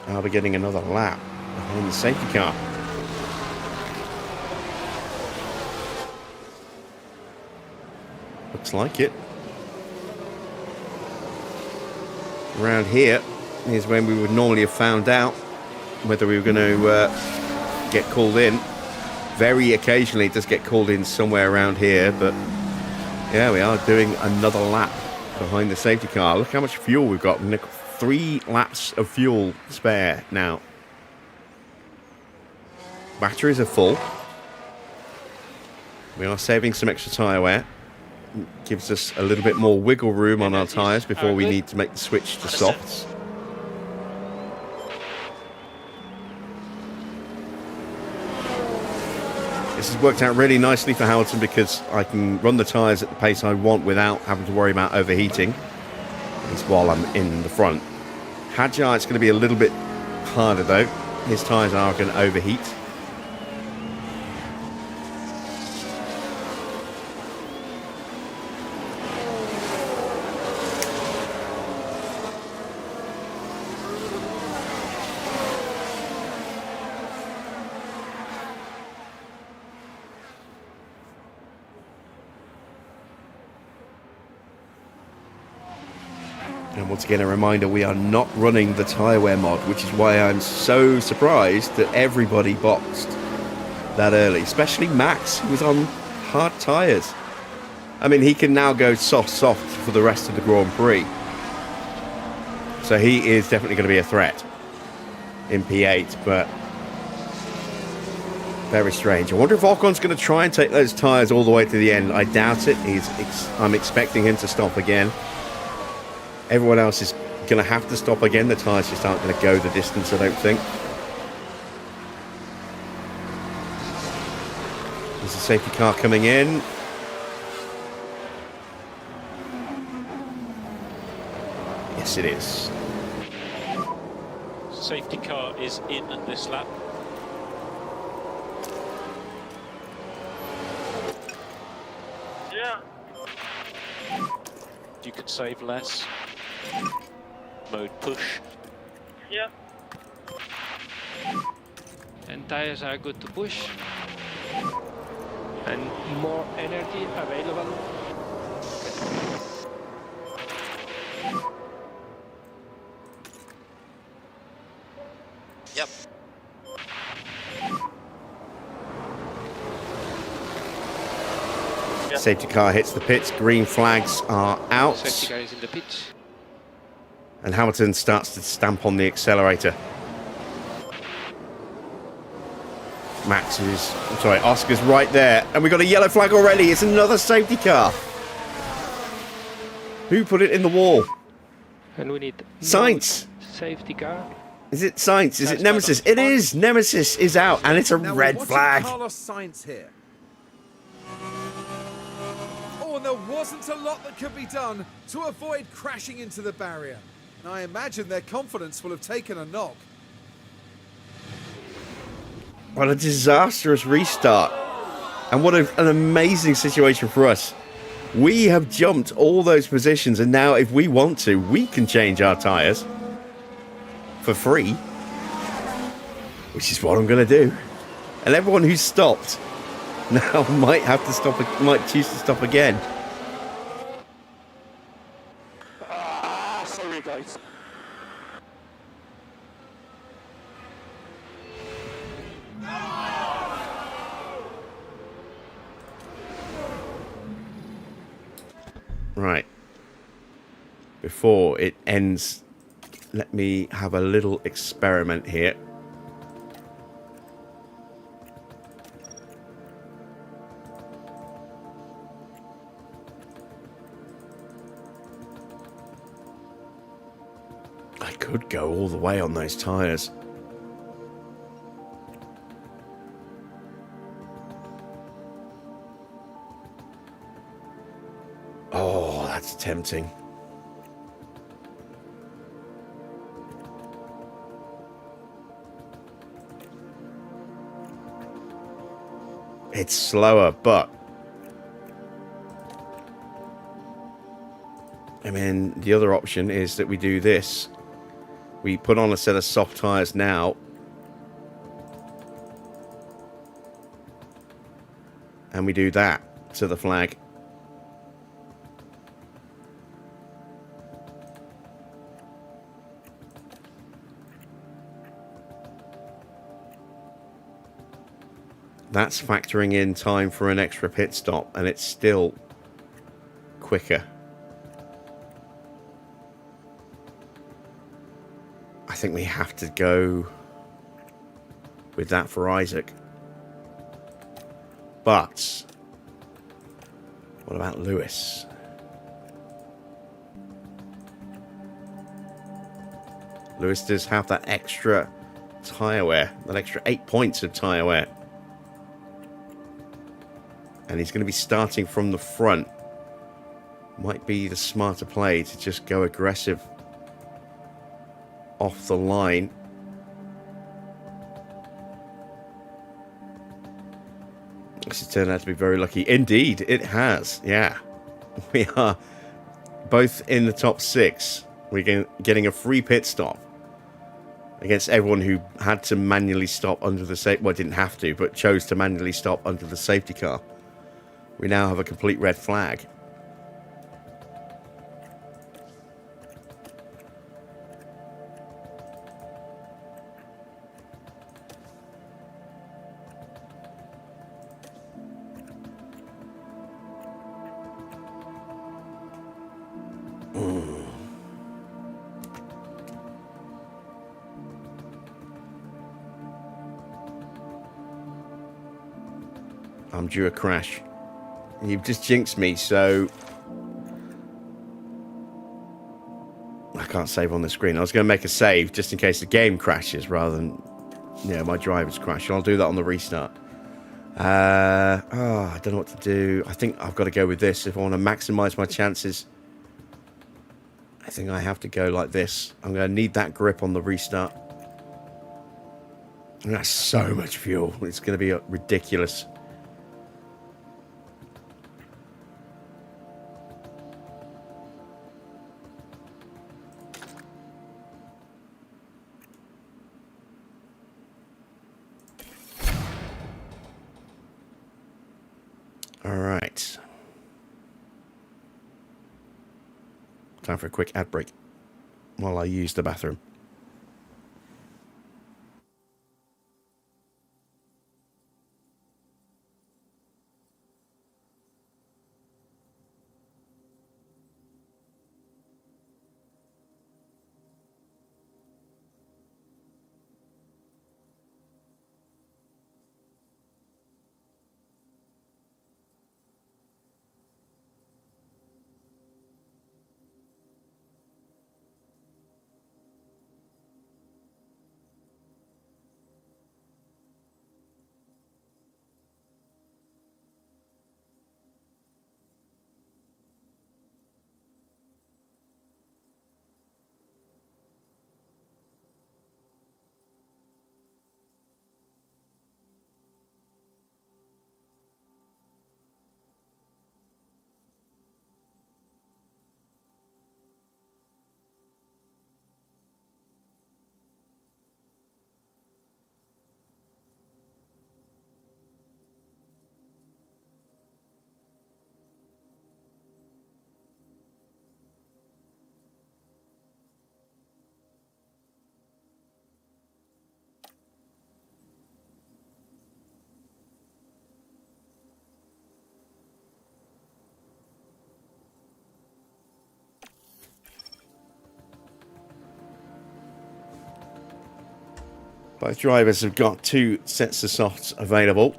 Are we getting another lap behind the safety car? Looks like it. Around here is when we would normally have found out whether we were going to get called in. Very occasionally it does get called in somewhere around here, but yeah, we are doing another lap behind the safety car. Look how much fuel we've got. We've got 3 laps of fuel spare now. Batteries are full. We are saving some extra tyre wear. Gives us a little bit more wiggle room on our tyres before we need to make the switch to softs. This has worked out really nicely for Hamilton because I can run the tyres at the pace I want without having to worry about overheating. It's while I'm in the front. Hadjar, it's going to be a little bit harder though. His tyres are going to overheat. And once again, a reminder, we are not running the tyre wear mod, which is why I'm so surprised that everybody boxed that early, especially Max, who was on hard tyres. I mean, he can now go soft for the rest of the Grand Prix. So he is definitely going to be a threat in P8, but very strange. I wonder if Ocon's going to try and take those tyres all the way to the end. I doubt it. I'm expecting him to stop again. Everyone else is going to have to stop again. The tyres just aren't going to go the distance, I don't think. There's a safety car coming in. Yes, it is. Safety car is in this lap. Yeah. You can save less. Mode push. Yeah. And tires are good to push. And more energy available. Yep. Safety car hits the pits. Green flags are out. Safety car is in the pitch. And Hamilton starts to stamp on the accelerator. Oscar's right there. And we've got a yellow flag already. It's another safety car. Who put it in the wall? And we need Sainz. Safety car. Is it Sainz? Is it Nemesis? It is. Nemesis is out. And it's a Now red we're watching flag. Carlos Sainz here. Oh, and there wasn't a lot that could be done to avoid crashing into the barrier. I imagine their confidence will have taken a knock. What a disastrous restart. And what an amazing situation for us. We have jumped all those positions, and now if we want to, we can change our tyres for free, which is what I'm going to do. And everyone who's stopped now might have to stop, might choose to stop again. Sorry, guys. Right. Before it ends, let me have a little experiment here. I could go all the way on those tyres. Oh, that's tempting. It's slower, but I mean, the other option is that we do this We put on a set of soft tyres now. And we do that to the flag. That's factoring in time for an extra pit stop, and it's still quicker. I think we have to go with that for Isaac. But what about Lewis? Lewis does have that extra tyre wear, that extra 8 points of tyre wear. And he's going to be starting from the front. Might be the smarter play to just go aggressive off the line. This has turned out to be very lucky. Indeed, it has. Yeah. We are both in the top 6. We're getting a free pit stop against everyone who had to manually stop under the safety... Well, didn't have to, but chose to manually stop under the safety car. We now have a complete red flag. I'm due a crash. You've just jinxed me, so I can't save on the screen. I was going to make a save just in case the game crashes rather than, you know, my driver's crash. I'll do that on the restart. I don't know what to do. I think I've got to go with this if I want to maximize my chances. I think I have to go like this. I'm going to need that grip on the restart. And that's so much fuel. It's going to be ridiculous. Alright. Time for a quick ad break while I use the bathroom. Both drivers have got 2 sets of softs available,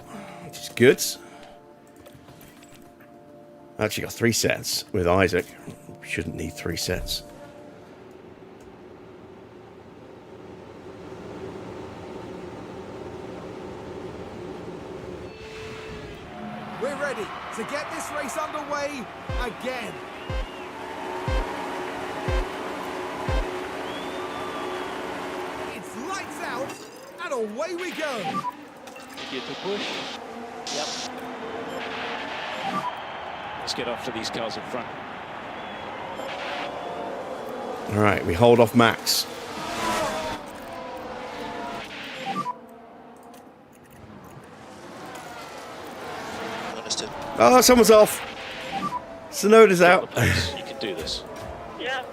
which is good. I actually got 3 sets with Isaac. Shouldn't need 3 sets. We're ready to get this race underway again. It's lights out and away we go. Here to push. Yep. Let's get after these cars in front. All right, we hold off Max. Oh, someone's off. Sonoda's out. You can do this. Yeah.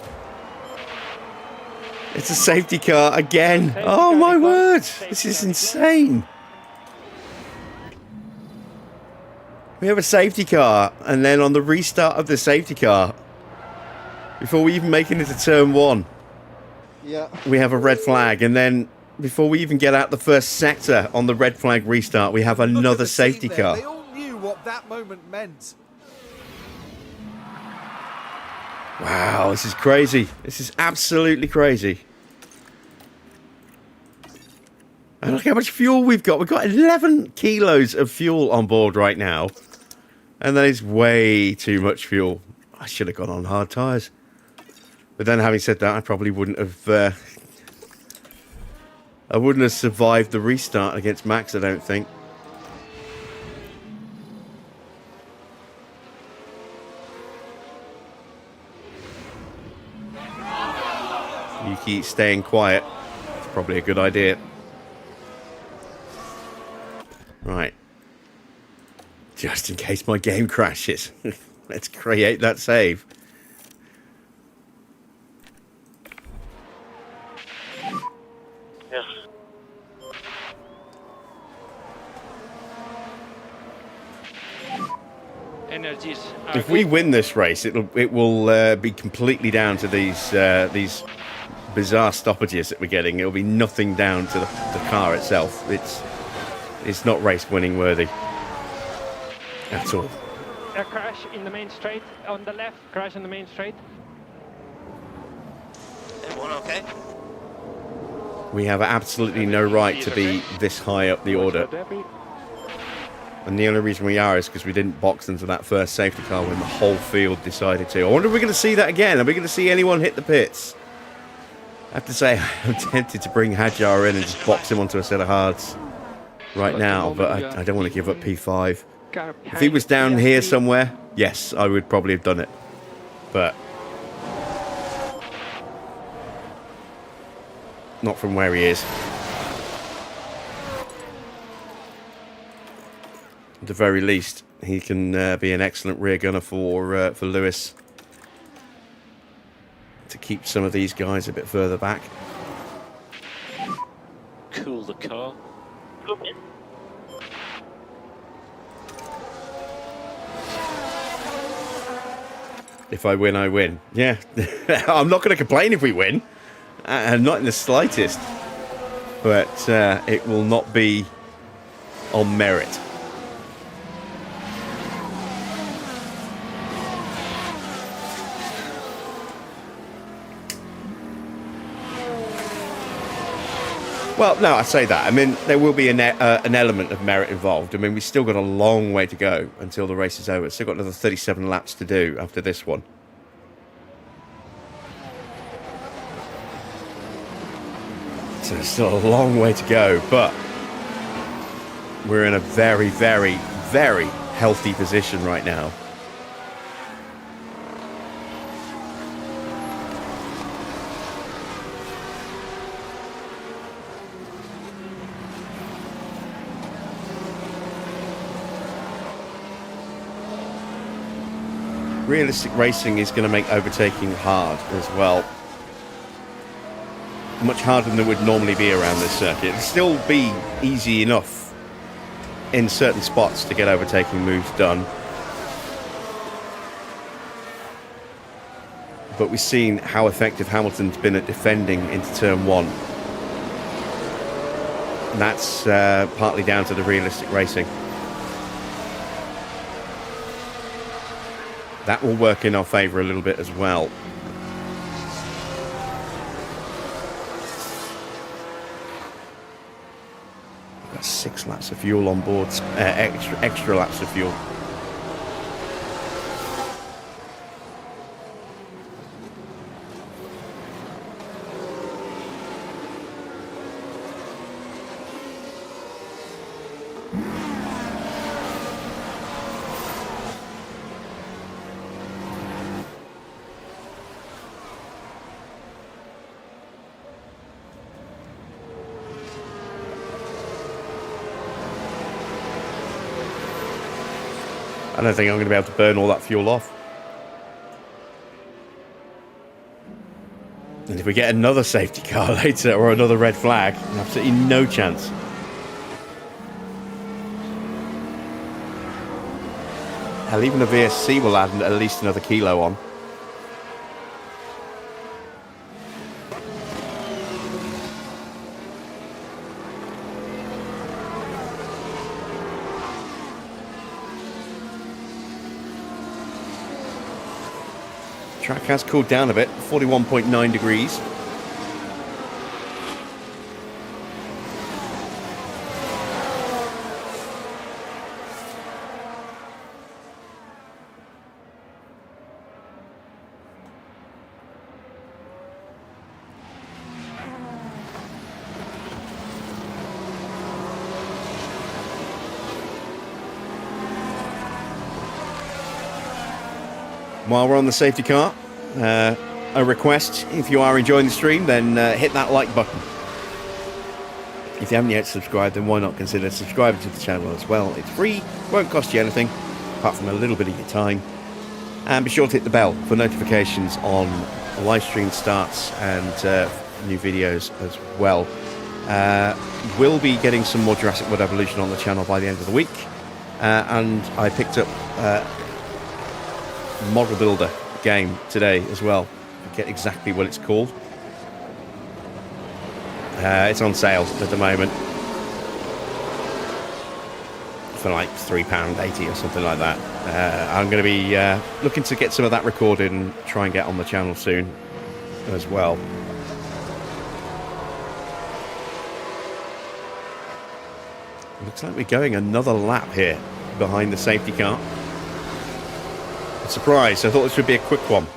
It's a safety car again. Safety Oh car my decline. word. Safety This is car insane. We have a safety car, and then on the restart of the safety car, before we even make it into turn 1, we have a red flag, and then before we even get out the first sector on the red flag restart, we have Look at another the scene safety there. car. They all knew what that moment meant. Wow, this is crazy. This is absolutely crazy. And look how much fuel we've got. We've got 11 kilos of fuel on board right now. And that is way too much fuel. I should have gone on hard tyres. But then having said that, I probably wouldn't have... I wouldn't have survived the restart against Max, I don't think. Yuki staying quiet. It's probably a good idea. Right. Just in case my game crashes. Let's create that save. Yes. Energies. If we win this race, it will be completely down to these bizarre stoppages that we're getting. It'll be nothing down to the car itself. It's not race winning worthy at all. A crash in the main straight on the left. Crash in the main straight. Everyone okay? We have absolutely no right to be this high up the order. And the only reason we are is because we didn't box into that first safety car when the whole field decided to. I wonder if we're going to see that again. Are we going to see anyone hit the pits? I have to say, I'm tempted to bring Hadjar in and just box him onto a set of hards right now, but I don't want to give up P5. If he was down here somewhere, yes, I would probably have done it. But not from where he is. At the very least, he can be an excellent rear gunner for Lewis to keep some of these guys a bit further back. Cool the car. Okay. If I win, I win. Yeah, I'm not going to complain if we win, and not in the slightest. But it will not be on merit. Well, no, I say that. I mean, there will be an element of merit involved. I mean, we've still got a long way to go until the race is over. Still got another 37 laps to do after this one. So there's still a long way to go, but we're in a very, very, very healthy position right now. Realistic racing is going to make overtaking hard as well. Much harder than it would normally be around this circuit. It'll still be easy enough in certain spots to get overtaking moves done. But we've seen how effective Hamilton's been at defending into turn 1. And that's partly down to the realistic racing. That will work in our favour a little bit as well. We've got 6 laps of fuel on board, extra laps of fuel. I don't think I'm going to be able to burn all that fuel off. And if we get another safety car later or another red flag, absolutely no chance. Hell, even a VSC will add at least another kilo on. Track has cooled down a bit, 41.9 degrees. While we're on the safety car, a request, if you are enjoying the stream, then hit that like button. If you haven't yet subscribed, then why not consider subscribing to the channel as well. It's free, won't cost you anything, apart from a little bit of your time. And be sure to hit the bell for notifications on live stream starts and new videos as well. We'll be getting some more Jurassic World Evolution on the channel by the end of the week. And I picked up Model Builder game today as well. I forget exactly what it's called. It's on sale at the moment for like £3.80 or something like that. I'm going to be looking to get some of that recorded and try and get on the channel soon as well. Looks like we're going another lap here behind the safety car. Surprised. I thought this would be a quick one,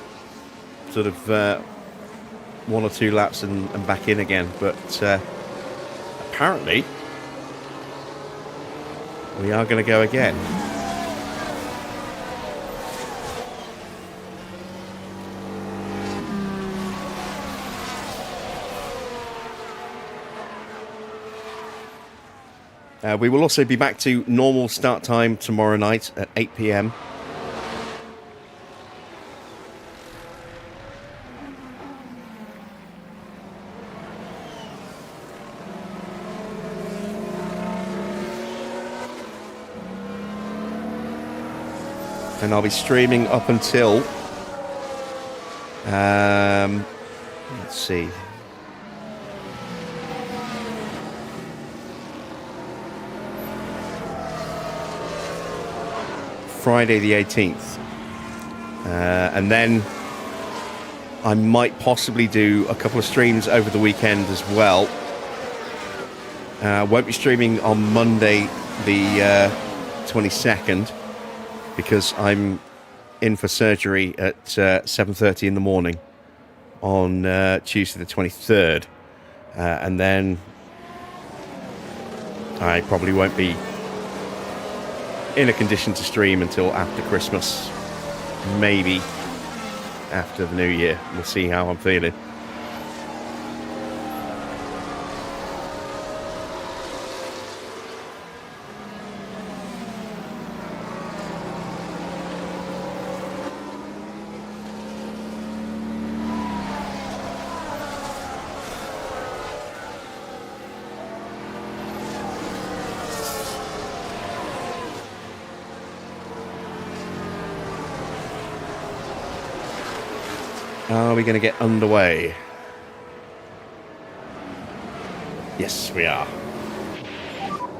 sort of 1 or 2 laps and back in again, but apparently we are going to go again. We will also be back to normal start time tomorrow night at 8 PM. And I'll be streaming up until, let's see, Friday the 18th. And then I might possibly do a couple of streams over the weekend as well. Won't be streaming on Monday the 22nd. Because I'm in for surgery at 7:30 in the morning on Tuesday the 23rd. And then I probably won't be in a condition to stream until after Christmas. Maybe after the New Year. We'll see how I'm feeling. Are we going to get underway? Yes, we are.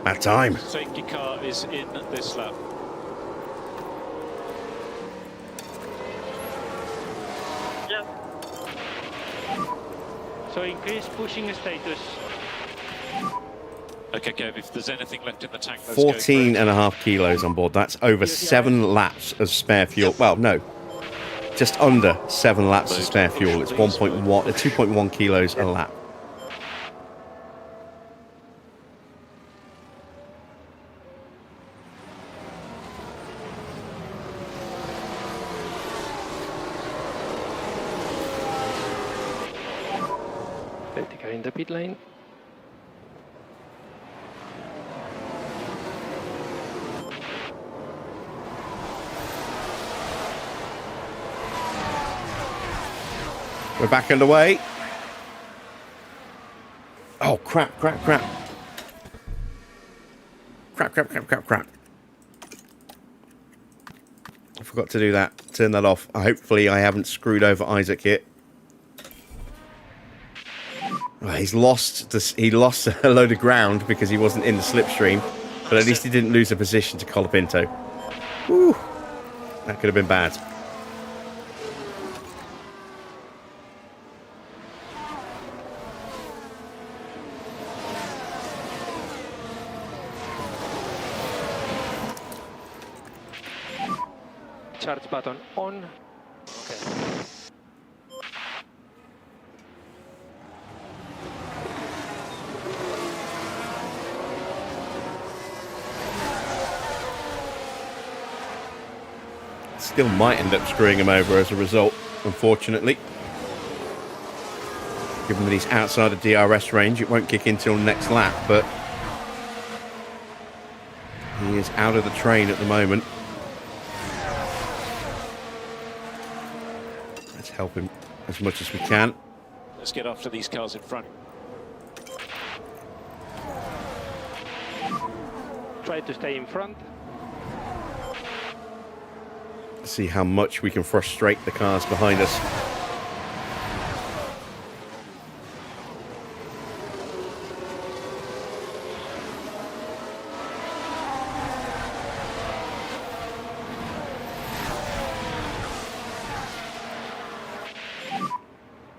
At time. Safety car is in this lap. Yeah. So increase pushing status. Okay, Kev, if there's anything left in the tank, let's 14.5 kilos on board. That's over 7 laps of spare fuel. Well, no. Just under 7 laps of spare fuel. It's 2.1 kilos a lap. Safety car in the pit lane. We're back underway. Oh, crap, crap, crap. Crap, crap, crap, crap, crap. I forgot to do that. Turn that off. Hopefully I haven't screwed over Isaac here. Oh, he lost a load of ground because he wasn't in the slipstream. But at least he didn't lose a position to Colapinto. Whew. That could have been bad. Charge button on. Okay. Still might end up screwing him over as a result, unfortunately. Given that he's outside of DRS range, it won't kick in till next lap, but he is out of the train at the moment. Let's help him as much as we can. Let's get after these cars in front. Try to stay in front. See how much we can frustrate the cars behind us.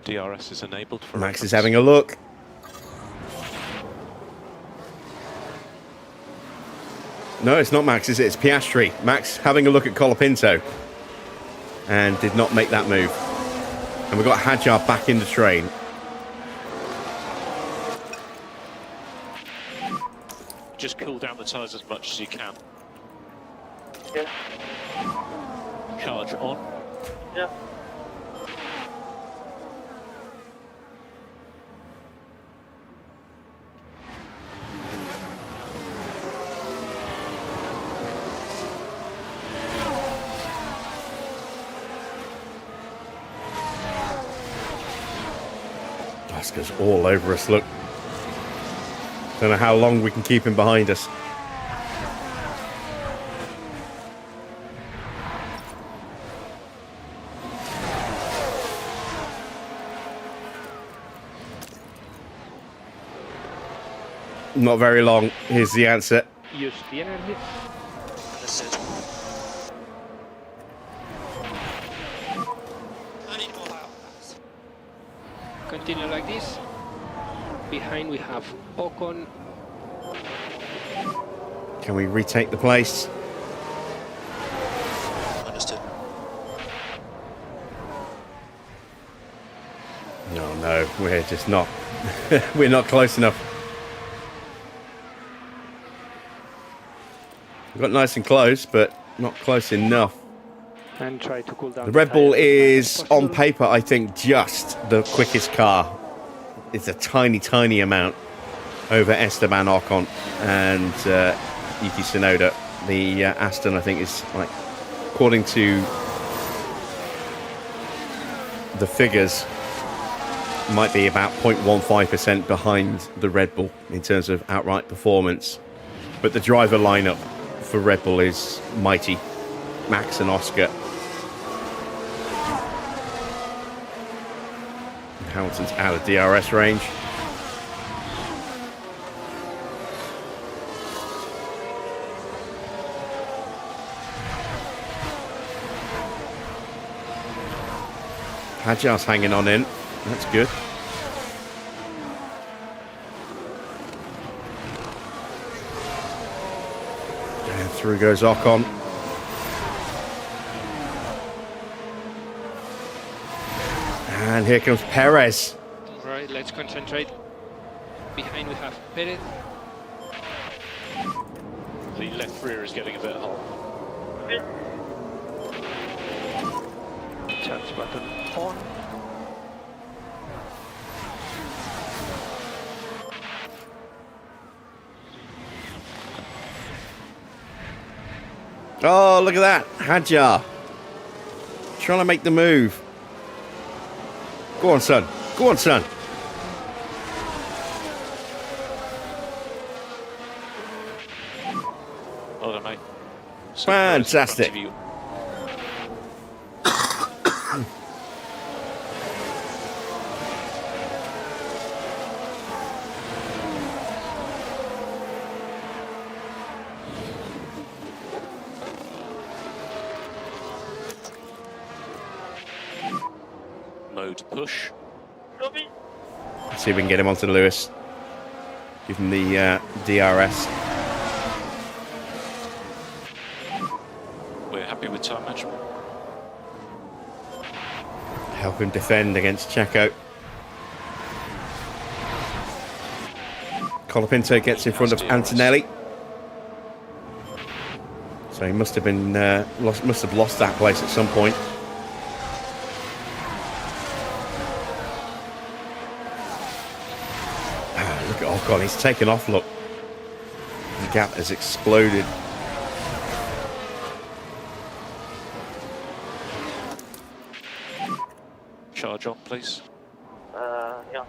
DRS is enabled for Max reference. is having a look. No, it's not Max, is it? It's Piastri. Max having a look at Colapinto. And did not make that move. And we've got Hadjar back in the train. Just cool down the tyres as much as you can. Yeah. Charge on. Yeah. Goes all over us, look. Don't know how long we can keep him behind us. Not very long. Here's the answer. Use the energy. Understood. I need more power. Continue like this. Behind we have Ocon. Can we retake the place? Understood. No, we're just not. We're not close enough. We got nice and close, but not close enough. And try to cool down. The Red Bull is, on paper, I think, just the quickest car. It's a tiny, tiny amount over Esteban Ocon and Yuki Tsunoda. The Aston, I think, is, like, according to the figures, might be about 0.15% behind the Red Bull in terms of outright performance. But the driver lineup for Red Bull is mighty. Max and Oscar. Hamilton's out of DRS range. Hadjar's hanging on in. That's good. And through goes Ocon. And here comes Perez. Right, let's concentrate. Behind we have Perez. The left rear is getting a bit hot. Charge button on. Oh, look at that. Hadjar. Trying to make the move. Go on, son. Go on, son. Well done, mate. So Fantastic. Perez in front of you. Mode push. Robbie. Let's see if we can get him onto Lewis. Give him the DRS. We're happy with time management. Help him defend against Checo. Colapinto gets in front of Antonelli. So he must have been must have lost that place at some point. Look at, oh god, he's taken off. Look, the gap has exploded. Charge on, please. Yeah.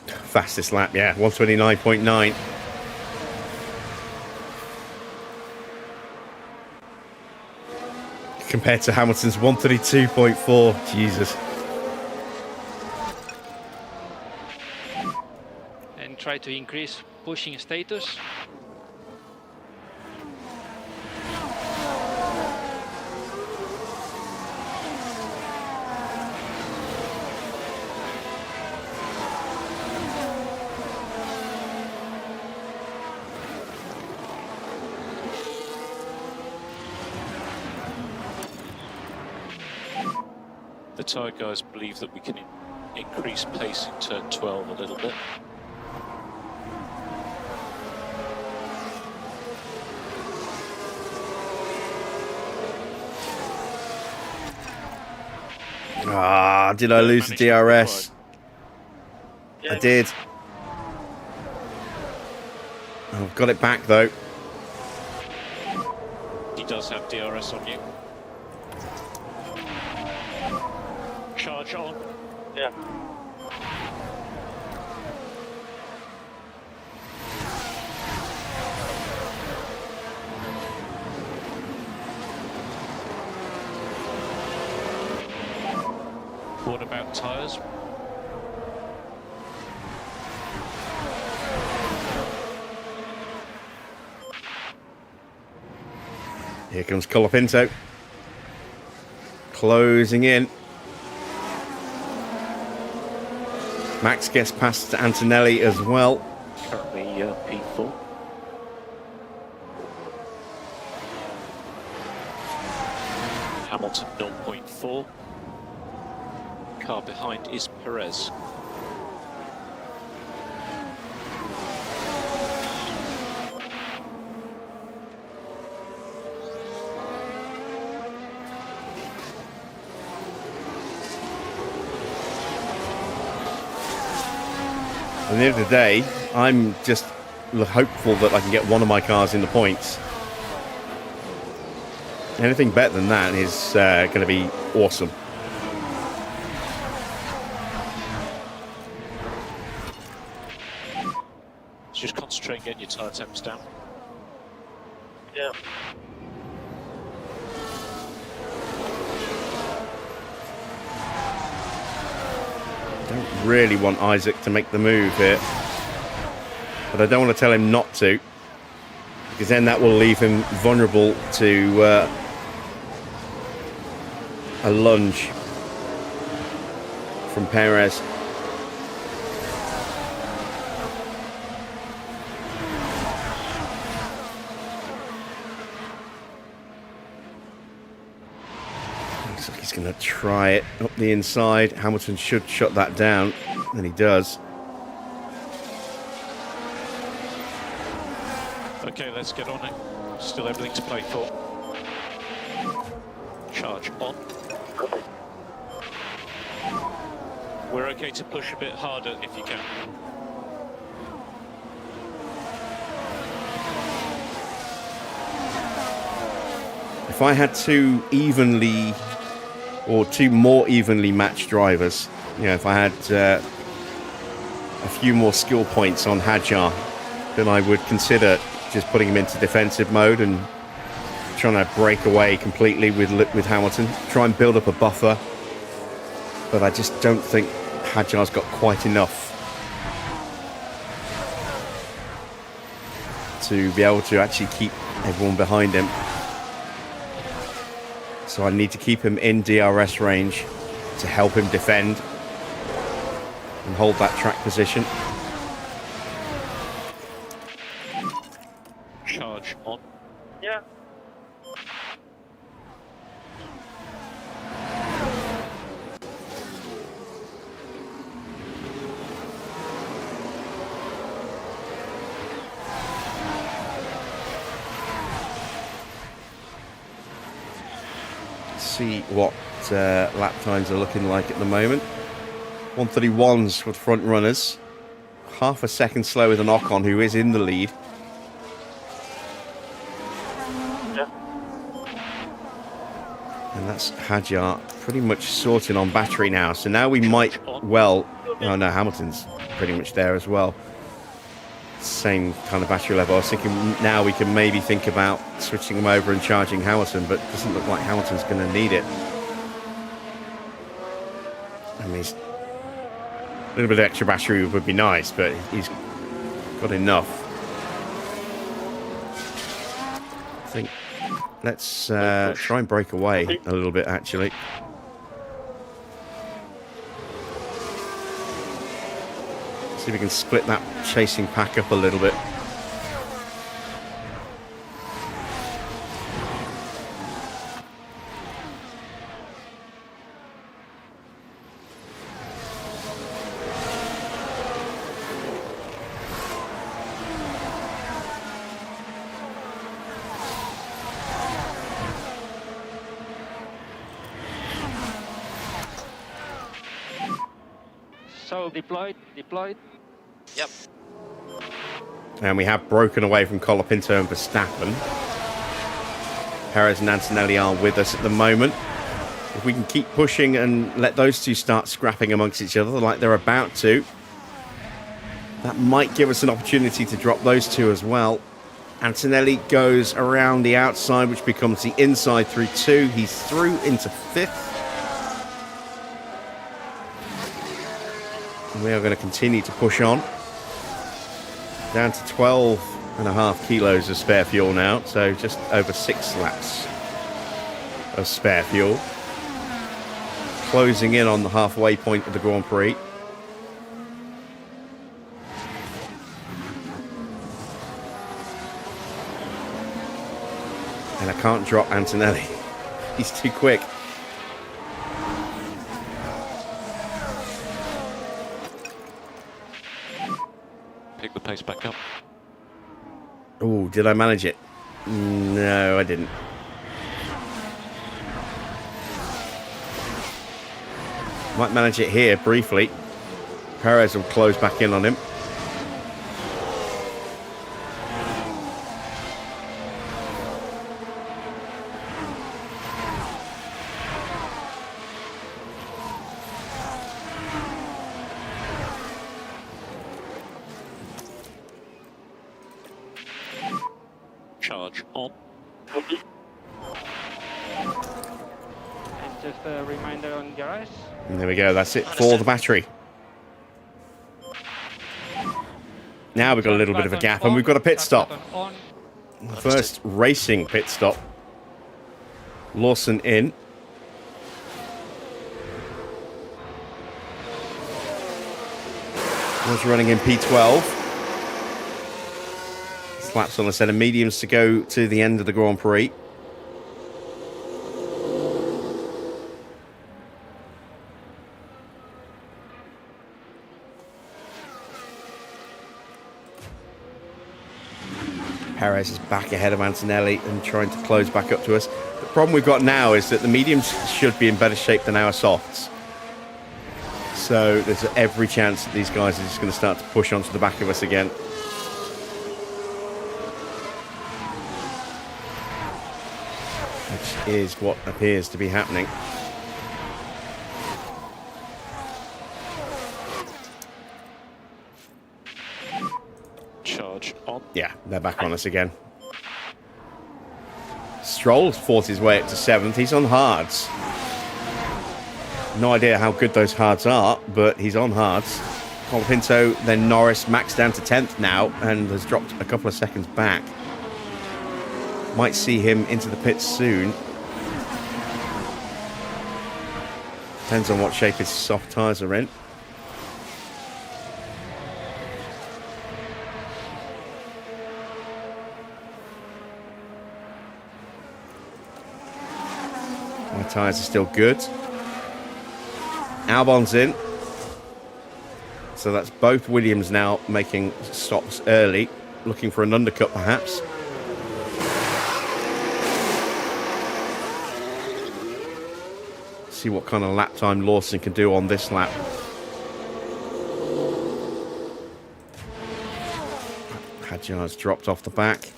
Fastest lap, yeah, 129.9. Compared to Hamilton's 132.4. Jesus. And try to increase pushing status. The tyre guys believe that we can increase pace in turn 12 a little bit. Ah, did I lose the DRS? Yeah. I did. I've got it back though. He does have DRS on you. Charge on. Yeah. What about tyres? Here comes Colapinto. Closing in. Max gets past Antonelli as well. Currently P4. Hamilton 0.4. Car behind is Perez. At the end of the day, I'm just hopeful that I can get one of my cars in the points. Anything better than that is going to be awesome. Just concentrate on getting your tyre temps down. Yeah. Don't really want Isaac to make the move here, but I don't want to tell him not to, because then that will leave him vulnerable to a lunge from Perez. Looks like he's going to try it up the inside. Hamilton should shut that down, and he does. Okay, let's get on it. Still everything to play for. Charge on. We're okay to push a bit harder if you can. if I had two more evenly matched drivers, you know, if I had a few more skill points on Hadjar, then I would consider just putting him into defensive mode and trying to break away completely with Hamilton, try and build up a buffer. But I just don't think Hadjar's got quite enough to be able to actually keep everyone behind him. So I need to keep him in DRS range to help him defend and hold that track position. Charge on. Yeah. See what lap times are looking like at the moment. 131s for the front runners, half a second slower than Ocon, who is in the lead. Yeah. And that's Hadjar pretty much sorted on battery now. So now we might, well, oh no, Hamilton's pretty much there as well. Same kind of battery level. I was thinking now we can maybe think about switching him over and charging Hamilton, but it doesn't look like Hamilton's going to need it. I mean, a little bit of extra battery would be nice, but he's got enough. I think let's try and break away a little bit, actually. See if we can split that chasing pack up a little bit. So deployed. Yep. And we have broken away from Colapinto and Verstappen. Perez and Antonelli are with us at the moment. If we can keep pushing and let those two start scrapping amongst each other like they're about to, that might give us an opportunity to drop those two as well. Antonelli goes around the outside, which becomes the inside through two. He's through into fifth. And we are going to continue to push on. Down to 12.5 kilos of spare fuel now, so just over 6 laps of spare fuel. Closing in on the halfway point of the Grand Prix. And I can't drop Antonelli. He's too quick. Pick the pace back up. Oh, did I manage it? No, I didn't. Might manage it here briefly. Perez will close back in on him. Charge on. And just a reminder on garage. And there we go, that's it for the battery. Now we've got a little bit of a gap and we've got a pit stop. First racing pit stop. Lawson in. Was running in P12. Slaps on a set of mediums to go to the end of the Grand Prix. Perez is back ahead of Antonelli and trying to close back up to us. The problem we've got now is that the mediums should be in better shape than our softs. So there's every chance that these guys are just going to start to push onto the back of us again. is what appears to be happening. Charge on. Yeah, they're back on us again. Stroll's fought his way up to 7th. He's on hards. No idea how good those hards are, but he's on hards. Colapinto, then Norris, Max down to 10th now, and has dropped a couple of seconds back. Might see him into the pits soon. Depends on what shape his soft tyres are in. My tyres are still good. Albon's in. So that's both Williams now making stops early, looking for an undercut perhaps. See what kind of lap time Lawson can do on this lap. Hadjar's dropped off the back.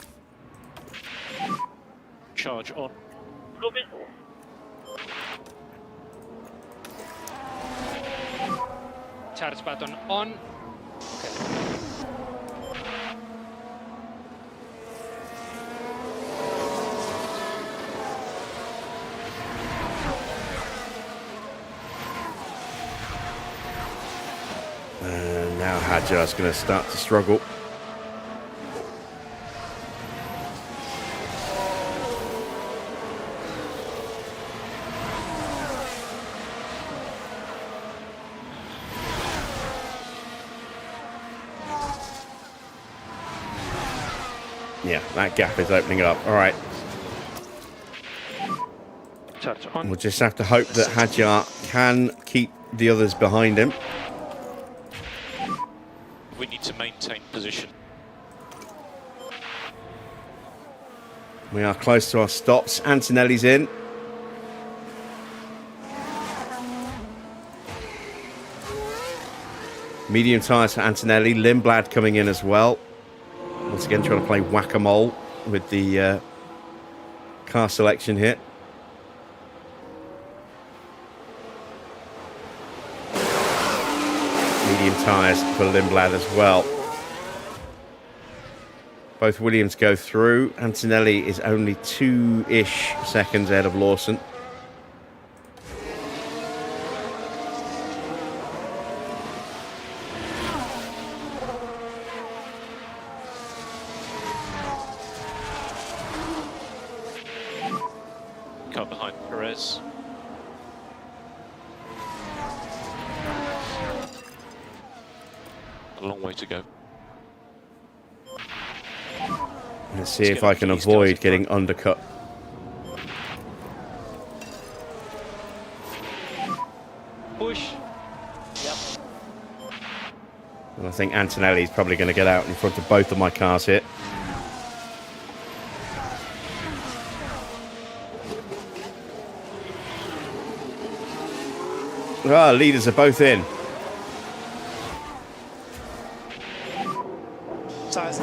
Charge on. Charge button on. And now Hadjar's going to start to struggle. Yeah, that gap is opening up. All right. Charge on. We'll just have to hope that Hadjar can keep the others behind him. We need to maintain position. We are close to our stops. Antonelli's in. Medium tyres for Antonelli. Lindblad coming in as well. Once again, trying to play whack-a-mole with the car selection here. Medium tyres for Lindblad as well. Both Williams go through. Antonelli is only 2-ish seconds ahead of Lawson. Car behind Perez. A long way to go. Let's see if I can avoid getting undercut. Push. Yep. And I think Antonelli's probably going to get out in front of both of my cars here. Ah, leaders are both in. Tyres.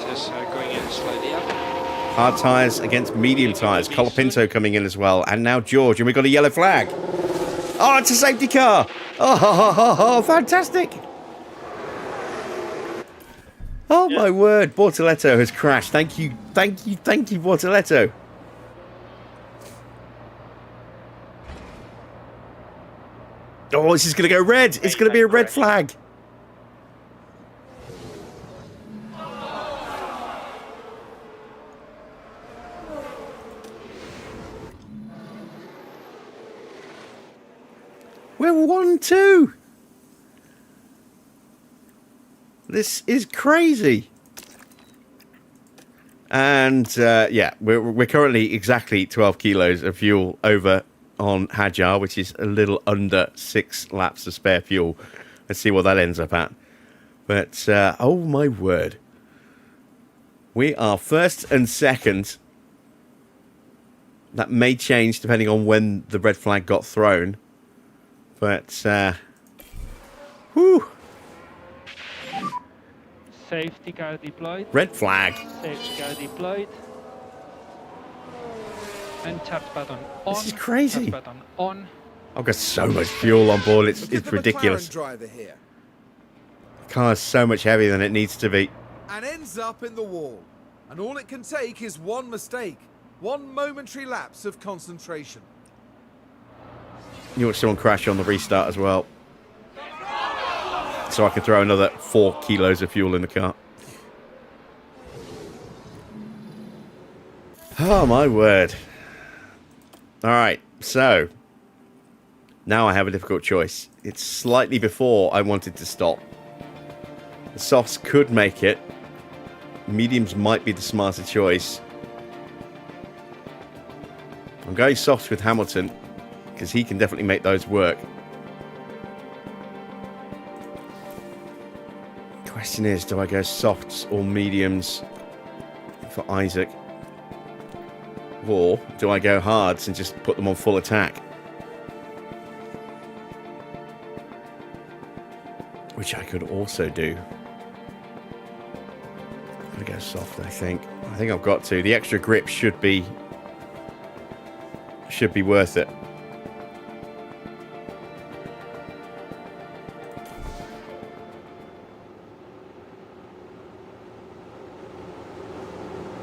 Just going in slightly up. Hard tyres against medium tyres. Colapinto coming in as well. And now George. And we've got a yellow flag. Oh, it's a safety car. Oh, fantastic. Oh, my word. Bortoletto has crashed. Thank you, Bortoletto. Oh, this is going to go red. It's going to be a red flag. We're 1-2. This is crazy. And yeah, we're currently exactly 12 kilos of fuel over on Hadjar, which is a little under 6 laps of spare fuel. Let's see what that ends up at. But oh my word, we are first and second. That may change depending on when the red flag got thrown. But, whew. Safety car deployed. Red flag. Safety car deployed. And charge button on. This is crazy. Charge button on. I've got so much fuel on board, Look it's at the ridiculous. McLaren driver here. The car's so much heavier than it needs to be. And ends up in the wall. And all it can take is one mistake. One momentary lapse of concentration. You watch someone crash on the restart as well. So I can throw another 4 kilos of fuel in the car. Oh my word. Alright, so now I have a difficult choice. It's slightly before I wanted to stop. The softs could make it. Mediums might be the smarter choice. I'm going softs with Hamilton because he can definitely make those work. Question is, do I go softs or mediums for Isaac? Or do I go hards and just put them on full attack? Which I could also do. I'm going to go soft, I think. I think I've got to. The extra grip should be worth it.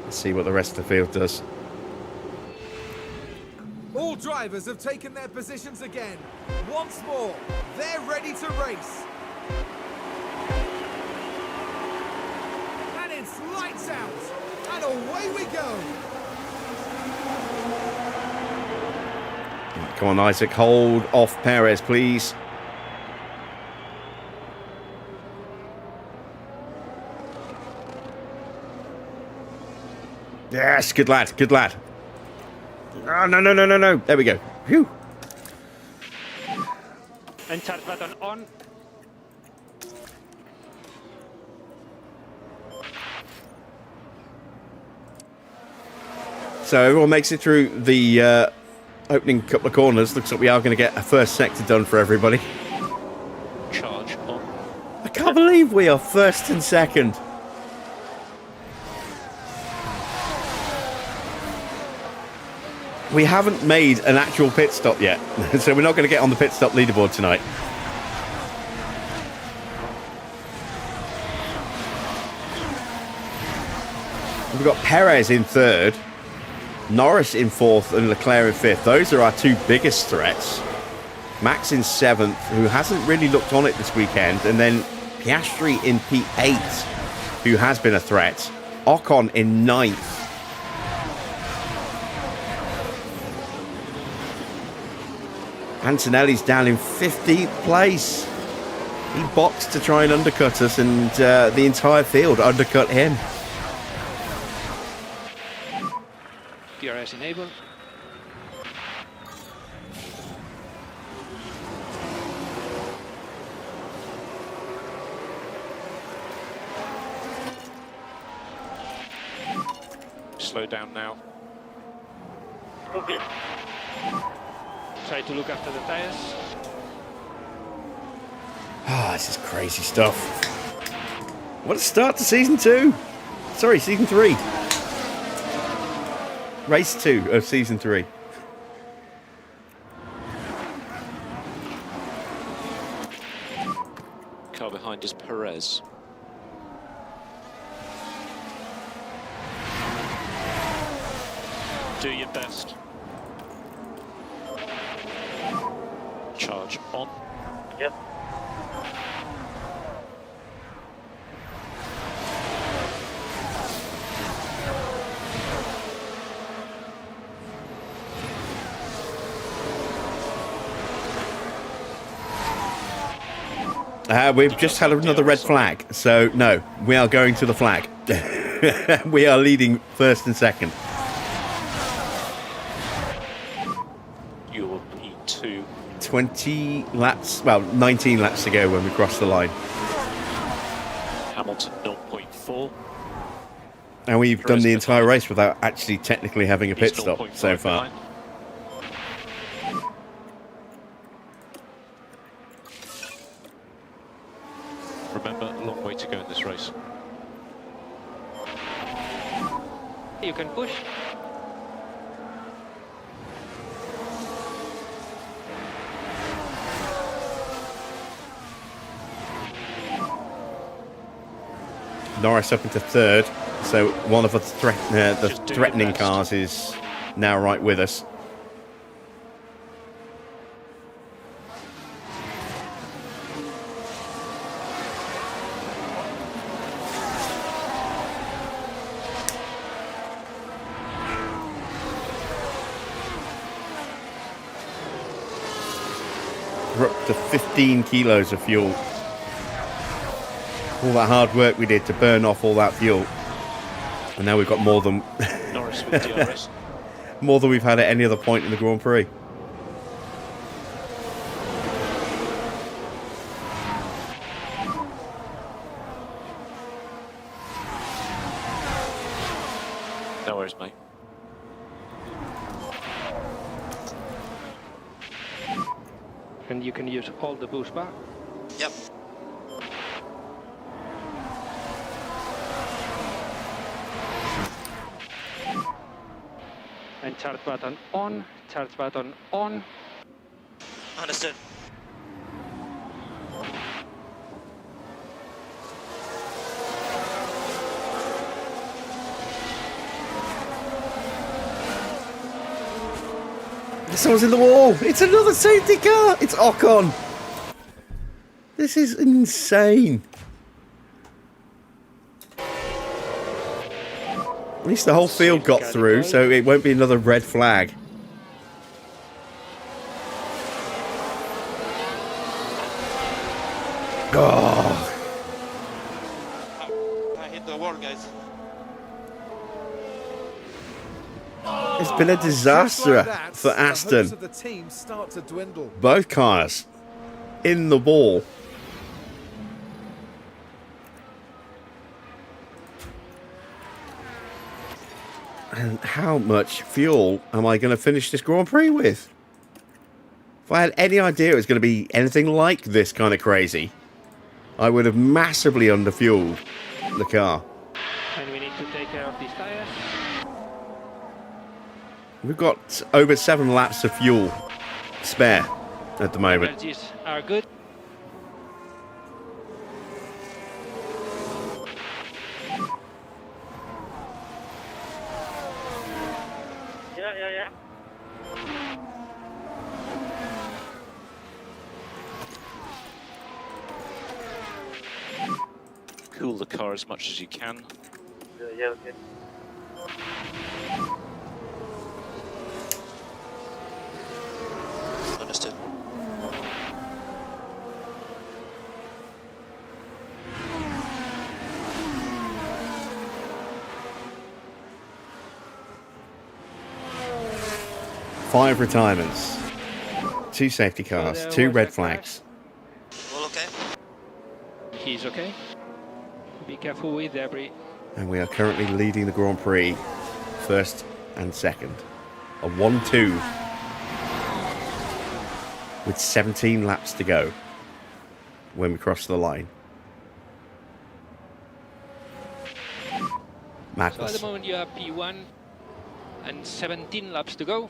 Let's see what the rest of the field does. All drivers have taken their positions again. Once more, they're ready to race. And it's lights out. And away we go. Come on, Isaac. Hold off Perez, please. Yes, good lad. Good lad. Oh, no. There we go. Phew. And charge button on. So everyone makes it through the opening couple of corners. Looks like we are going to get a first sector done for everybody. Charge on. I can't believe we are first and second. We haven't made an actual pit stop yet, so we're not going to get on the pit stop leaderboard tonight. We've got Perez in third, Norris in fourth, and Leclerc in fifth. Those are our two biggest threats. Max in seventh, who hasn't really looked on it this weekend, and then Piastri in P8, who has been a threat. Ocon in ninth. Antonelli's down in 15th place. He boxed to try and undercut us, and the entire field undercut him. DRS enabled. Slow down now. Okay. Try to look after the tires. Ah, this is crazy stuff. What a start to season 2. Sorry, season 3. Race 2 of season 3. Car behind is Perez. Do your best. Charge on. Yep. We've just had another red flag, so no, we are going to the flag. We are leading first and second. You're P2. 20 laps, well, 19 laps to go when we cross the line. Hamilton 0.4. And we've done Perez the entire behind. race without actually technically having a pit He's stop 0.5 so far. behind. Remember, a long way to go in this race. You can push. Norris up into third. So one of the Just do your threatening best. cars is now right with us. We're up to 15 kilos of fuel. All that hard work we did to burn off all that fuel. And now we've got more than Norris with DRS. more than we've had at any other point in the Grand Prix. No worries, mate. And you can use all the boost bar. Yep. And charge button on, charge button on. Understood. Someone's in the wall. It's another safety car. It's Ocon. This is insane. At least the whole field got through, so it won't be another red flag. Oh, I hit the wall, guys. it's been a Just disaster like that, for the hopes Aston. of the team start to dwindle. Both cars in the wall. And how much fuel am I going to finish this Grand Prix with? If I had any idea it was going to be anything like this kind of crazy, I would have massively underfueled the car. And we need to take care of these tires. We've got over 7 laps of fuel spare at the moment. Energies are good. Yeah. Cool the car as much as you can. Yeah, okay. Understood. Five retirements, 2 safety cars, there 2 was red a flags. All okay? He's okay. Be careful with debris. And we are currently leading the Grand Prix, first and second. A 1-2 with 17 laps to go when we cross the line. So at Madness. the moment you have P1 and 17 laps to go.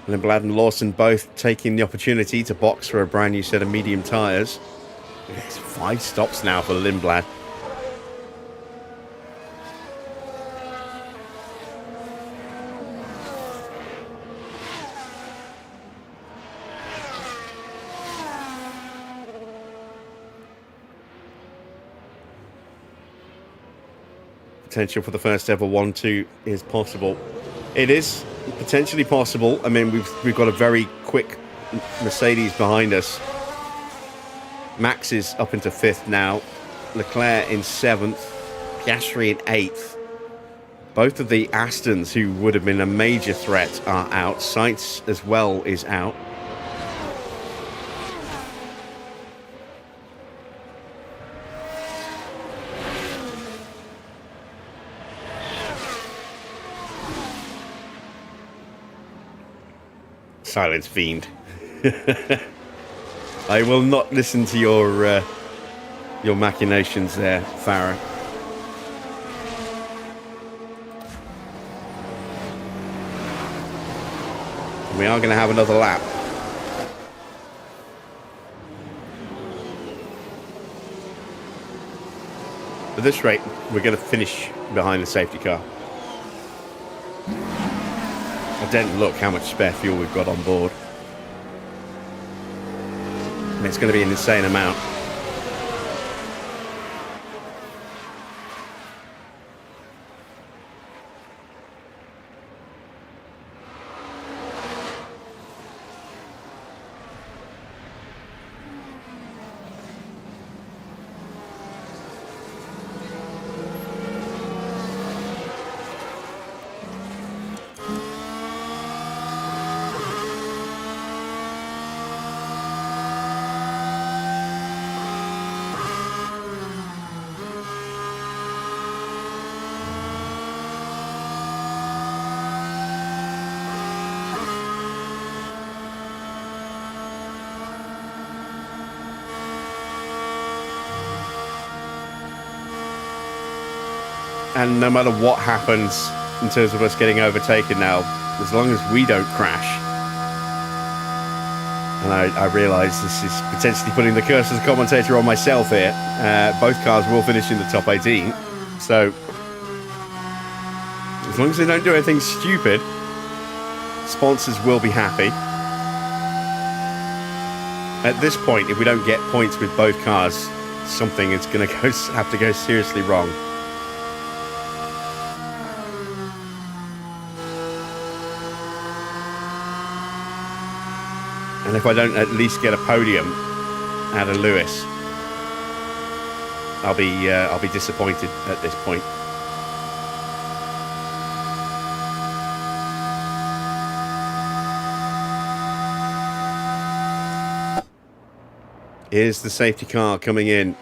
Lindblad and Lawson both taking the opportunity to box for a brand new set of medium tyres. It's 5 stops now for Lindblad. Potential for the first ever 1-2 is possible. It is potentially possible. I mean, we've got a very quick Mercedes behind us. Max is up into 5th now. Leclerc in 7th. Piastri in 8th. Both of the Astons, who would have been a major threat, are out. Sights as well is out. Silence fiend. I will not listen to your machinations there, Farah. We are going to have another lap. At this rate, we're going to finish behind the safety car. I didn't look how much spare fuel we've got on board. And it's going to be an insane amount. And no matter what happens in terms of us getting overtaken now, as long as we don't crash, and I realise this is potentially putting the curse as a commentator on myself here, both cars will finish in the top 18. So, as long as they don't do anything stupid, sponsors will be happy. At this point, if we don't get points with both cars, something is going to have to go seriously wrong. And if I don't at least get a podium out of Lewis, I'll be disappointed at this point. Here's the safety car coming in.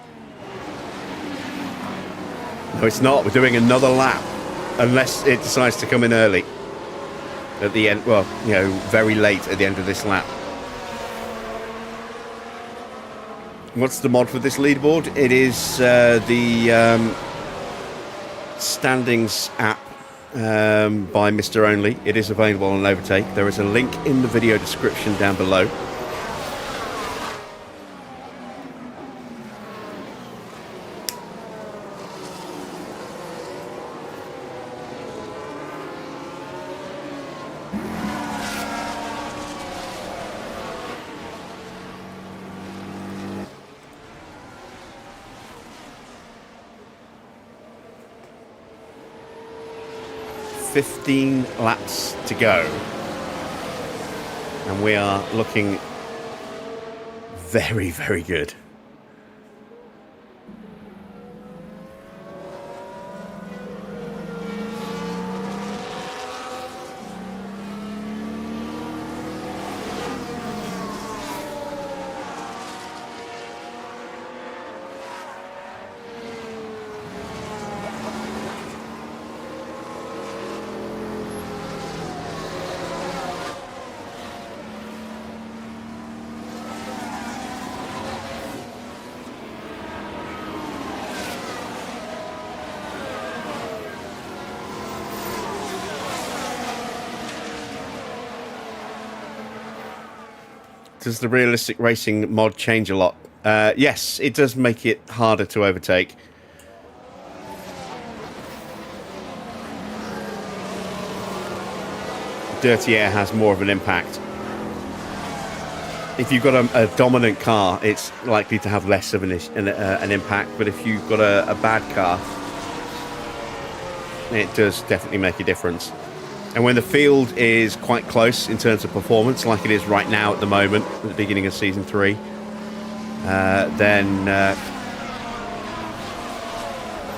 No, it's not. We're doing another lap, unless it decides to come in early at the end. Well, you know, very late at the end of this lap. What's the mod for this leaderboard? It is the standings app by Mr. Only. It is available on Overtake. There is a link in the video description down below. .15 laps to go, and we are looking very, very good. Does the realistic racing mod change a lot? Yes, it does make it harder to overtake. Dirty air has more of an impact. If you've got a dominant car, it's likely to have less of an impact. But if you've got a bad car, it does definitely make a difference. And when the field is quite close in terms of performance, like it is right now at the moment, at the beginning of Season 3, then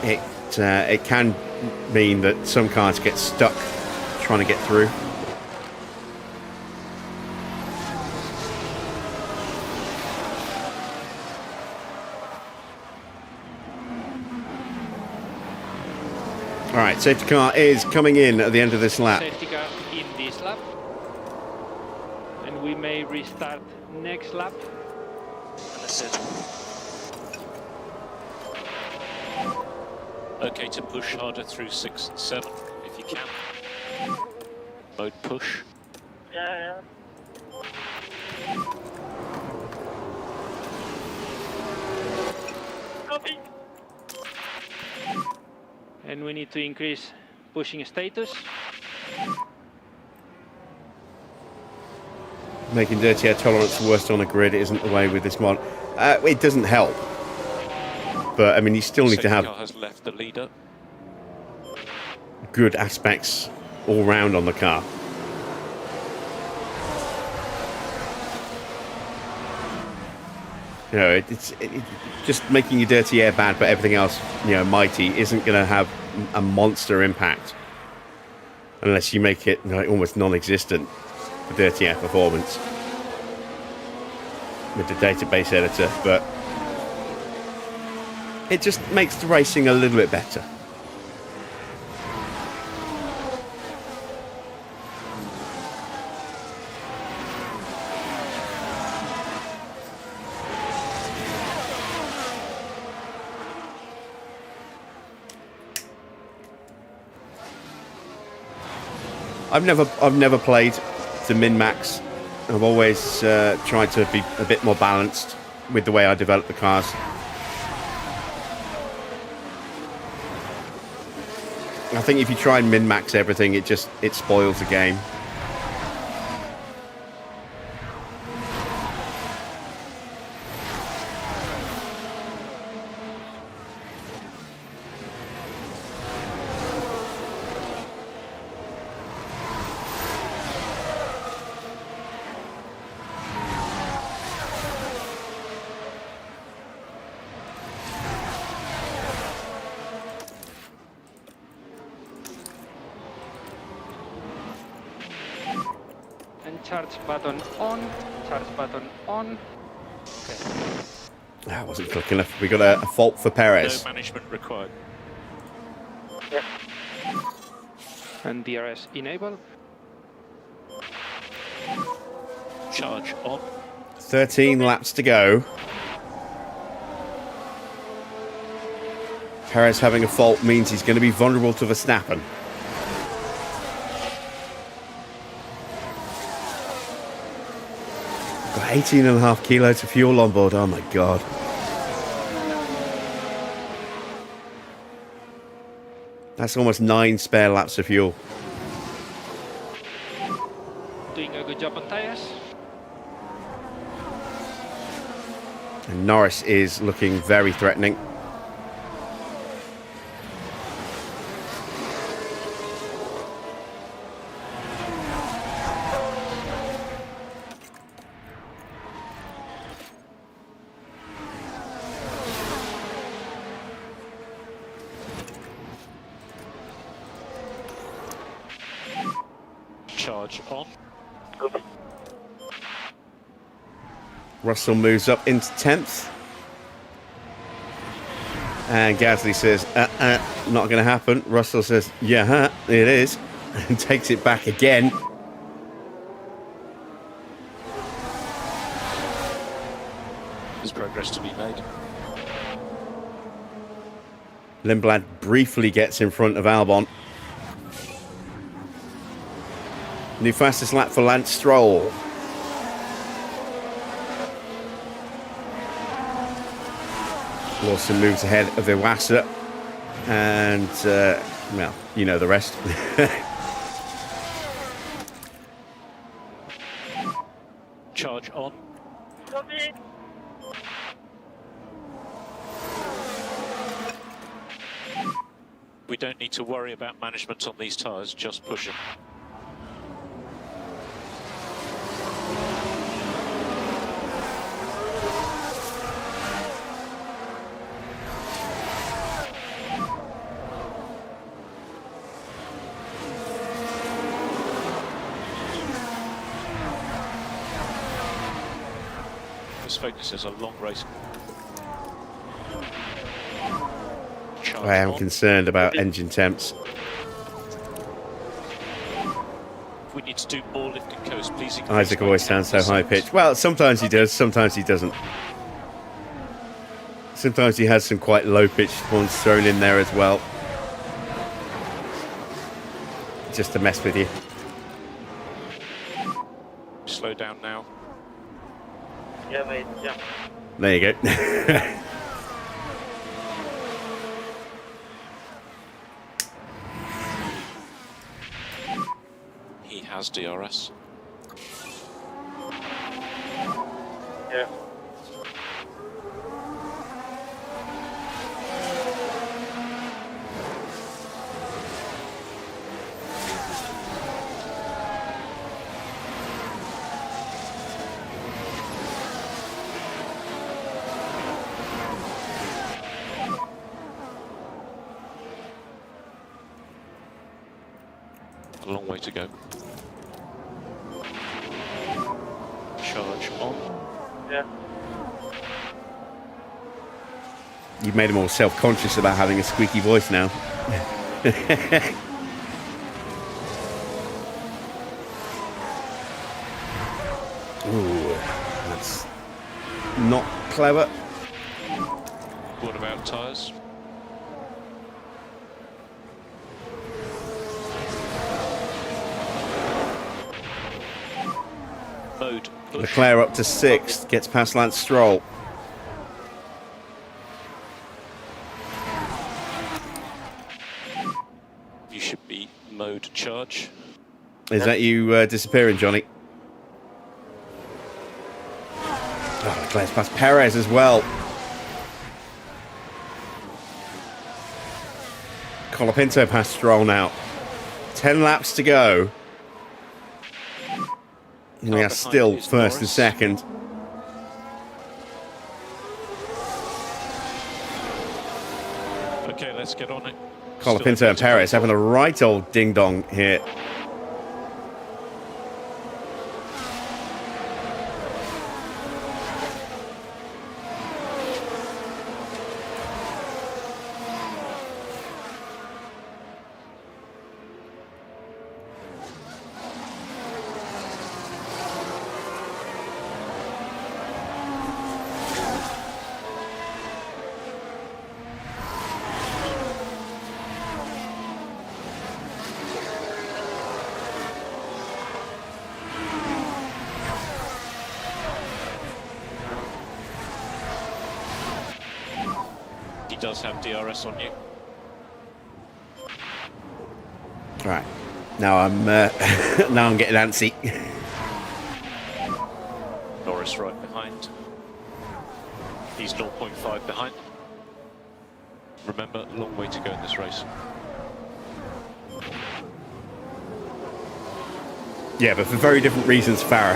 it can mean that some cars get stuck trying to get through. Alright, safety car is coming in at the end of this lap. Safety car in this lap. And we may restart next lap. Understood. Okay to push harder through 6 and 7 if you can. Mode push. Yeah. Copy. And we need to increase pushing status. Making dirty air tolerance worst on a grid isn't the way with this mod. It doesn't help. But, I mean, you still need to have Car has left the leader. good aspects all round on the car. You know, it's just making your dirty air bad, but everything else, you know, mighty, isn't going to have a monster impact unless you make it almost non-existent for dirty air performance with the database editor. But it just makes the racing a little bit better. I've never played the min-max. I've always tried to be a bit more balanced with the way I develop the cars. I think if you try and min-max everything, it spoils the game. Charge button on, charge button on. Okay. That wasn't quick enough. We got a fault for Perez. No management required. Yeah. And DRS enable. Charge on. 13 laps to go. Perez having a fault means he's going to be vulnerable to Verstappen. Got 18.5 kilos of fuel on board. Oh my god. That's almost 9 spare laps of fuel. Doing a good job on tires. And Norris is looking very threatening. Charge on. Russell moves up into 10th. And Gasly says, not going to happen. Russell says, yeah, it is. And takes it back again. There's progress to be made. Lindblad briefly gets in front of Albon. New fastest lap for Lance Stroll. Lawson moves ahead of Iwasa. And, well, you know the rest. Charge on. Copy. We don't need to worry about management on these tyres, just push them. focus. It's a long race. Charge I am on. concerned about engine temps. If we need to do more lift and coast, please increase Isaac by always sounds so 10%. high pitched. Well, sometimes he does, sometimes he doesn't. Sometimes he has some quite low pitched ones thrown in there as well, just to mess with you. Slow down now. Yeah, mate, yeah. There you go. He has DRS. Yeah. A long way to go. Charge on. Yeah. You've made him all self-conscious about having a squeaky voice now. Ooh, that's not clever. What about tyres? Mode. Push. Leclerc up to 6th, gets past Lance Stroll. You should be mode charge. Is that you disappearing, Johnny? Oh, Leclerc's past Perez as well. Colapinto past Stroll now. 10 laps to go. We are behind still is first and Norris. second. Okay, let's get on it. Colapinto and Perez having a right old ding-dong here. He does have DRS on you. Right. Now I'm now I'm getting antsy. Norris right behind. He's 0.5 behind. Remember, long way to go in this race. Yeah, but for very different reasons, Farah.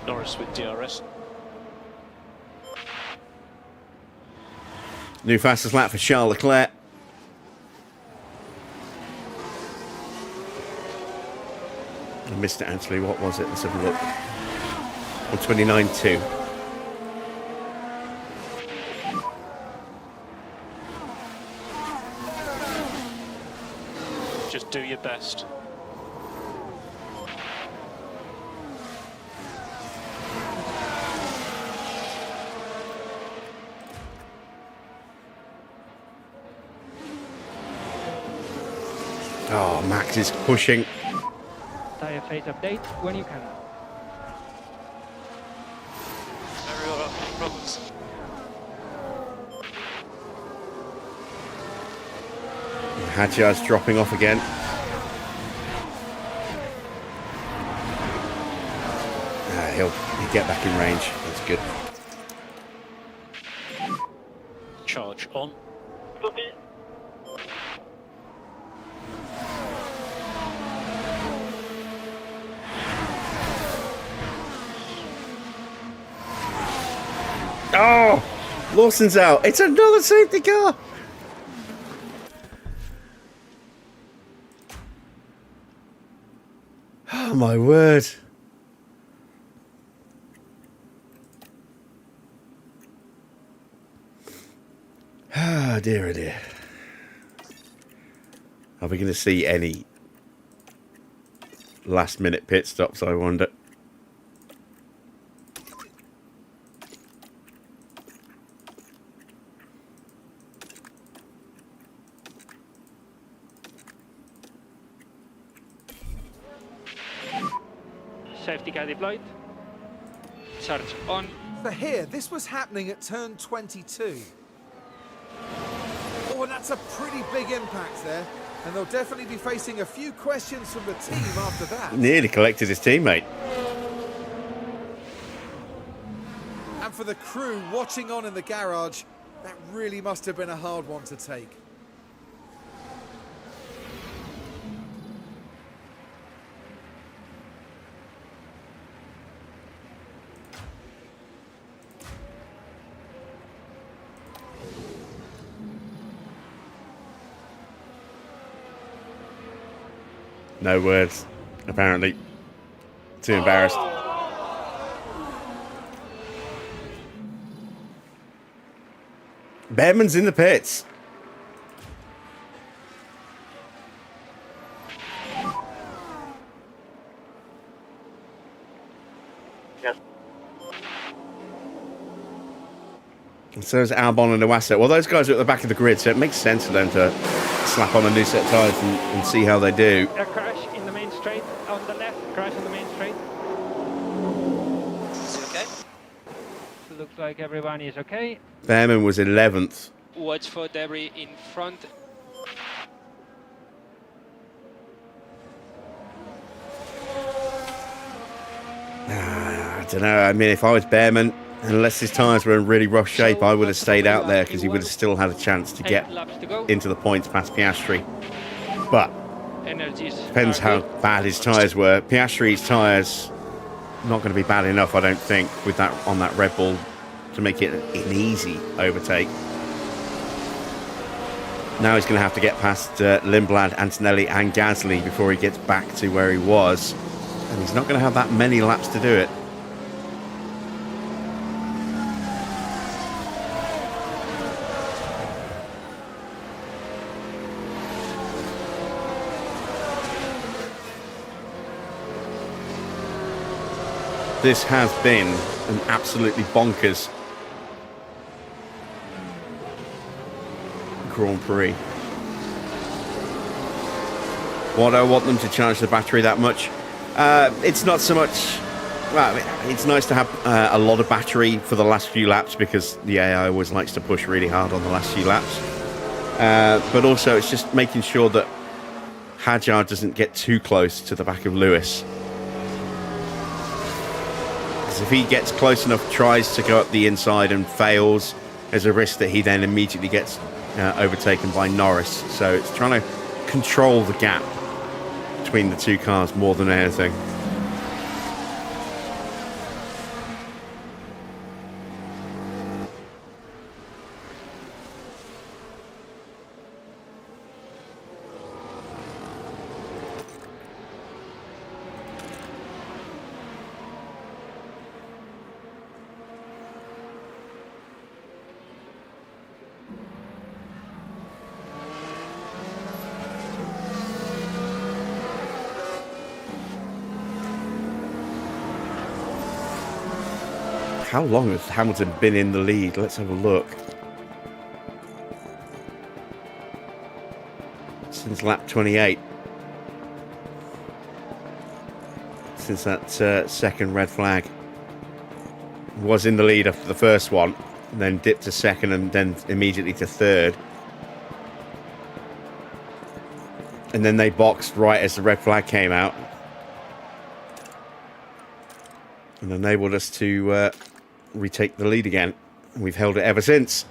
Norris with DRS. New fastest lap for Charles Leclerc. I missed it actually. What was it? Let's have a look. 129.2. Just do your best. Oh, Max is pushing. Tire phase update when you can. Hadjar's dropping off again. He'll get back in range. That's good. Charge on. Copy. Oh! Lawson's out. It's another safety car. my word. Ah, dear, oh dear. Are we going to see any last-minute pit stops, I wonder? Safety car deployed. Charge on. So here, this was happening at turn 22. Oh, and that's a pretty big impact there. And they'll definitely be facing a few questions from the team after that. Nearly collected his teammate. And for the crew watching on in the garage, that really must have been a hard one to take. No words, apparently. Too embarrassed. Behrman's in the pits. Yes. And so is Albon and Iwasa. Well, those guys are at the back of the grid, so it makes sense for them to slap on a new set of tyres and see how they do. A crash in the main straight on the left. Crash in the main straight. Is it okay? Looks like everyone is okay. Behrman was 11th. Watch for debris in front. I don't know. I mean, if I was Behrman, unless his tyres were in really rough shape, I would have stayed out there because he would have still had a chance to get 8 laps to go. into the points past Piastri. But Energies. depends are how good. bad his tyres were. Piastri's tyres not going to be bad enough, I don't think, with that on that Red Bull to make it an easy overtake. Now he's going to have to get past Lindblad, Antonelli and Gasly before he gets back to where he was. And he's not going to have that many laps to do it. This has been an absolutely bonkers Grand Prix. Why do I want them to charge the battery that much? It's not so much... Well, it's nice to have a lot of battery for the last few laps because the AI always likes to push really hard on the last few laps. But also it's just making sure that Hadjar doesn't get too close to the back of Lewis. If he gets close enough, tries to go up the inside and fails, there's a risk that he then immediately gets overtaken by Norris. So it's trying to control the gap between the two cars more than anything. How long has Hamilton been in the lead? Let's have a look. Since lap 28. Since that second red flag. Was in the lead after the first one, then dipped to second and then immediately to third. And then they boxed right as the red flag came out. And enabled us to retake the lead again. And we've held it ever since.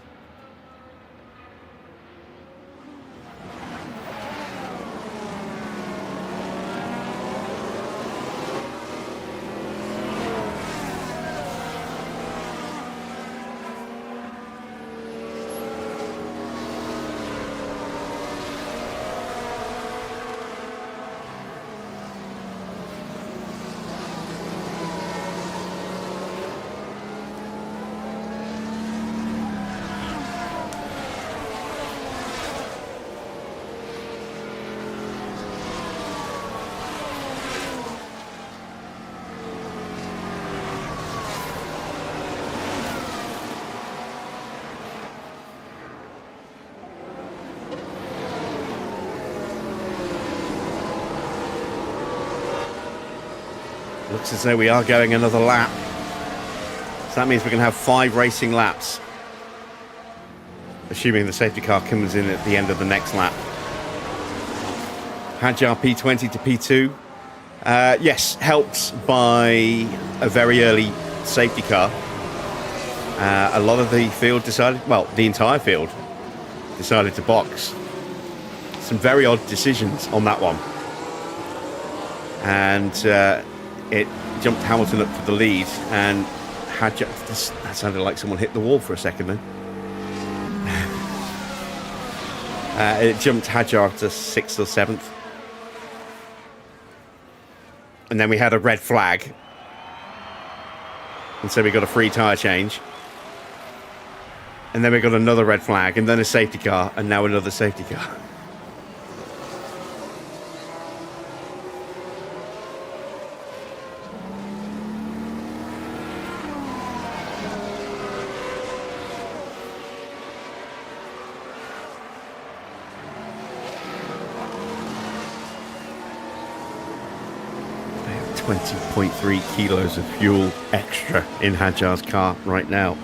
Looks as though we are going another lap. So that means we're going to have 5 racing laps. Assuming the safety car comes in at the end of the next lap. Hadjar P20 to P2. Yes, helped by a very early safety car. A lot of the field decided, well, the entire field decided to box. Some very odd decisions on that one. And it jumped Hamilton up for the lead, and Hadjar, that sounded like someone hit the wall for a second then. It jumped Hadjar to 6th or 7th. And then we had a red flag. And so we got a free tyre change. And then we got another red flag, and then a safety car, and now another safety car. They have 20.3 kilos of fuel extra in Hadjar's car right now.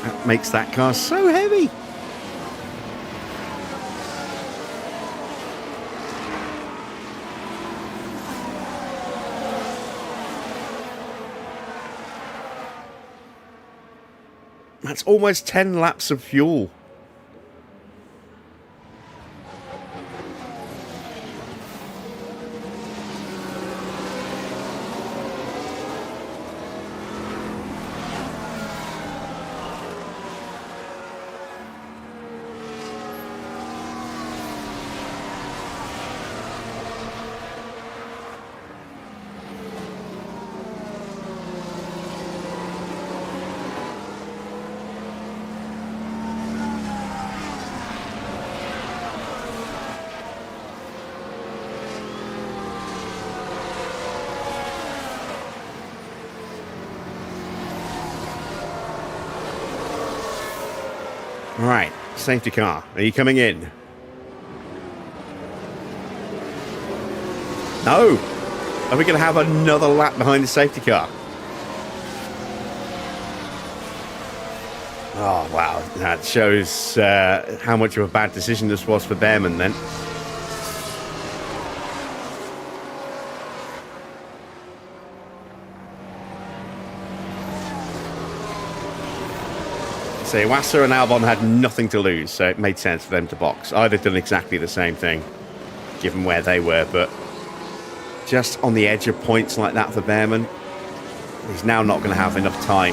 That makes that car so heavy. That's almost 10 laps of fuel. Right, safety car, are you coming in? No! Are we going to have another lap behind the safety car? Oh, wow, that shows how much of a bad decision this was for Behrman then. So Wasser and Albon had nothing to lose, so it made sense for them to box. I'd have done exactly the same thing, given where they were, but just on the edge of points like that for Behrman, he's now not going to have enough time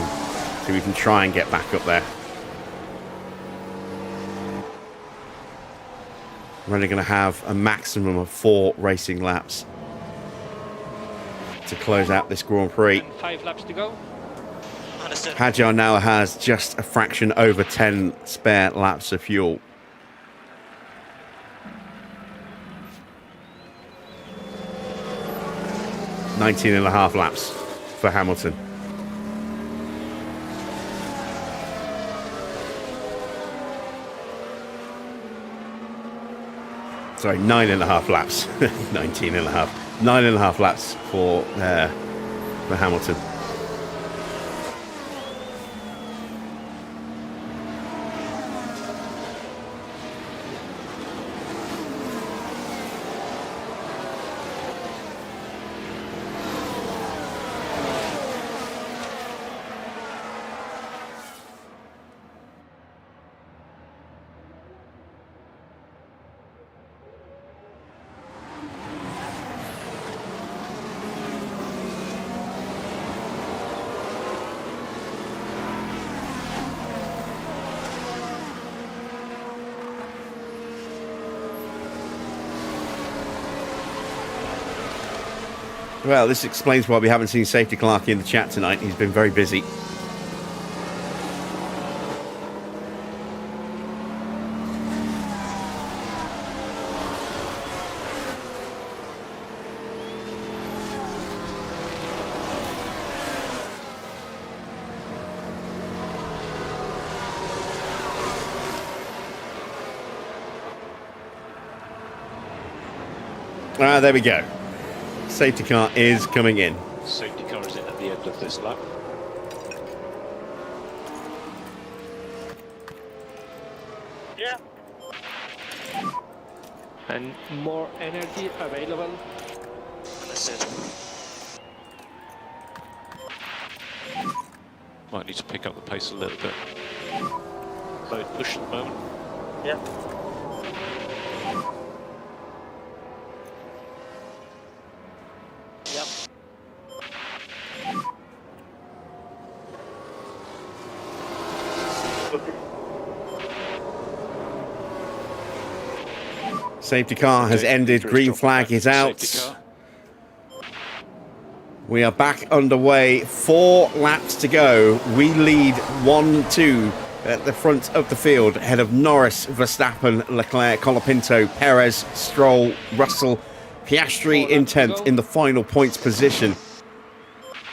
to even try and get back up there. We're only going to have a maximum of 4 racing laps to close out this Grand Prix. And 5 laps to go. Hadjar now has just a fraction over 10 spare laps of fuel. .19.5 laps for Hamilton. Sorry, 9.5 laps. 19.5. 9.5 laps for Hamilton. Well, this explains why we haven't seen Safety Clark in the chat tonight. He's been very busy. There we go. Safety car is coming in. Safety car is in at the end of this lap. Yeah. And more energy available. Understood. Might need to pick up the pace a little bit. Mode push at the moment. Yeah. Yep. Safety car has Okay, ended. Victor Green dropping flag back is to out. safety car. We are back underway. 4 laps to go. We lead 1-2 at the front of the field, ahead of Norris, Verstappen, Leclerc, Colapinto, Perez, Stroll, Russell, Piastri 4 in laps to 10th go. in the final points position.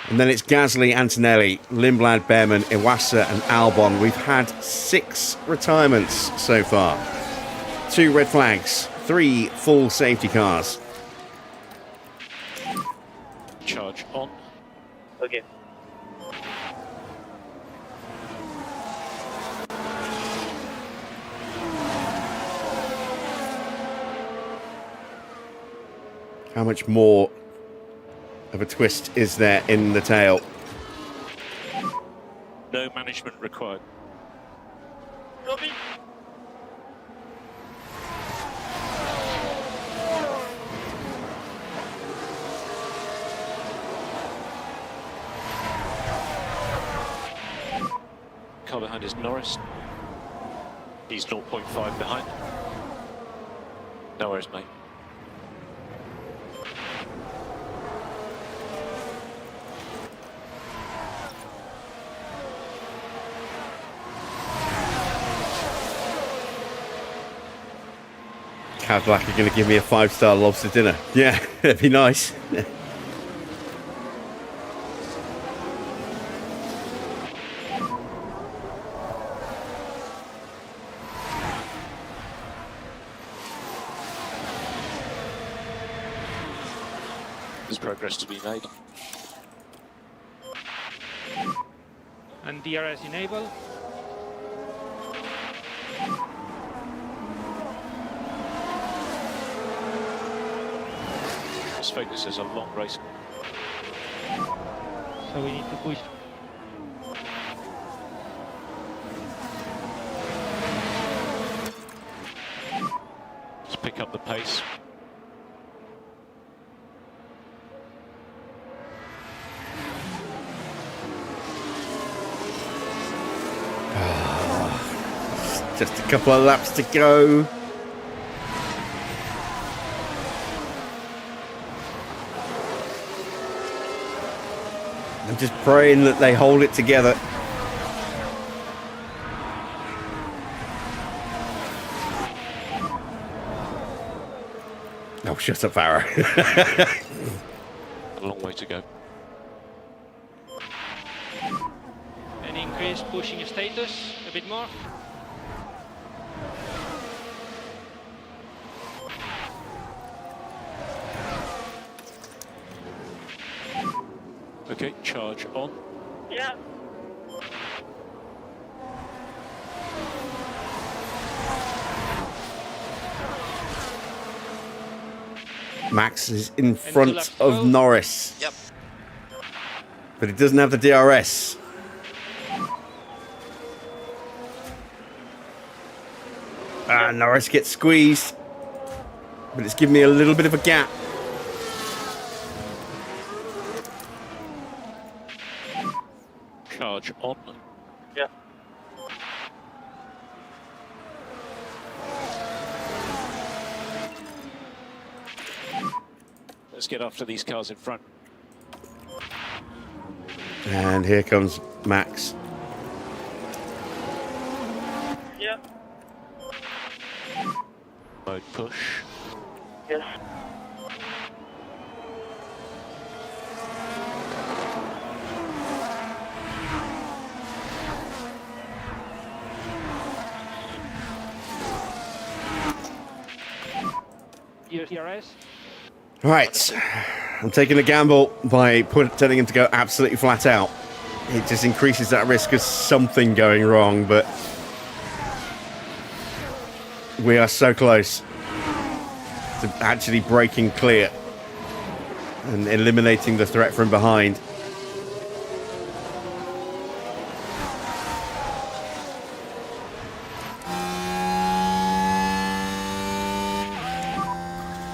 And then it's Gasly, Antonelli, Lindblad, Behrman, Iwasa and Albon. We've had 6 retirements so far. 2 red flags, 3 full safety cars. Charge on. Okay. How much more of a twist is there in the tail? No management required. Copy. Car behind is Norris. He's 0.5 behind. No worries, mate. Cadillac are going to give me a 5-star lobster dinner. Yeah, that'd be nice. There's progress to be made. And DRS enable. Las Vegas is a long race. So we need to push. Let's pick up the pace. Just a couple of laps to go. I'm just praying that they hold it together. Oh, shut up, Farah. A long way to go. And increase pushing status a bit more. Okay, charge on. Yeah. Max is in front laps to of go. Norris. Yep. But he doesn't have the DRS. Norris gets squeezed. But it's given me a little bit of a gap. Charge on. Yeah. Let's get after these cars in front. And here comes Max. Yeah. Mode push. Yes. DRS. Right. I'm taking a gamble by telling him to go absolutely flat out. It just increases that risk of something going wrong, but we are so close to actually breaking clear and eliminating the threat from behind.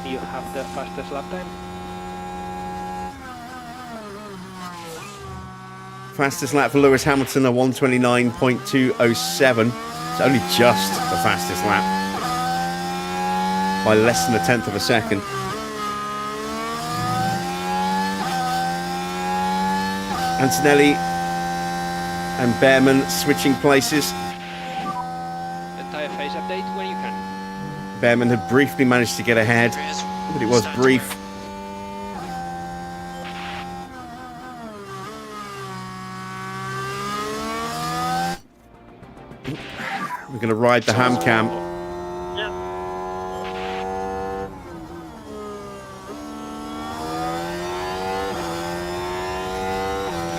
You have the fastest lap time. Fastest lap for Lewis Hamilton, a 129.207. It's only just the fastest lap by less than a tenth of a second. Antonelli and Behrman switching places. Entire phase update when you can. Behrman had briefly managed to get ahead, but it was brief. We're going to ride the ham cam. Yeah.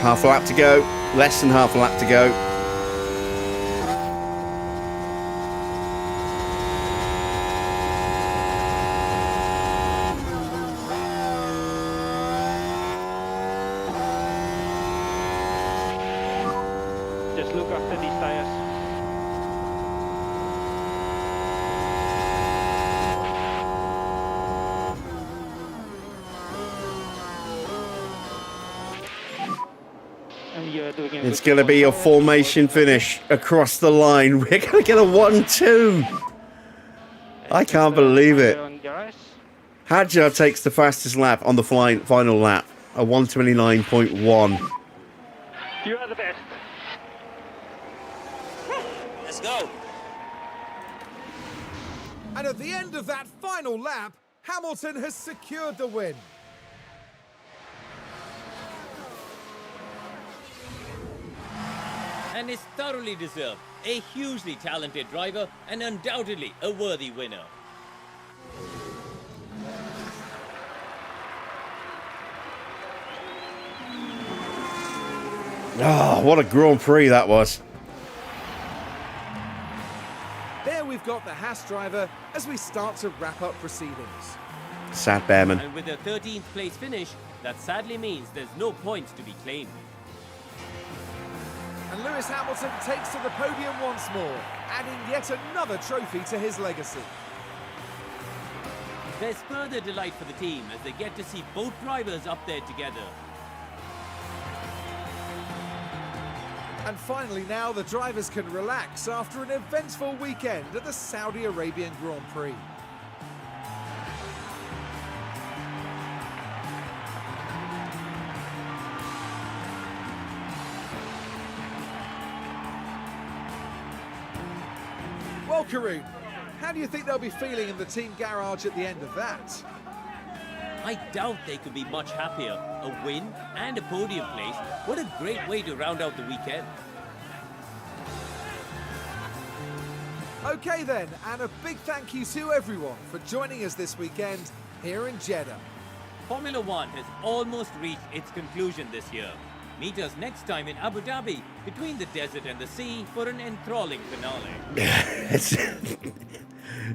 Half a lap to go, less than half a lap to go. Just look after these tires. And you're doing a It's good going to job. be a formation finish across the line. We're going to get a 1-2. I can't believe it. On your eyes. Hadjar takes the fastest lap on the final lap, a 129.1. You are the best. Let's go. And at the end of that final lap, Hamilton has secured the win. And is thoroughly deserved. A hugely talented driver and undoubtedly a worthy winner. Oh, what a Grand Prix that was. There we've got the Haas driver as we start to wrap up proceedings. Sad Behrman. And with a 13th place finish, that sadly means there's no points to be claimed. And Lewis Hamilton takes to the podium once more, adding yet another trophy to his legacy. There's further delight for the team as they get to see both drivers up there together. And finally now the drivers can relax after an eventful weekend at the Saudi Arabian Grand Prix. Well, Karun, how do you think they'll be feeling in the team garage at the end of that? I doubt they could be much happier. A win and a podium place. What a great way to round out the weekend. Okay then, and a big thank you to everyone for joining us this weekend here in Jeddah. Formula One has almost reached its conclusion this year. Meet us next time in Abu Dhabi, between the desert and the sea, for an enthralling finale.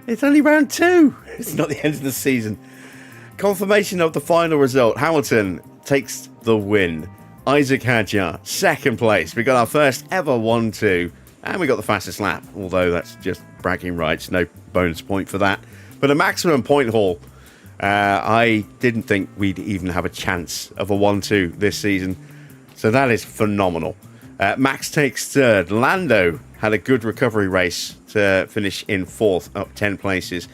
It's only round 2. It's not the end of the season. Confirmation of the final result. Hamilton takes the win. Isaac Hadjar, second place. We got our first ever 1-2. And we got the fastest lap, although that's just bragging rights. No bonus point for that. But a maximum point haul. I didn't think we'd even have a chance of a 1-2 this season. So that is phenomenal. Max takes third. Lando had a good recovery race to finish in fourth, up 10 places.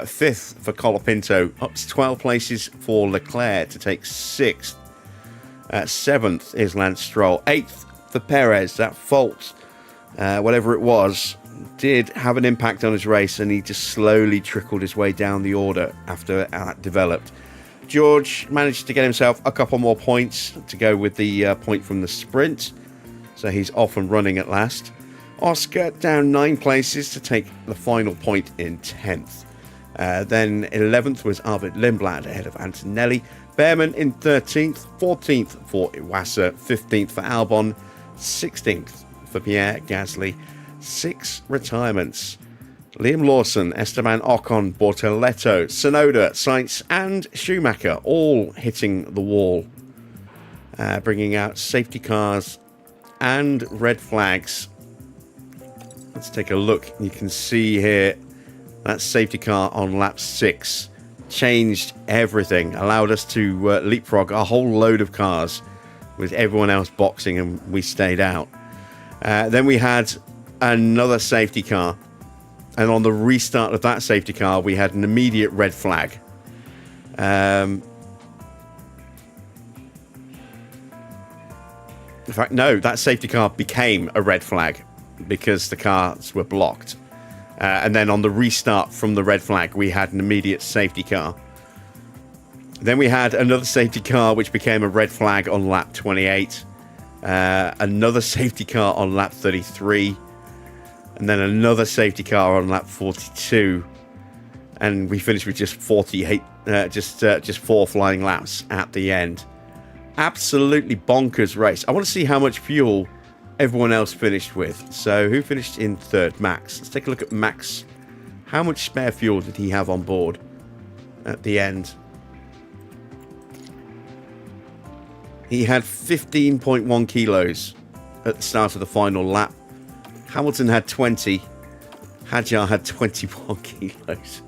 Fifth for Colapinto, up to 12 places for Leclerc to take sixth. Seventh is Lance Stroll. Eighth for Perez. That fault, whatever it was, did have an impact on his race, and he just slowly trickled his way down the order after that developed. George managed to get himself a couple more points to go with the point from the sprint, so he's off and running at last. Oscar down 9 places to take the final point in 10th. Then 11th was Arvid Lindblad ahead of Antonelli. Behrman in 13th, 14th for Iwasa, 15th for Albon, 16th for Pierre Gasly. 6 retirements. Liam Lawson, Esteban Ocon, Bortoleto, Tsunoda, Sainz and Schumacher all hitting the wall, bringing out safety cars and red flags. Let's take a look. You can see here that safety car on lap 6 changed everything, allowed us to leapfrog a whole load of cars with everyone else boxing, and we stayed out. Then we had another safety car, and on the restart of that safety car we had an immediate red flag. In fact, no, that safety car became a red flag because the cars were blocked. And then on the restart from the red flag, we had an immediate safety car. Then we had another safety car, which became a red flag on lap 28. Another safety car on lap 33. And then another safety car on lap 42. And we finished with just 48, just 4 flying laps at the end. Absolutely bonkers race. I want to see how much fuel everyone else finished with. So who finished in 3rd? Max. Let's take a look at Max. How much spare fuel did he have on board at the end? He had 15.1 kilos at the start of the final lap. Hamilton had 20. Hadjar had 21 kilos.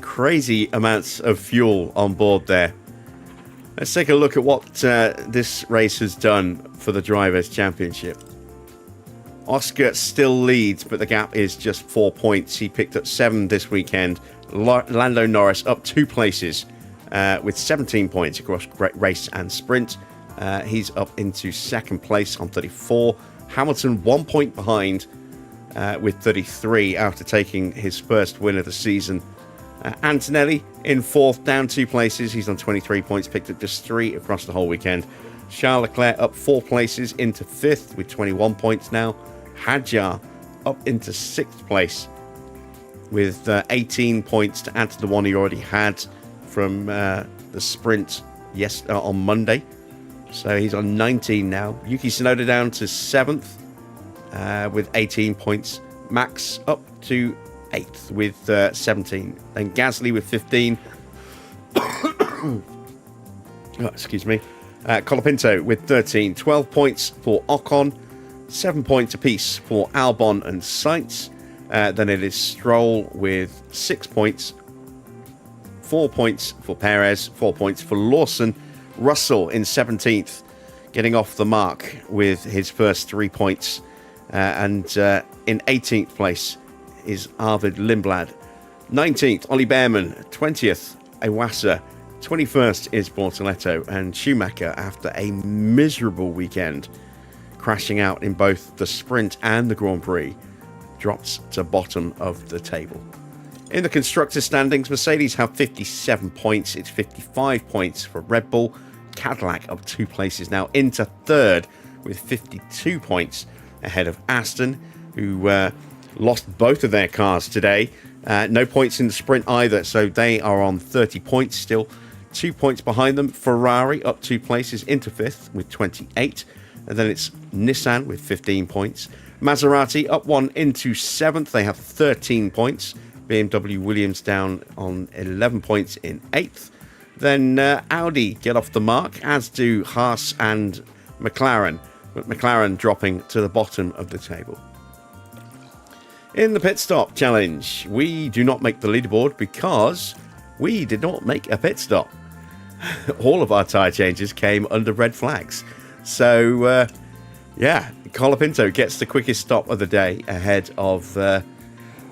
Crazy amounts of fuel on board there. Let's take a look at what this race has done for the Drivers' Championship. Oscar still leads, but the gap is just 4 points. He picked up 7 this weekend. Lando Norris up 2 places with 17 points across race and sprint. He's up into 2nd place on 34. Hamilton 1 point behind with 33 after taking his first win of the season. Antonelli in 4th, down 2 places. He's on 23 points, picked up just 3 across the whole weekend. Charles Leclerc up 4 places into 5th with 21 points now. Hadjar up into 6th place with 18 points to add to the one he already had from the sprint on Monday. So he's on 19 now. Yuki Tsunoda down to 7th with 18 points. Max up to 8th with 17. Then Gasly with 15. Excuse me. Colapinto with 13. 12 points for Ocon. 7 points apiece for Albon and Sainz. Then it is Stroll with 6 points. 4 points for Perez. 4 points for Lawson. Russell in 17th, getting off the mark with his first 3 points. And in 18th place is Arvid Lindblad. 19th, Ollie Behrman. 20th, Iwasa. 21st is Bortoleto. And Schumacher, after a miserable weekend, crashing out in both the sprint and the Grand Prix, drops to bottom of the table. In the constructors' standings, Mercedes have 57 points. It's 55 points for Red Bull. Cadillac up 2 places now into 3rd with 52 points ahead of Aston, who lost both of their cars today. No points in the sprint either, so they are on 30 points still. 2 points behind them, Ferrari up 2 places into 5th with 28. And then it's Nissan with 15 points. Maserati up 1 into 7th. They have 13 points. BMW Williams down on 11 points in 8th. Then Audi get off the mark, as do Haas and McLaren, but McLaren dropping to the bottom of the table. In the pit stop challenge, we do not make the leaderboard because we did not make a pit stop. All of our tyre changes came under red flags. So, Colapinto gets the quickest stop of the day ahead of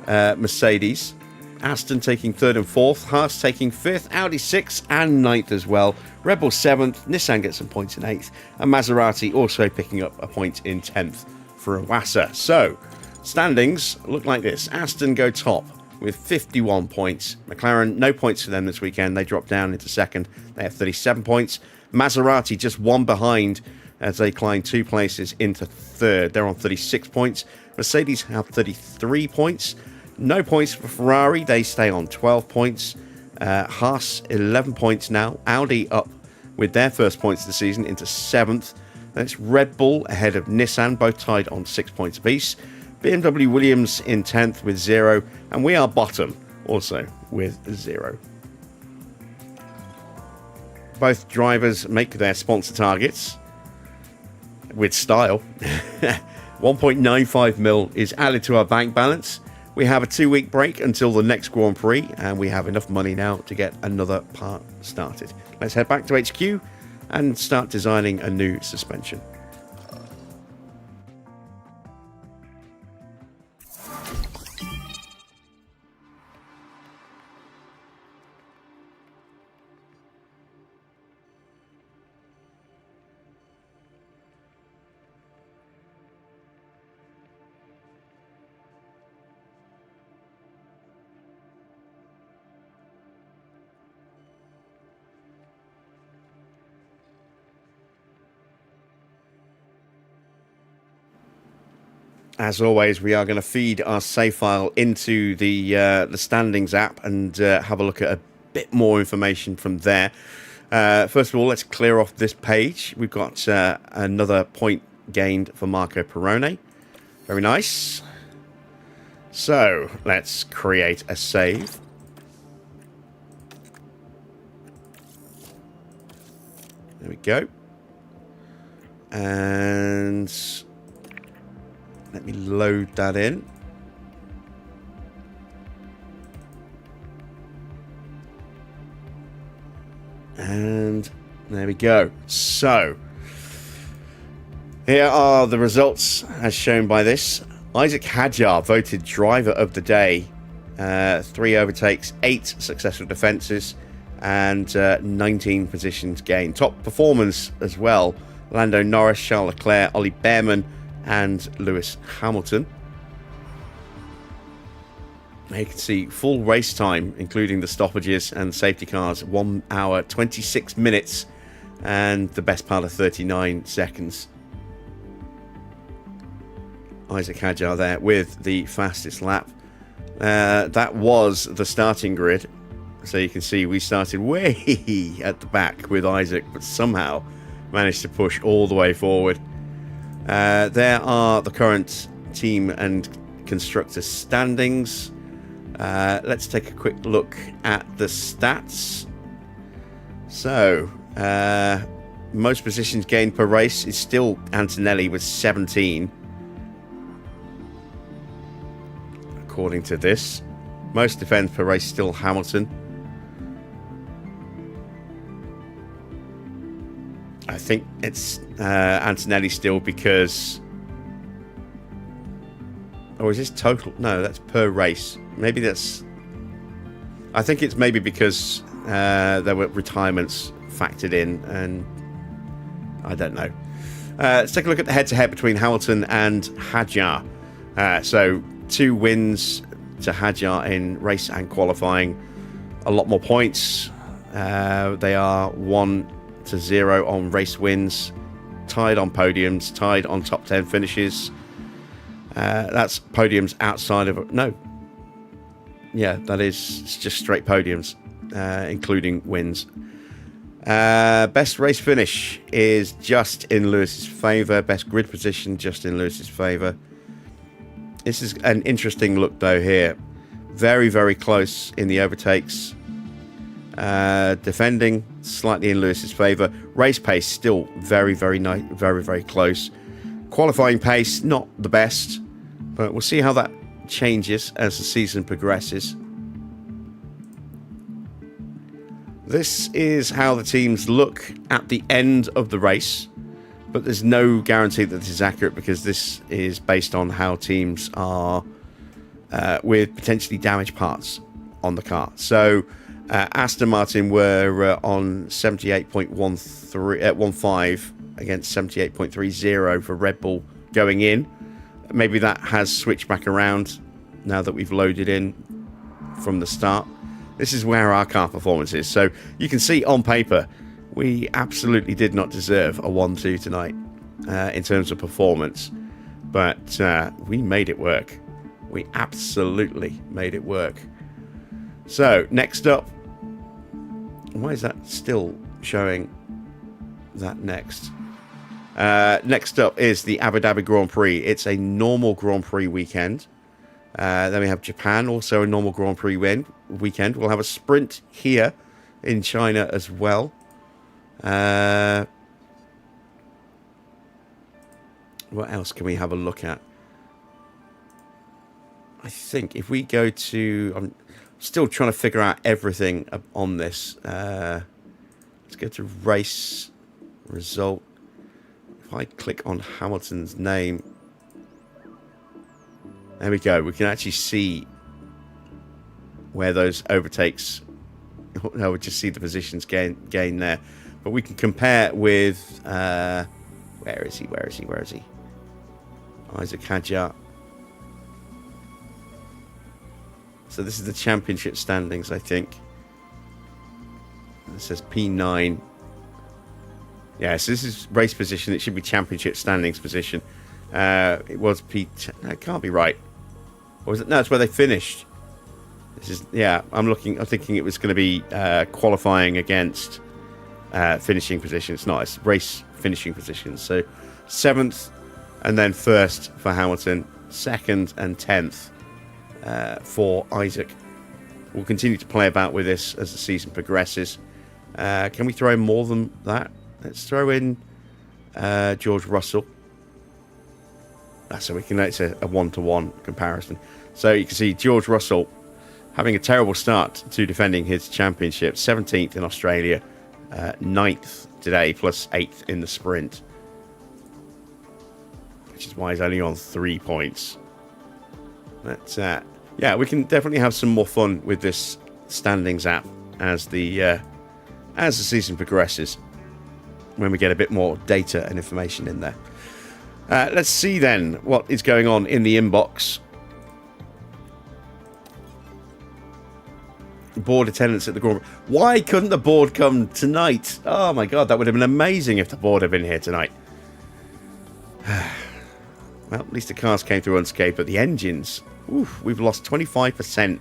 Mercedes. Aston taking 3rd and 4th. Haas taking 5th. Audi 6th and 9th as well. Red Bull 7th. Nissan gets some points in 8th. And Maserati also picking up a point in 10th for Iwasa. So, standings look like this. Aston go top with 51 points. McLaren, no points for them this weekend. They drop down into 2nd. They have 37 points. Maserati just 1 behind as they climb 2 places into 3rd. They're on 36 points. Mercedes have 33 points. No points for Ferrari. They stay on 12 points. Haas 11 points now. Audi up with their first points of the season into 7th. That's Red Bull ahead of Nissan, both tied on 6 points apiece. BMW Williams in 10th with 0, and we are bottom also with 0. Both drivers make their sponsor targets with style. 1.95 mil is added to our bank balance. We have a 2-week break until the next Grand Prix, and we have enough money now to get another part started. Let's head back to HQ and start designing a new suspension. As always, we are going to feed our save file into the standings app and have a look at a bit more information from there. First of all, let's clear off this page. We've got another point gained for Marco Perrone. Very nice. So, let's create a save. There we go. And let me load that in. And there we go. So, here are the results as shown by this. Isaac Hadjar voted driver of the day. 3 overtakes, 8 successful defences, and 19 positions gained. Top performers as well. Lando Norris, Charles Leclerc, Ollie Behrman, and Lewis Hamilton. You can see full race time, including the stoppages and safety cars, 1 hour 26 minutes, and the best part of 39 seconds. Isaac Hadjar there with the fastest lap. That was the starting grid, so you can see we started way at the back with Isaac, but somehow managed to push all the way forward. There are the current team and constructor standings. Let's take a quick look at the stats. So, most positions gained per race is still Antonelli with 17. According to this. Most defense per race still Hamilton. I think it's Antonelli still because... Or is this total? No, that's per race. Maybe that's... I think it's maybe because there were retirements factored in, and I don't know. Let's take a look at the head-to-head between Hamilton and Hadjar. So 2 wins to Hadjar in race and qualifying. A lot more points. They are 1-0 on race wins, tied on podiums, tied on top 10 finishes. That's podiums outside of... No. Yeah, that is it's just straight podiums, including wins. Best race finish is just in Lewis's favour. Best grid position just in Lewis's favour. This is an interesting look, though, here. Very, very close in the overtakes. Defending slightly in Lewis's favour. Race pace still very, very nice, very, very close. Qualifying pace not the best, but we'll see how that changes as the season progresses. This is how the teams look at the end of the race, but there's no guarantee that this is accurate because this is based on how teams are with potentially damaged parts on the car. So Aston Martin were on 78.15 against 78.30 for Red Bull going in. Maybe that has switched back around now that we've loaded in from the start. This is where our car performance is. So you can see on paper, we absolutely did not deserve a 1-2 tonight in terms of performance. But we made it work. We absolutely made it work. So next up, Why is that still showing that next? Next up is the Abu Dhabi Grand Prix. It's a normal Grand Prix weekend. Then we have Japan, also a normal Grand Prix weekend. We'll have a sprint here in China as well. What else can we have a look at? I think if we go to... I'm still trying to figure out everything on this. Let's go to race result. If I click on Hamilton's name... There we go. We can actually see where those overtakes... No, we just see the positions gain there. But we can compare with... where is he? Isaac Hadjar. So this is the championship standings, I think. It says P9. Yeah, so this is race position. It should be championship standings position. It was P10. That can't be right. Or was it? No, it's where they finished. This is, yeah, I'm thinking it was going to be qualifying against finishing position. It's not. It's race finishing position. So 7th and then 1st for Hamilton. 2nd and 10th for Isaac. We'll continue to play about with this as the season progresses. Can we throw in more than that? Let's throw in George Russell. So we can. It's a 1-to-1 comparison. So you can see George Russell having a terrible start to defending his championship. 17th in Australia, 9th today, plus 8th in the sprint, which is why he's only on 3 points. But yeah, we can definitely have some more fun with this standings app as the season progresses, when we get a bit more data and information in there. Let's see then what is going on in the inbox. Board attendance at the Grand Prix. Why couldn't the board come tonight? Oh my god, that would have been amazing if the board had been here tonight. Well, at least the cars came through unscathed, but the engines, oof, we've lost 25%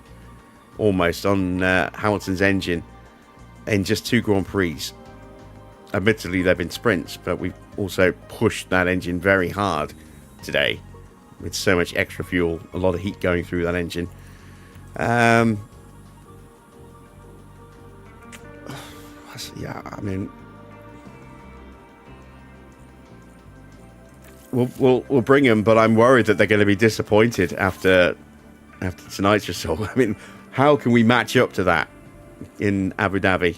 almost on Hamilton's engine in just 2 Grand Prix. Admittedly, they've been sprints, but we've also pushed that engine very hard today with so much extra fuel, a lot of heat going through that engine. Yeah, I mean, we'll bring them, but I'm worried that they're going to be disappointed after tonight's result. I mean, how can we match up to that in Abu Dhabi?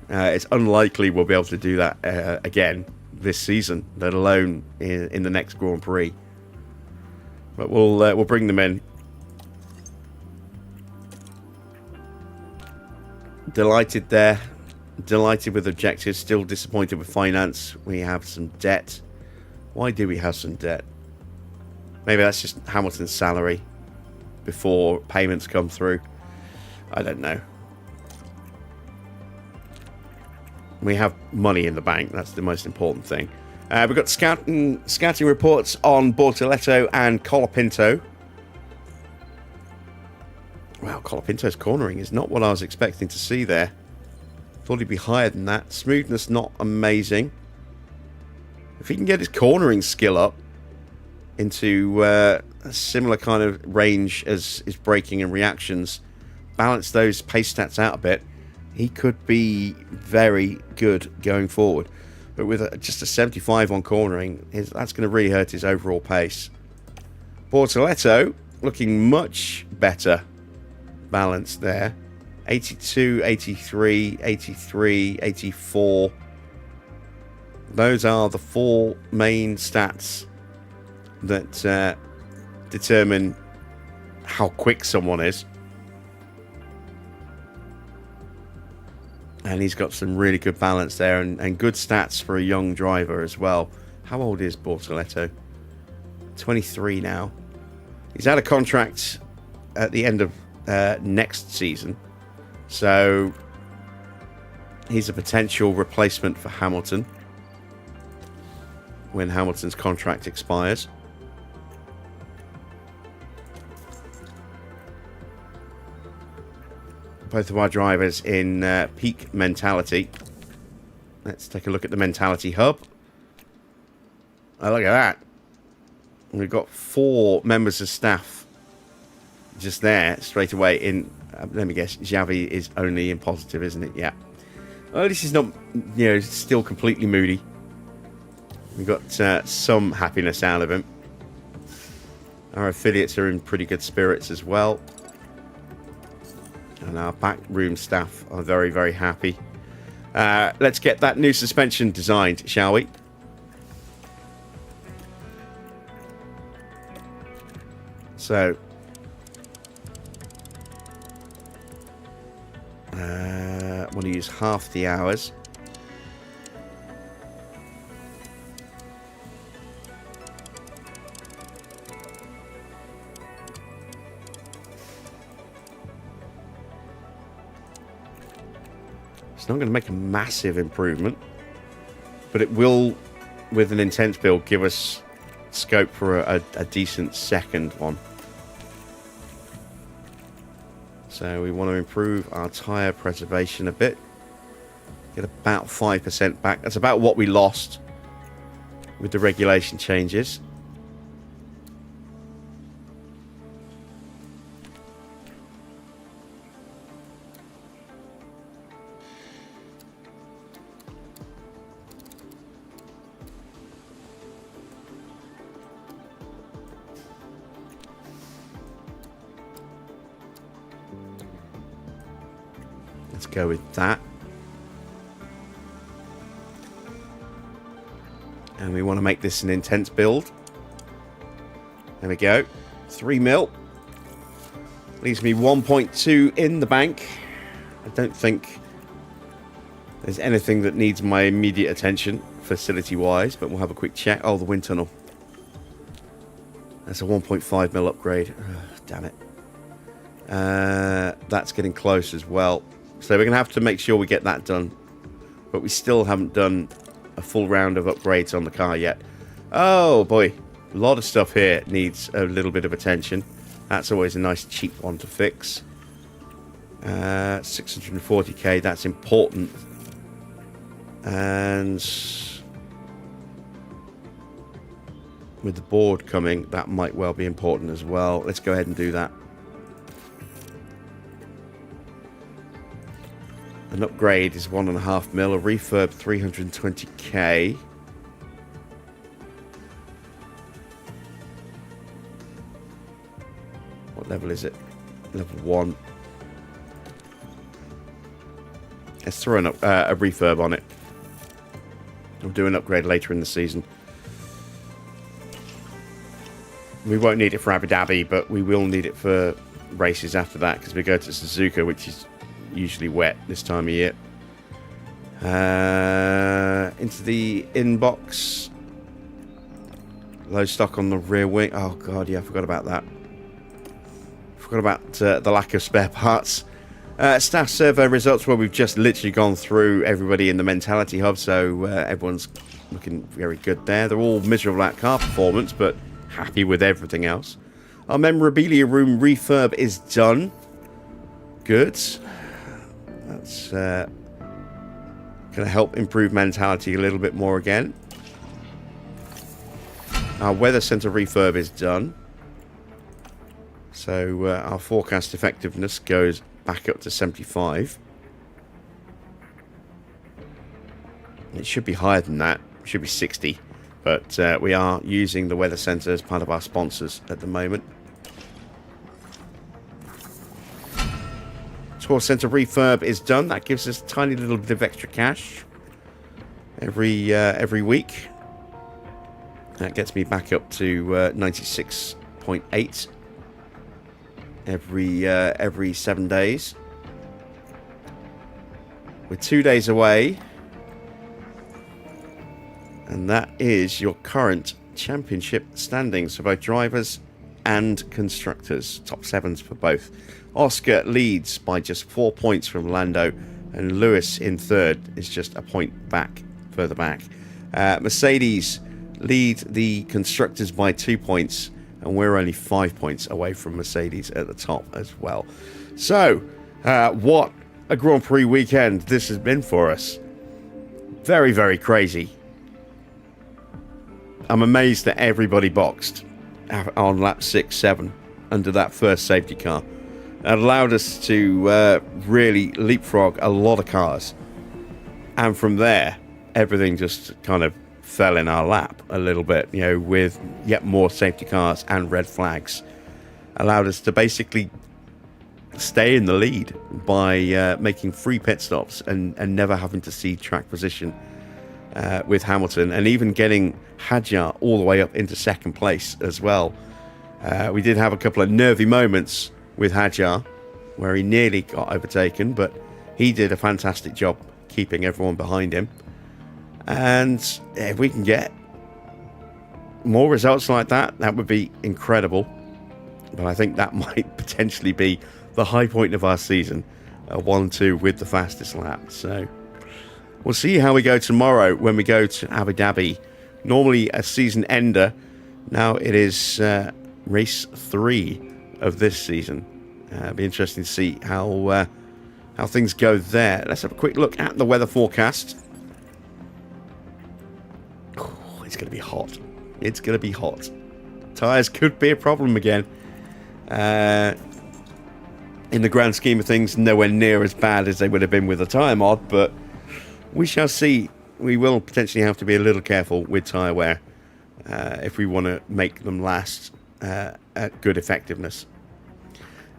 It's unlikely we'll be able to do that again this season, let alone in the next Grand Prix. But we'll bring them in. Delighted there. Delighted with objectives. Still disappointed with finance. We have some debt. Why do we have some debt? Maybe that's just Hamilton's salary before payments come through. I don't know. We have money in the bank. That's the most important thing. We've got scouting reports on Bortoletto and Colapinto. Wow, Colapinto's cornering is not what I was expecting to see there. Thought he'd be higher than that. Smoothness not amazing. If he can get his cornering skill up into a similar kind of range as his braking and reactions, balance those pace stats out a bit, he could be very good going forward. But with just a 75 on cornering, that's going to really hurt his overall pace. Bortoletto looking much better balanced there. 82, 83, 83, 84. Those are the 4 main stats that determine how quick someone is. And he's got some really good balance there and good stats for a young driver as well. How old is Bortoletto? 23 now. He's out of contract at the end of next season. So he's a potential replacement for Hamilton when Hamilton's contract expires. both of our drivers in peak mentality. Let's take a look at the mentality hub. Oh, look at that. We've got 4 members of staff just there straight away in. Let me guess, Xavi is only in positive, isn't it? Yeah. Oh, this is not, still completely moody. We've got some happiness out of him. Our affiliates are in pretty good spirits as well. And our backroom staff are very, very happy. Let's get that new suspension designed, shall we? So, I want to use half the hours. It's not going to make a massive improvement, but it will, with an intense build, give us scope for a decent second one. So we want to improve our tyre preservation a bit. Get about 5% back. That's about what we lost with the regulation changes. Let's go with that. And we want to make this an intense build. There we go. 3 mil. Leaves me 1.2 in the bank. I don't think there's anything that needs my immediate attention facility-wise, but we'll have a quick check. Oh, the wind tunnel. That's a 1.5 mil upgrade. Oh, damn it. That's getting close as well. So we're going to have to make sure we get that done. But we still haven't done a full round of upgrades on the car yet. Oh, boy. A lot of stuff here needs a little bit of attention. That's always a nice cheap one to fix. 640k, that's important. And with the board coming, that might well be important as well. Let's go ahead and do that. An upgrade is 1.5 mil. A refurb 320k. What level is it? Level 1. Let's throw a refurb on it. We'll do an upgrade later in the season. We won't need it for Abu Dhabi, but we will need it for races after that because we go to Suzuka, which is usually wet this time of year. Into the inbox. Low stock on the rear wing. Oh god, yeah, I forgot about that. Forgot about the lack of spare parts. Staff survey results where we've just literally gone through everybody in the mentality hub, so everyone's looking very good there. They're all miserable at car performance, but happy with everything else. Our memorabilia room refurb is done. Good. That's going to help improve mentality a little bit more again. Our weather center refurb is done. So our forecast effectiveness goes back up to 75. It should be higher than that. It should be 60. But we are using the weather center as part of our sponsors at the moment. Sports Center refurb is done. That gives us a tiny little bit of extra cash every week. That gets me back up to 96.8 every 7 days. We're 2 days away, and that is your current championship standings for both drivers and constructors. Top sevens for both. Oscar leads by just 4 points from Lando, and Lewis in third is just a point further back. Mercedes lead the constructors by 2 points, and we're only 5 points away from Mercedes at the top as well. So What a Grand Prix weekend this has been for us. Very, very crazy. I'm amazed that everybody boxed on lap 6, 7 under that first safety car. It allowed us to really leapfrog a lot of cars. And from there, everything just kind of fell in our lap a little bit, you know, with yet more safety cars and red flags. Allowed us to basically stay in the lead by making 3 pit stops and never having to see track position with Hamilton, and even getting Hadjar all the way up into second place as well. We did have a couple of nervy moments with Hadjar where he nearly got overtaken, but he did a fantastic job keeping everyone behind him. And if we can get more results like that, that would be incredible. But I think that might potentially be the high point of our season, a 1-2 with the fastest lap. So we'll see how we go tomorrow when we go to Abu Dhabi. Normally a season ender. Now it is race 3 of this season. It'll be interesting to see how things go there. Let's have a quick look at the weather forecast. Oh, it's going to be hot. It's going to be hot. Tyres could be a problem again. In the grand scheme of things, nowhere near as bad as they would have been with a tyre mod, but we shall see. We will potentially have to be a little careful with tyre wear if we want to make them last at good effectiveness.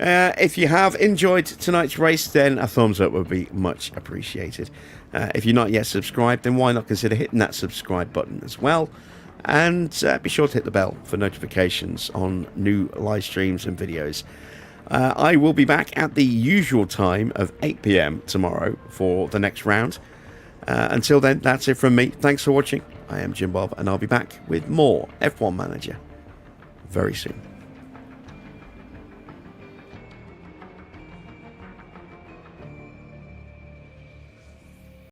If you have enjoyed tonight's race, then a thumbs up would be much appreciated. If you're not yet subscribed, then why not consider hitting that subscribe button as well? And be sure to hit the bell for notifications on new live streams and videos. I will be back at the usual time of 8 PM tomorrow for the next round. Until then, that's it from me. Thanks for watching. I am Jim Bob, and I'll be back with more F1 Manager very soon.